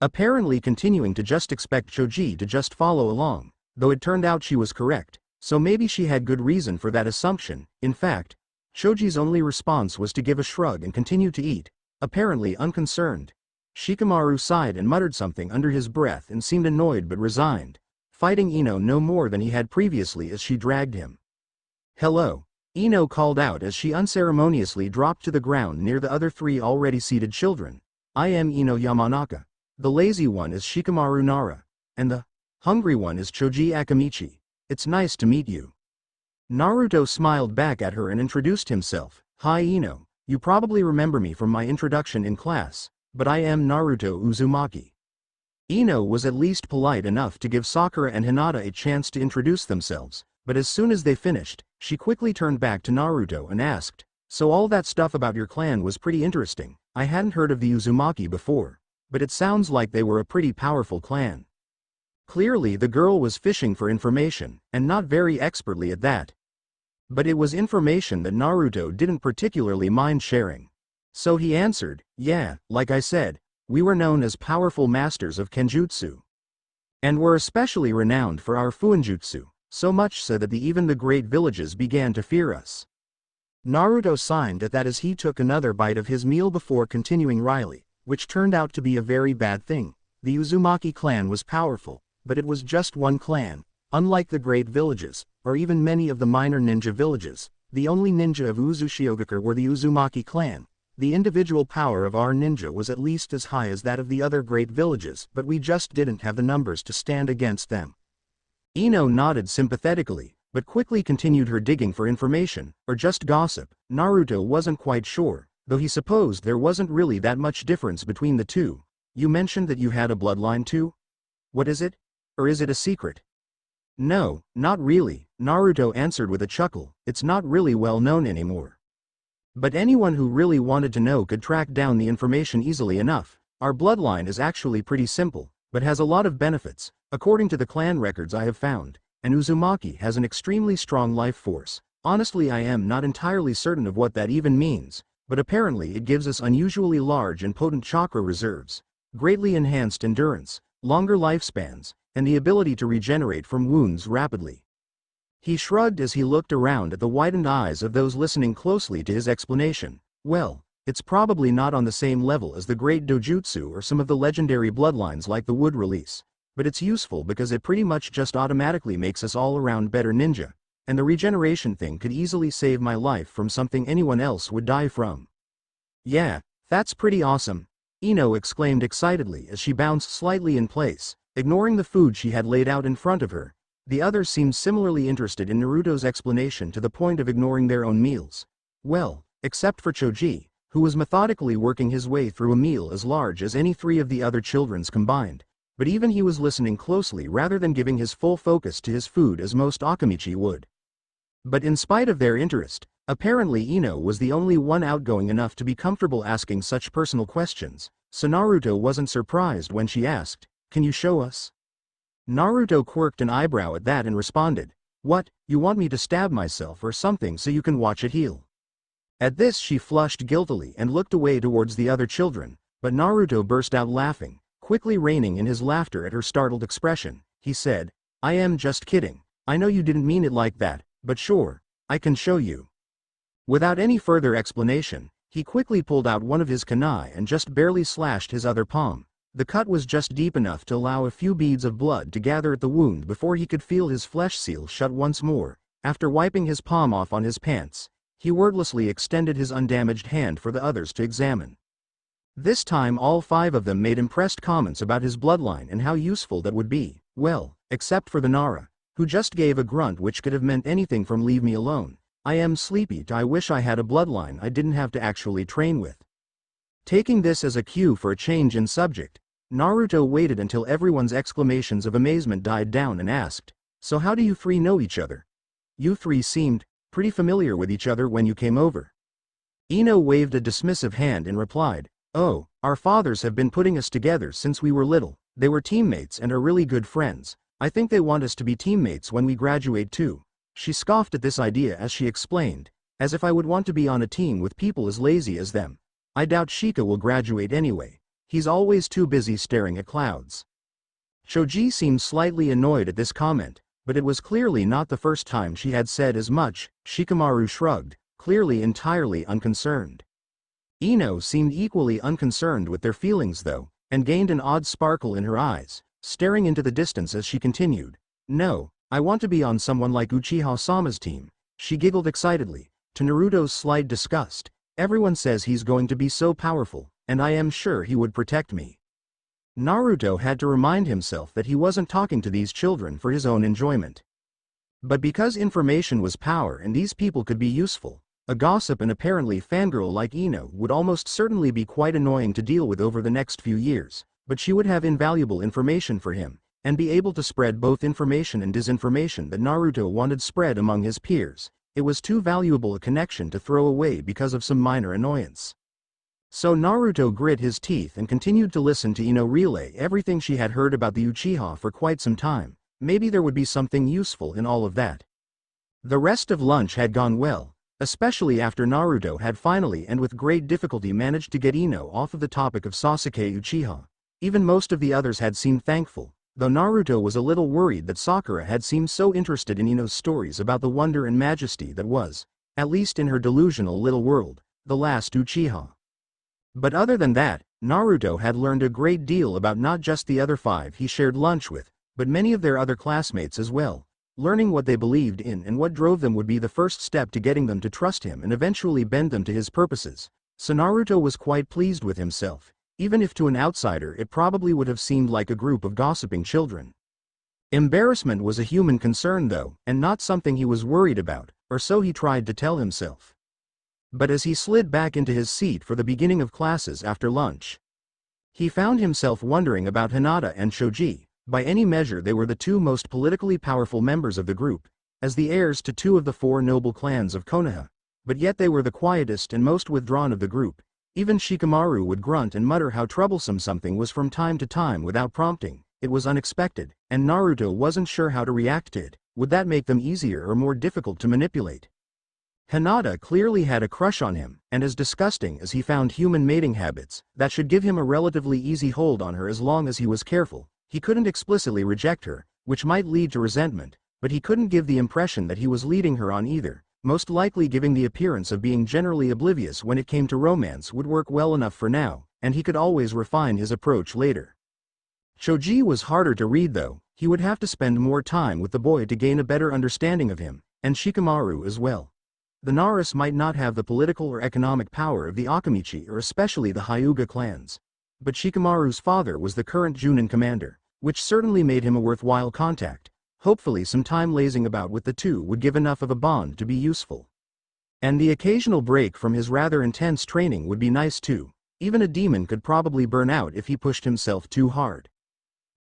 Speaker 2: Apparently continuing to just expect Choji to just follow along, though it turned out she was correct, so maybe she had good reason for that assumption. In fact, Choji's only response was to give a shrug and continue to eat, apparently unconcerned. Shikamaru sighed and muttered something under his breath and seemed annoyed but resigned, fighting Ino no more than he had previously as she dragged him. Hello, Ino called out as she unceremoniously dropped to the ground near the other three already seated children. I am Ino Yamanaka. The lazy one is Shikamaru Nara, and the hungry one is Choji Akamichi. It's nice to meet you. Naruto smiled back at her and introduced himself. Hi Ino, you probably remember me from my introduction in class, but I am Naruto Uzumaki. Ino was at least polite enough to give Sakura and Hinata a chance to introduce themselves, but as soon as they finished, she quickly turned back to Naruto and asked, so all that stuff about your clan was pretty interesting. I hadn't heard of the Uzumaki before, but it sounds like they were a pretty powerful clan. Clearly the girl was fishing for information, and not very expertly at that. But it was information that Naruto didn't particularly mind sharing. So he answered, yeah, like I said, we were known as powerful masters of Kenjutsu. And were especially renowned for our Fuinjutsu, so much so that even the great villages began to fear us.
Speaker 1: Naruto signed at that as he took another bite of his meal before continuing wryly, which turned out to be a very bad thing. The Uzumaki clan was powerful, but it was just one clan. Unlike the great villages, or even many of the minor ninja villages, the only ninja of Uzushiogakure were the Uzumaki clan. The individual power of our ninja was at least as high as that of the other great villages, but we just didn't have the numbers to stand against them.
Speaker 2: Ino nodded sympathetically, but quickly continued her digging for information, or just gossip. Naruto wasn't quite sure, though he supposed there wasn't really that much difference between the two. You mentioned that you had a bloodline too? What is it? Or is it a secret? No, not really, Naruto answered with a chuckle. It's not really well known anymore. But anyone who really wanted to know could track down the information easily enough. Our bloodline is actually pretty simple, but has a lot of benefits, according to the clan records I have found, and Uzumaki has an extremely strong life force. Honestly, I am not entirely certain of what that even means, but apparently it gives us unusually large and potent chakra reserves, greatly enhanced endurance, longer lifespans, and the ability to regenerate from wounds rapidly. He shrugged as he looked around at the widened eyes of those listening closely to his explanation. Well, it's probably not on the same level as the great dojutsu or some of the legendary bloodlines like the wood release, but it's useful because it pretty much just automatically makes us all around better ninja, and the regeneration thing could easily save my life from something anyone else would die from. Yeah, that's pretty awesome, Ino exclaimed excitedly as she bounced slightly in place, ignoring the food she had laid out in front of her. The others seemed similarly interested in Naruto's explanation to the point of ignoring their own meals. Well, except for Choji, who was methodically working his way through a meal as large as any three of the other children's combined. But even he was listening closely rather than giving his full focus to his food as most Akamichi would. But in spite of their interest, apparently Ino was the only one outgoing enough to be comfortable asking such personal questions, so Naruto wasn't surprised when she asked, "Can you show us?" Naruto quirked an eyebrow at that and responded, "What, you want me to stab myself or something so you can watch it heal?" At this she flushed guiltily and looked away towards the other children, but Naruto burst out laughing, quickly reining in his laughter at her startled expression. He said, "I am just kidding. I know you didn't mean it like that, but sure, I can show you." Without any further explanation, he quickly pulled out one of his kunai and just barely slashed his other palm. The cut was just deep enough to allow a few beads of blood to gather at the wound before he could feel his flesh seal shut once more. After wiping his palm off on his pants, he wordlessly extended his undamaged hand for the others to examine. This time all five of them made impressed comments about his bloodline and how useful that would be. Well, except for the Nara, who just gave a grunt which could have meant anything from "leave me alone." I am sleepy. I wish I had a bloodline I didn't have to actually train with. Taking this as a cue for a change in subject, Naruto waited until everyone's exclamations of amazement died down and asked, "So how do you three know each other? You three seemed pretty familiar with each other when you came over." Ino waved a dismissive hand and replied, "Oh, our fathers have been putting us together since we were little. They were teammates and are really good friends. I think they want us to be teammates when we graduate too." She scoffed at this idea as she explained, "As if I would want to be on a team with people as lazy as them. I doubt Shika will graduate anyway. He's always too busy staring at clouds." Choji seemed slightly annoyed at this comment, but it was clearly not the first time she had said as much. Shikamaru shrugged, clearly entirely unconcerned. Ino seemed equally unconcerned with their feelings though, and gained an odd sparkle in her eyes, staring into the distance as she continued, "No, I want to be on someone like Uchiha-sama's team." She giggled excitedly, to Naruto's slight disgust. "Everyone says he's going to be so powerful, and I am sure he would protect me." Naruto had to remind himself that he wasn't talking to these children for his own enjoyment. But because information was power and these people could be useful, a gossip and apparently fangirl like Ino would almost certainly be quite annoying to deal with over the next few years, but she would have invaluable information for him, and be able to spread both information and disinformation that Naruto wanted spread among his peers. It was too valuable a connection to throw away because of some minor annoyance. So Naruto grit his teeth and continued to listen to Ino relay everything she had heard about the Uchiha for quite some time. Maybe there would be something useful in all of that. The rest of lunch had gone well, especially after Naruto had finally and with great difficulty managed to get Ino off of the topic of Sasuke Uchiha. Even most of the others had seemed thankful, though Naruto was a little worried that Sakura had seemed so interested in Ino's stories about the wonder and majesty that was, at least in her delusional little world, the last Uchiha. But other than that, Naruto had learned a great deal about not just the other 5 he shared lunch with, but many of their other classmates as well. Learning what they believed in and what drove them would be the first step to getting them to trust him and eventually bend them to his purposes. So Naruto was quite pleased with himself, even if to an outsider it probably would have seemed like a group of gossiping children. Embarrassment was a human concern though, and not something he was worried about, or so he tried to tell himself. But as he slid back into his seat for the beginning of classes after lunch, he found himself wondering about Hinata and Shoji. By any measure they were the 2 most politically powerful members of the group, as the heirs to 2 of the 4 noble clans of Konoha, but yet they were the quietest and most withdrawn of the group. Even Shikamaru would grunt and mutter how troublesome something was from time to time without prompting. It was unexpected, and Naruto wasn't sure how to react to it. Would that make them easier or more difficult to manipulate? Hinata clearly had a crush on him, and as disgusting as he found human mating habits, that should give him a relatively easy hold on her as long as he was careful. He couldn't explicitly reject her, which might lead to resentment, but he couldn't give the impression that he was leading her on either. Most likely giving the appearance of being generally oblivious when it came to romance would work well enough for now, and he could always refine his approach later. Choji was harder to read though. He would have to spend more time with the boy to gain a better understanding of him, and Shikamaru as well. The Naras might not have the political or economic power of the Akamichi or especially the Hyuga clans, but Shikamaru's father was the current Junin commander, which certainly made him a worthwhile contact. Hopefully some time lazing about with the 2 would give enough of a bond to be useful. And the occasional break from his rather intense training would be nice too. Even a demon could probably burn out if he pushed himself too hard.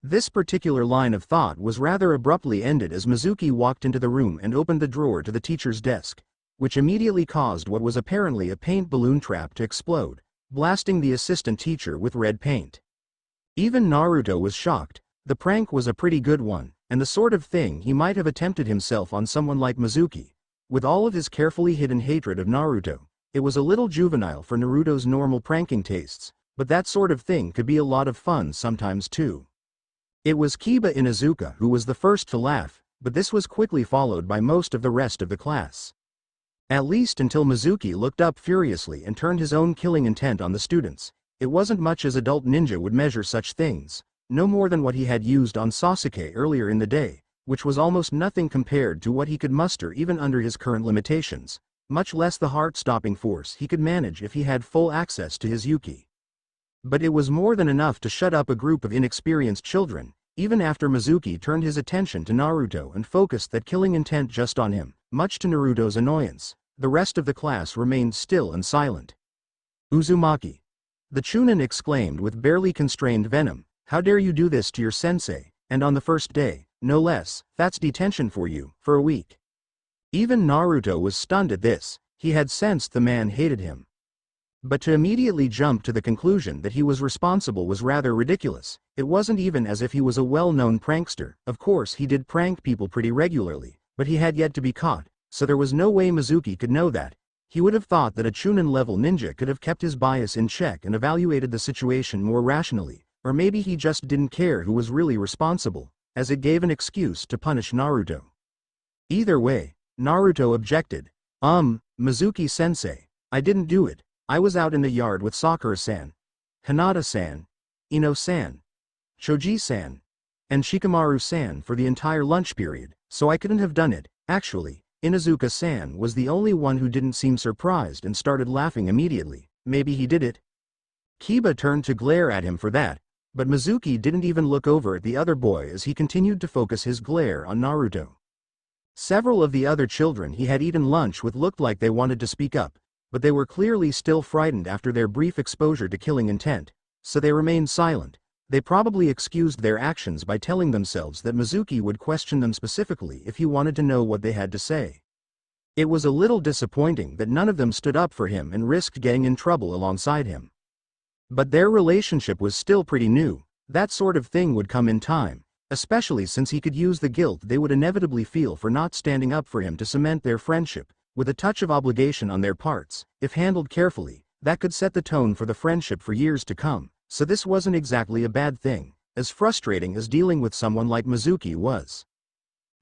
Speaker 2: This particular line of thought was rather abruptly ended as Mizuki walked into the room and opened the drawer to the teacher's desk, which immediately caused what was apparently a paint balloon trap to explode, blasting the assistant teacher with red paint. Even Naruto was shocked. The prank was a pretty good one, and the sort of thing he might have attempted himself on someone like Mizuki. With all of his carefully hidden hatred of Naruto, it was a little juvenile for Naruto's normal pranking tastes, but that sort of thing could be a lot of fun sometimes too. It was Kiba Inuzuka who was the first to laugh, but this was quickly followed by most of the rest of the class. At least until Mizuki looked up furiously and turned his own killing intent on the students. It wasn't much as adult ninja would measure such things. No more than what he had used on Sasuke earlier in the day, which was almost nothing compared to what he could muster even under his current limitations, much less the heart-stopping force he could manage if he had full access to his Yuki. But it was more than enough to shut up a group of inexperienced children, even after Mizuki turned his attention to Naruto and focused that killing intent just on him. much to Naruto's annoyance. The rest of the class remained still and silent. Uzumaki. The Chunin exclaimed with barely constrained venom, "How dare you do this to your sensei, and on the first day, no less, that's detention for you, for a week." Even Naruto was stunned at this. He had sensed the man hated him. But to immediately jump to the conclusion that he was responsible was rather ridiculous. It wasn't even as if he was a well-known prankster. Of course he did prank people pretty regularly, but he had yet to be caught, so there was no way Mizuki could know that. He would have thought that a Chunin-level ninja could have kept his bias in check and evaluated the situation more rationally, or maybe he just didn't care who was really responsible, as it gave an excuse to punish Naruto. Either way, Naruto objected. Mizuki-sensei, I didn't do it. I was out in the yard with Sakura-san, Hinata-san, Ino-san, Choji-san, and Shikamaru-san for the entire lunch period, so I couldn't have done it. Actually, Inuzuka-san was the only one who didn't seem surprised and started laughing immediately. Maybe he did it? Kiba turned to glare at him for that, but Mizuki didn't even look over at the other boy as he continued to focus his glare on Naruto. Several of the other children he had eaten lunch with looked like they wanted to speak up, but they were clearly still frightened after their brief exposure to killing intent, so they remained silent. They probably excused their actions by telling themselves that Mizuki would question them specifically if he wanted to know what they had to say. It was a little disappointing that none of them stood up for him and risked getting in trouble alongside him. But their relationship was still pretty new. That sort of thing would come in time, especially since he could use the guilt they would inevitably feel for not standing up for him to cement their friendship. With a touch of obligation on their parts, if handled carefully, that could set the tone for the friendship for years to come, so this wasn't exactly a bad thing, as frustrating as dealing with someone like Mizuki was.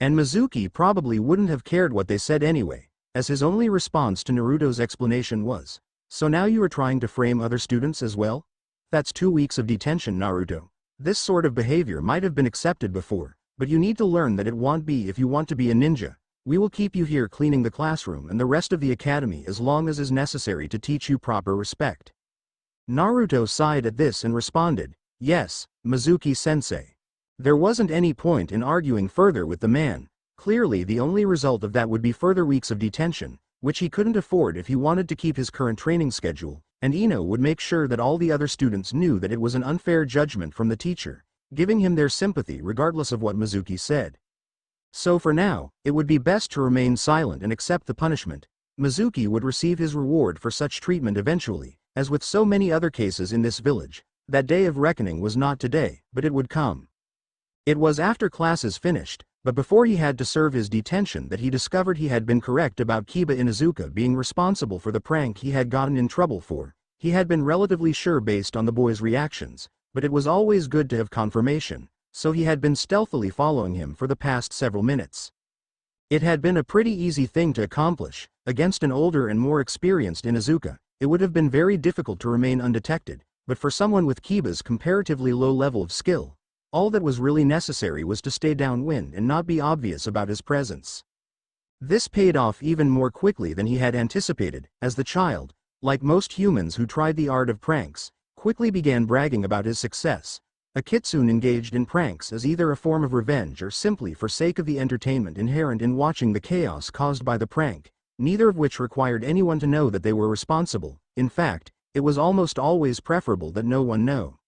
Speaker 2: And Mizuki probably wouldn't have cared what they said anyway, as his only response to Naruto's explanation was, "So now you are trying to frame other students as well? That's 2 weeks of detention, Naruto. This sort of behavior might have been accepted before, but you need to learn that it won't be if you want to be a ninja. We will keep you here cleaning the classroom and the rest of the academy as long as is necessary to teach you proper respect." Naruto sighed at this and responded, "Yes, Mizuki-sensei." There wasn't any point in arguing further with the man. Clearly the only result of that would be further weeks of detention, which he couldn't afford if he wanted to keep his current training schedule, and Ino would make sure that all the other students knew that it was an unfair judgment from the teacher, giving him their sympathy regardless of what Mizuki said. So for now, it would be best to remain silent and accept the punishment. Mizuki would receive his reward for such treatment eventually, as with so many other cases in this village. That day of reckoning was not today, but it would come. It was after classes finished, but before he had to serve his detention that he discovered he had been correct about Kiba Inuzuka being responsible for the prank he had gotten in trouble for. He had been relatively sure based on the boy's reactions, but it was always good to have confirmation, so he had been stealthily following him for the past several minutes. It had been a pretty easy thing to accomplish. Against an older and more experienced Inuzuka, it would have been very difficult to remain undetected, but for someone with Kiba's comparatively low level of skill, all that was really necessary was to stay downwind and not be obvious about his presence. This paid off even more quickly than he had anticipated, as the child, like most humans who tried the art of pranks, quickly began bragging about his success. A kitsune engaged in pranks as either a form of revenge or simply for sake of the entertainment inherent in watching the chaos caused by the prank, neither of which required anyone to know that they were responsible. In fact, it was almost always preferable that no one know.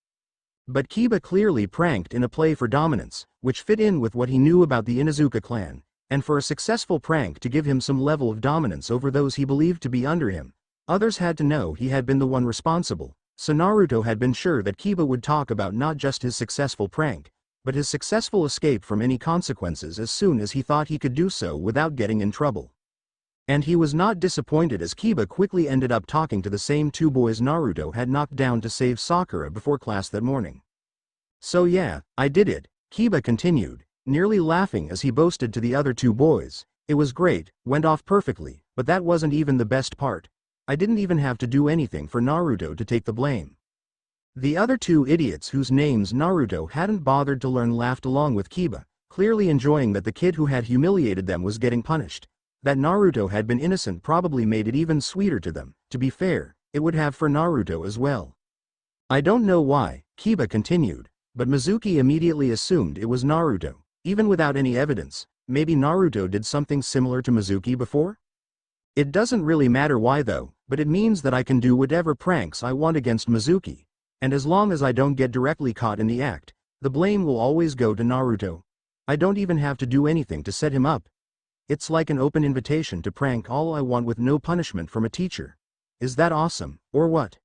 Speaker 2: But Kiba clearly pranked in a play for dominance, which fit in with what he knew about the Inuzuka clan, and for a successful prank to give him some level of dominance over those he believed to be under him, others had to know he had been the one responsible. So Naruto had been sure that Kiba would talk about not just his successful prank, but his successful escape from any consequences as soon as he thought he could do so without getting in trouble. And he was not disappointed as Kiba quickly ended up talking to the same 2 boys Naruto had knocked down to save Sakura before class that morning. "So yeah, I did it," Kiba continued, nearly laughing as he boasted to the other 2 boys. "It was great, went off perfectly, but that wasn't even the best part. I didn't even have to do anything for Naruto to take the blame." The other 2 idiots whose names Naruto hadn't bothered to learn laughed along with Kiba, clearly enjoying that the kid who had humiliated them was getting punished. That Naruto had been innocent probably made it even sweeter to them. To be fair, it would have for Naruto as well. "I don't know why," Kiba continued, but Mizuki immediately assumed it was Naruto. Even without any evidence, maybe Naruto did something similar to Mizuki before? It doesn't really matter why though, but it means that I can do whatever pranks I want against Mizuki. And as long as I don't get directly caught in the act, the blame will always go to Naruto. I don't even have to do anything to set him up. It's like an open invitation to prank all I want with no punishment from a teacher. Is that awesome, or what?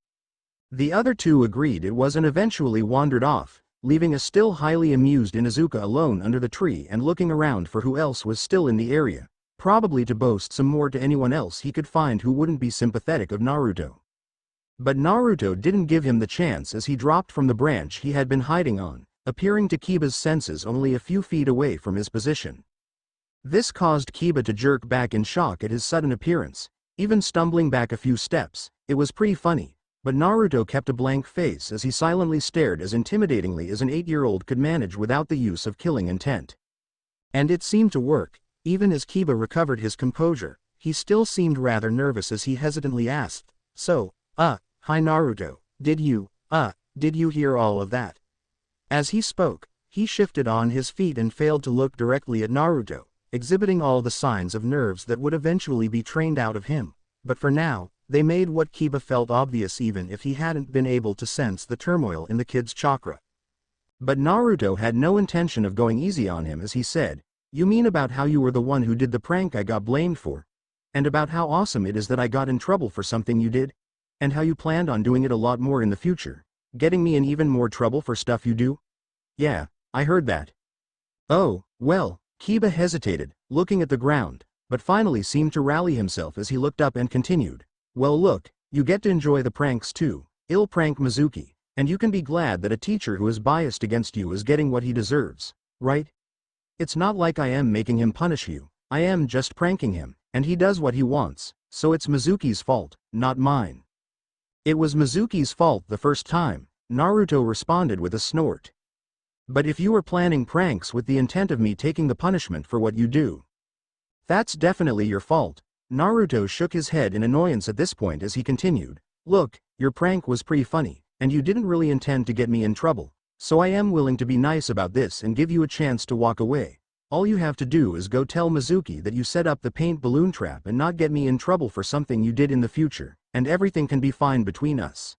Speaker 2: The other two agreed it was and eventually wandered off, leaving a still highly amused Inuzuka alone under the tree and looking around for who else was still in the area, probably to boast some more to anyone else he could find who wouldn't be sympathetic of Naruto. But Naruto didn't give him the chance as he dropped from the branch he had been hiding on, appearing to Kiba's senses only a few feet away from his position. This caused Kiba to jerk back in shock at his sudden appearance, even stumbling back a few steps. It was pretty funny, but Naruto kept a blank face as he silently stared as intimidatingly as an 8-year-old could manage without the use of killing intent.
Speaker 1: And it seemed to work. Even as Kiba recovered his composure, he still seemed rather nervous as he hesitantly asked, "So, hi Naruto, did you hear all of that?" As he spoke, he shifted on his feet and failed to look directly at Naruto, exhibiting all the signs of nerves that would eventually be trained out of him, but for now, they made what Kiba felt obvious even if he hadn't been able to sense the turmoil in the kid's chakra.
Speaker 2: But Naruto had no intention of going easy on him as he said, "You mean about how you were the one who did the prank I got blamed for? And about how awesome it is that I got in trouble for something you did? And how you planned on doing it a lot more in the future, getting me in even more trouble for stuff you do?" "Yeah, I heard that." "Oh, well," Kiba hesitated, looking at the ground, but finally seemed to rally himself as he looked up and continued, "Well look, you get to enjoy the pranks too, I'll prank Mizuki, and you can be glad that a teacher who is biased against you is getting what he deserves, right? It's not like I am making him punish you, I am just pranking him, and he does what he wants, so it's Mizuki's fault, not mine." "It was Mizuki's fault the first time," Naruto responded with a snort. "But if you were planning pranks with the intent of me taking the punishment for what you do, that's definitely your fault." Naruto shook his head in annoyance at this point as he continued, "Look, your prank was pretty funny, and you didn't really intend to get me in trouble, so I am willing to be nice about this and give you a chance to walk away. All you have to do is go tell Mizuki that you set up the paint balloon trap and not get me in trouble for something you did in the future, and everything can be fine between us."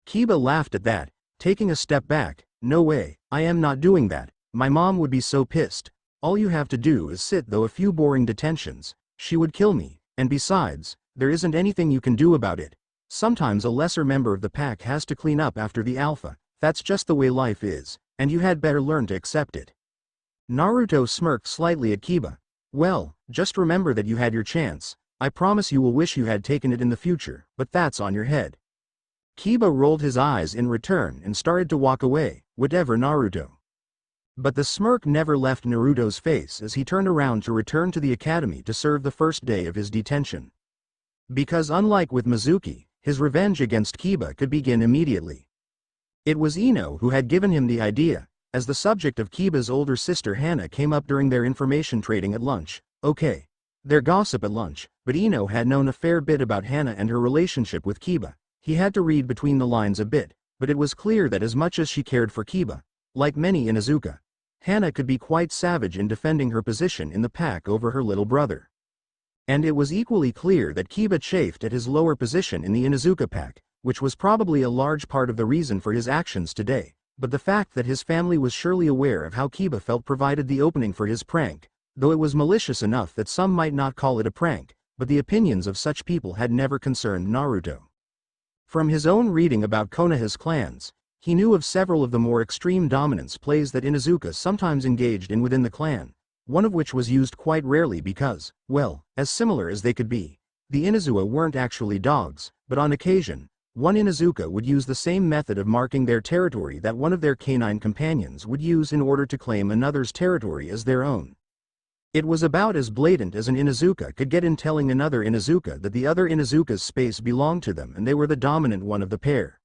Speaker 2: Kiba laughed at that, taking a step back. "No way, I am not doing that, my mom would be so pissed. All you have to do is sit though a few boring detentions, she would kill me, and besides, there isn't anything you can do about it. Sometimes a lesser member of the pack has to clean up after the alpha, that's just the way life is, and you had better learn to accept it." Naruto smirked slightly at Kiba. "Well, just remember that you had your chance, I promise you will wish you had taken it in the future, but that's on your head." Kiba rolled his eyes in return and started to walk away, whatever Naruto. But the smirk never left Naruto's face as he turned around to return to the academy to serve the first day of his detention. Because unlike with Mizuki, his revenge against Kiba could begin immediately. It was Ino who had given him the idea, as the subject of Kiba's older sister Hana came up during their information trading at lunch. Okay, their gossip at lunch, but Ino had known a fair bit about Hana and her relationship with Kiba. He had to read between the lines a bit, but it was clear that as much as she cared for Kiba, like many Inuzuka, Hana could be quite savage in defending her position in the pack over her little brother. And it was equally clear that Kiba chafed at his lower position in the Inuzuka pack, which was probably a large part of the reason for his actions today, but the fact that his family was surely aware of how Kiba felt provided the opening for his prank, though it was malicious enough that some might not call it a prank, but the opinions of such people had never concerned Naruto. From his own reading about Konoha's clans, he knew of several of the more extreme dominance plays that Inuzuka sometimes engaged in within the clan, one of which was used quite rarely because, well, as similar as they could be, the Inuzuka weren't actually dogs, but on occasion, one Inuzuka would use the same method of marking their territory that one of their canine companions would use in order to claim another's territory as their own. It was about as blatant as an Inuzuka could get in telling another Inuzuka that the other Inuzuka's space belonged to them and they were the dominant one of the pair.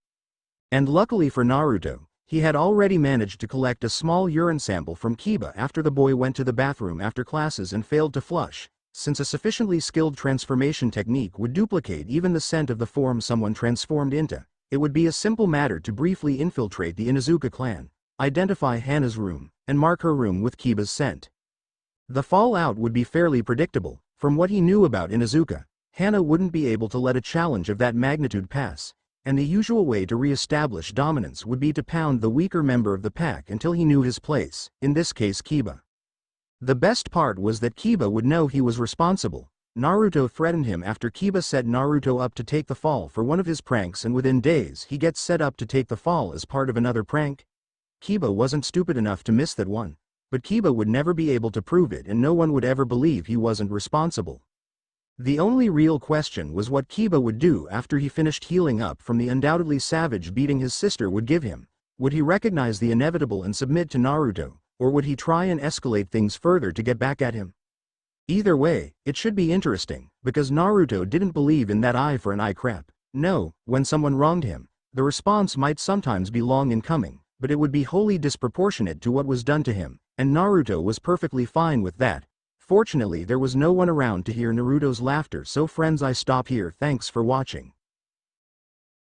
Speaker 2: And luckily for Naruto, he had already managed to collect a small urine sample from Kiba after the boy went to the bathroom after classes and failed to flush, since a sufficiently skilled transformation technique would duplicate even the scent of the form someone transformed into. It would be a simple matter to briefly infiltrate the Inuzuka clan, identify Hana's room, and mark her room with Kiba's scent. The fallout would be fairly predictable. From what he knew about Inuzuka, Hana wouldn't be able to let a challenge of that magnitude pass, and the usual way to re-establish dominance would be to pound the weaker member of the pack until he knew his place, in this case Kiba. The best part was that Kiba would know he was responsible. Naruto threatened him after Kiba set Naruto up to take the fall for one of his pranks, and within days he gets set up to take the fall as part of another prank. Kiba wasn't stupid enough to miss that one. But Kiba would never be able to prove it, and no one would ever believe he wasn't responsible. The only real question was what Kiba would do after he finished healing up from the undoubtedly savage beating his sister would give him. Would he recognize the inevitable and submit to Naruto, or would he try and escalate things further to get back at him? Either way, it should be interesting, because Naruto didn't believe in that eye for an eye crap. No, when someone wronged him, the response might sometimes be long in coming, but it would be wholly disproportionate to what was done to him, and Naruto was perfectly fine with that. Fortunately, there was no one around to hear Naruto's laughter, so friends, I stop here. Thanks for watching.